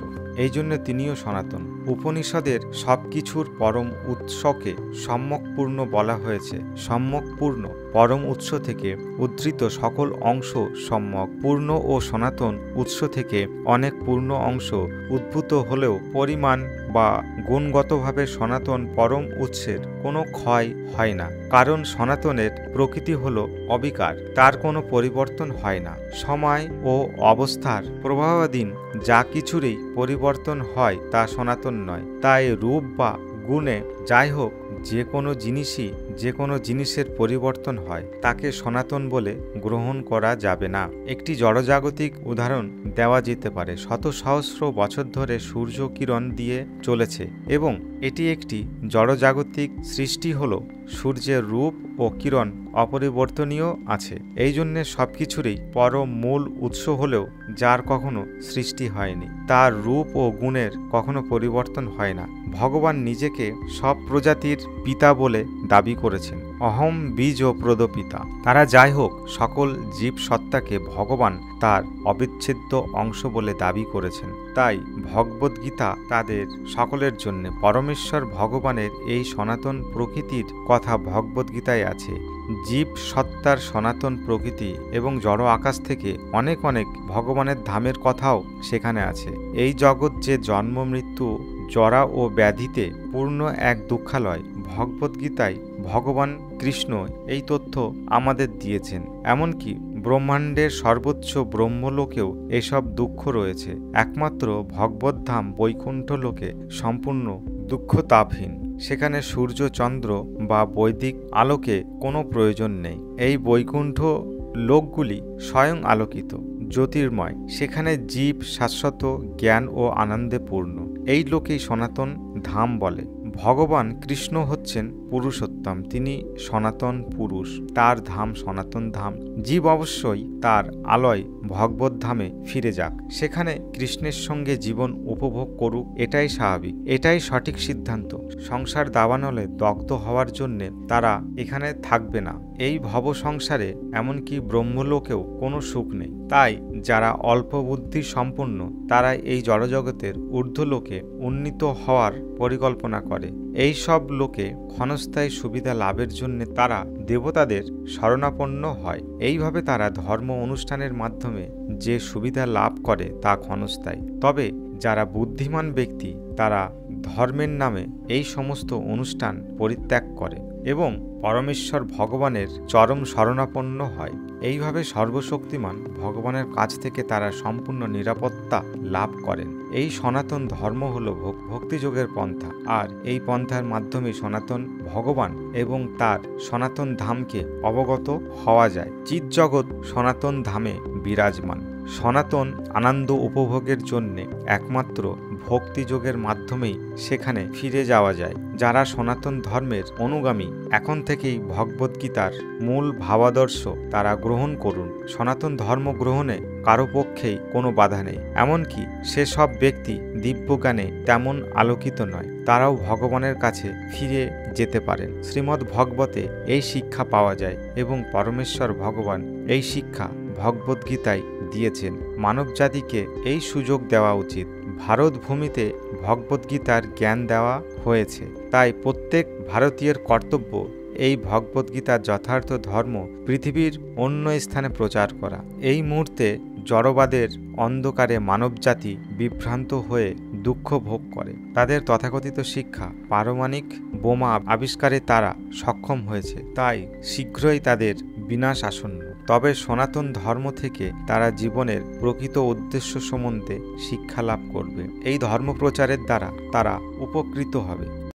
এই জন্য তিনিও সনাতন। উপনিষদের সবকিছুর পরম উৎসকে সম্যকপূর্ণ বলা হয়েছে। সম্যকপূর্ণ পরম উৎস থেকে উদ্ধৃত সকল অংশ সম্যক পূর্ণ ও সনাতন উৎস থেকে অনেক পূর্ণ অংশ উদ্ভূত হলেও পরিমাণ বা গুণগতভাবে সনাতন পরম উৎসের কোনো ক্ষয় হয় না, কারণ সনাতনের প্রকৃতি হল অবিকার, তার কোনো পরিবর্তন হয় না। সময় ও অবস্থার প্রভাবাধীন যা কিছুরই পরিবর্তন হয় তা সনাতন নয়। তাই রূপ বা গুণে যাই হোক, যে কোনো জিনিসের পরিবর্তন হয় তাকে সনাতন বলে গ্রহণ করা যাবে না। একটি জড়জাগতিক উদাহরণ দেওয়া যেতে পারে। শত সহস্র বছর ধরে সূর্য কিরণ দিয়ে চলেছে এবং এটি একটি জড়জাগতিক সৃষ্টি হল। সূর্যের রূপ ও কিরণ অপরিবর্তনীয় আছে, এই জন্যে সবকিছুরই পরম মূল উৎস হলেও যার কখনো সৃষ্টি হয়নি, তার রূপ ও গুণের কখনো পরিবর্তন হয় না। ভগবান নিজেকে সব প্রজাতির পিতা বলে দাবি করেছেন। অহম বীজ ও প্রদপিতা। তারা যাই হোক, সকল জীব সত্তাকে ভগবান তার অবিচ্ছেদ্য অংশ বলে দাবি করেছেন। তাই ভগবদ্গীতা তাদের সকলের জন্য। পরমেশ্বর ভগবানের এই সনাতন প্রকৃতির কথা ভগবদ্গীতায় আছে। জীব সত্তার সনাতন প্রকৃতি এবং জড় আকাশ থেকে অনেক অনেক ভগবানের ধামের কথাও সেখানে আছে। এই জগৎ যে জন্ম মৃত্যু জরা ও ব্যাধিতে পূর্ণ এক দুঃখালয়, ভগবদ্গীতায় ভগবান কৃষ্ণ এই তথ্য আমাদের দিয়েছেন। এমনকি ব্রহ্মাণ্ডের সর্বোচ্চ ব্রহ্মলোকেও এসব দুঃখ রয়েছে। একমাত্র ভগবদ্ধাম বৈকুণ্ঠ লোকে সম্পূর্ণ দুঃখতাপহীন। সেখানে সূর্য চন্দ্র বা বৈদিক আলোকে কোনো প্রয়োজন নেই। এই বৈকুণ্ঠ লোকগুলি স্বয়ং আলোকিত, জ্যোতির্ময়। সেখানে জীব শাশ্বত জ্ঞান ও আনন্দে পূর্ণ। এই লোকেই সনাতন ধাম বলে। ভগবান কৃষ্ণ হচ্ছেন পুরুষোত্তম, তিনি সনাতন পুরুষ, তার ধাম সনাতন ধাম। জীব অবশ্যই তার আলয় ভগবত ধামে ফিরে যাক, সেখানে কৃষ্ণের সঙ্গে জীবন উপভোগ করুক, এটাই স্বাভাবিক, এটাই সঠিক সিদ্ধান্ত। সংসার দাবানলে দগ্ধ হওয়ার জন্যে তারা এখানে থাকবে না। এই ভব সংসারে এমনকি ব্রহ্মলোকেও কোনো সুখ নেই। তাই যারা অল্প বুদ্ধি সম্পন্ন তারা এই জড়জগতের ঊর্ধ্বলোকে উন্নীত হওয়ার পরিকল্পনা করে। এই সব লোকে ক্ষণস্থায়ী সুবিধা লাভের জন্য তারা দেবতাদের শরণাপন্ন হয়। এইভাবে তারা ধর্ম অনুষ্ঠানের মাধ্যমে যে সুবিধা লাভ করে তা ক্ষণস্থায়ী। তবে যারা বুদ্ধিমান ব্যক্তি তারা ধর্মের নামে এই সমস্ত অনুষ্ঠান পরিত্যাগ করে এবং পরমেশ্বর ভগবানের চরম শরণাপন্ন হয়। এইভাবে সর্বশক্তিমান ভগবানের কাছ থেকে তারা সম্পূর্ণ নিরাপত্তা লাভ করেন। এই সনাতন ধর্ম হল ভক্তিযোগের পন্থা, আর এই পন্থার মাধ্যমে সনাতন ভগবান এবং তার সনাতন ধামকে অবগত হওয়া যায়। চিৎজগৎ সনাতন ধামে বিরাজমান। সনাতন আনন্দ উপভোগের জন্যে একমাত্র ভক্তিযোগের মাধ্যমেই সেখানে ফিরে যাওয়া যায়। যারা সনাতন ধর্মের অনুগামী এখন থেকেই ভগবদ্গীতার মূল ভাবাদর্শ তারা গ্রহণ করুন। সনাতন ধর্ম গ্রহণে কারো পক্ষেই কোনো বাধা নেই। এমনকি সেসব ব্যক্তি দিব্যজ্ঞানে তেমন আলোকিত নয়, তারাও ভগবানের কাছে ফিরে যেতে পারেন। শ্রীমদ্ ভগবতে এই শিক্ষা পাওয়া যায় এবং পরমেশ্বর ভগবান এই শিক্ষা ভগবদ্গীতায় দিয়েছেন। মানবজাতিকে এই সুযোগ দেওয়া উচিত। ভারত ভূমিতে ভগবদ্গীতার জ্ঞান দেওয়া হয়েছে, তাই প্রত্যেক ভারতীয়ের কর্তব্য এই ভগবদ্গীতার যথার্থ ধর্ম পৃথিবীর অন্য স্থানে প্রচার করা। এই মুহূর্তে জড়বাদের অন্ধকারে মানবজাতি বিভ্রান্ত হয়ে দুঃখ ভোগ করে। তাদের তথাকথিত শিক্ষা পারমাণবিক বোমা আবিষ্কারে তারা সক্ষম হয়েছে, তাই শীঘ্রই তাদের বিনাশ আসন্ন। তবে সনাতন ধর্ম থেকে তারা জীবনের প্রকৃত উদ্দেশ্য সম্বন্ধে শিক্ষা লাভ করবে। এই ধর্ম প্রচারের দ্বারা তারা উপকৃত হবে।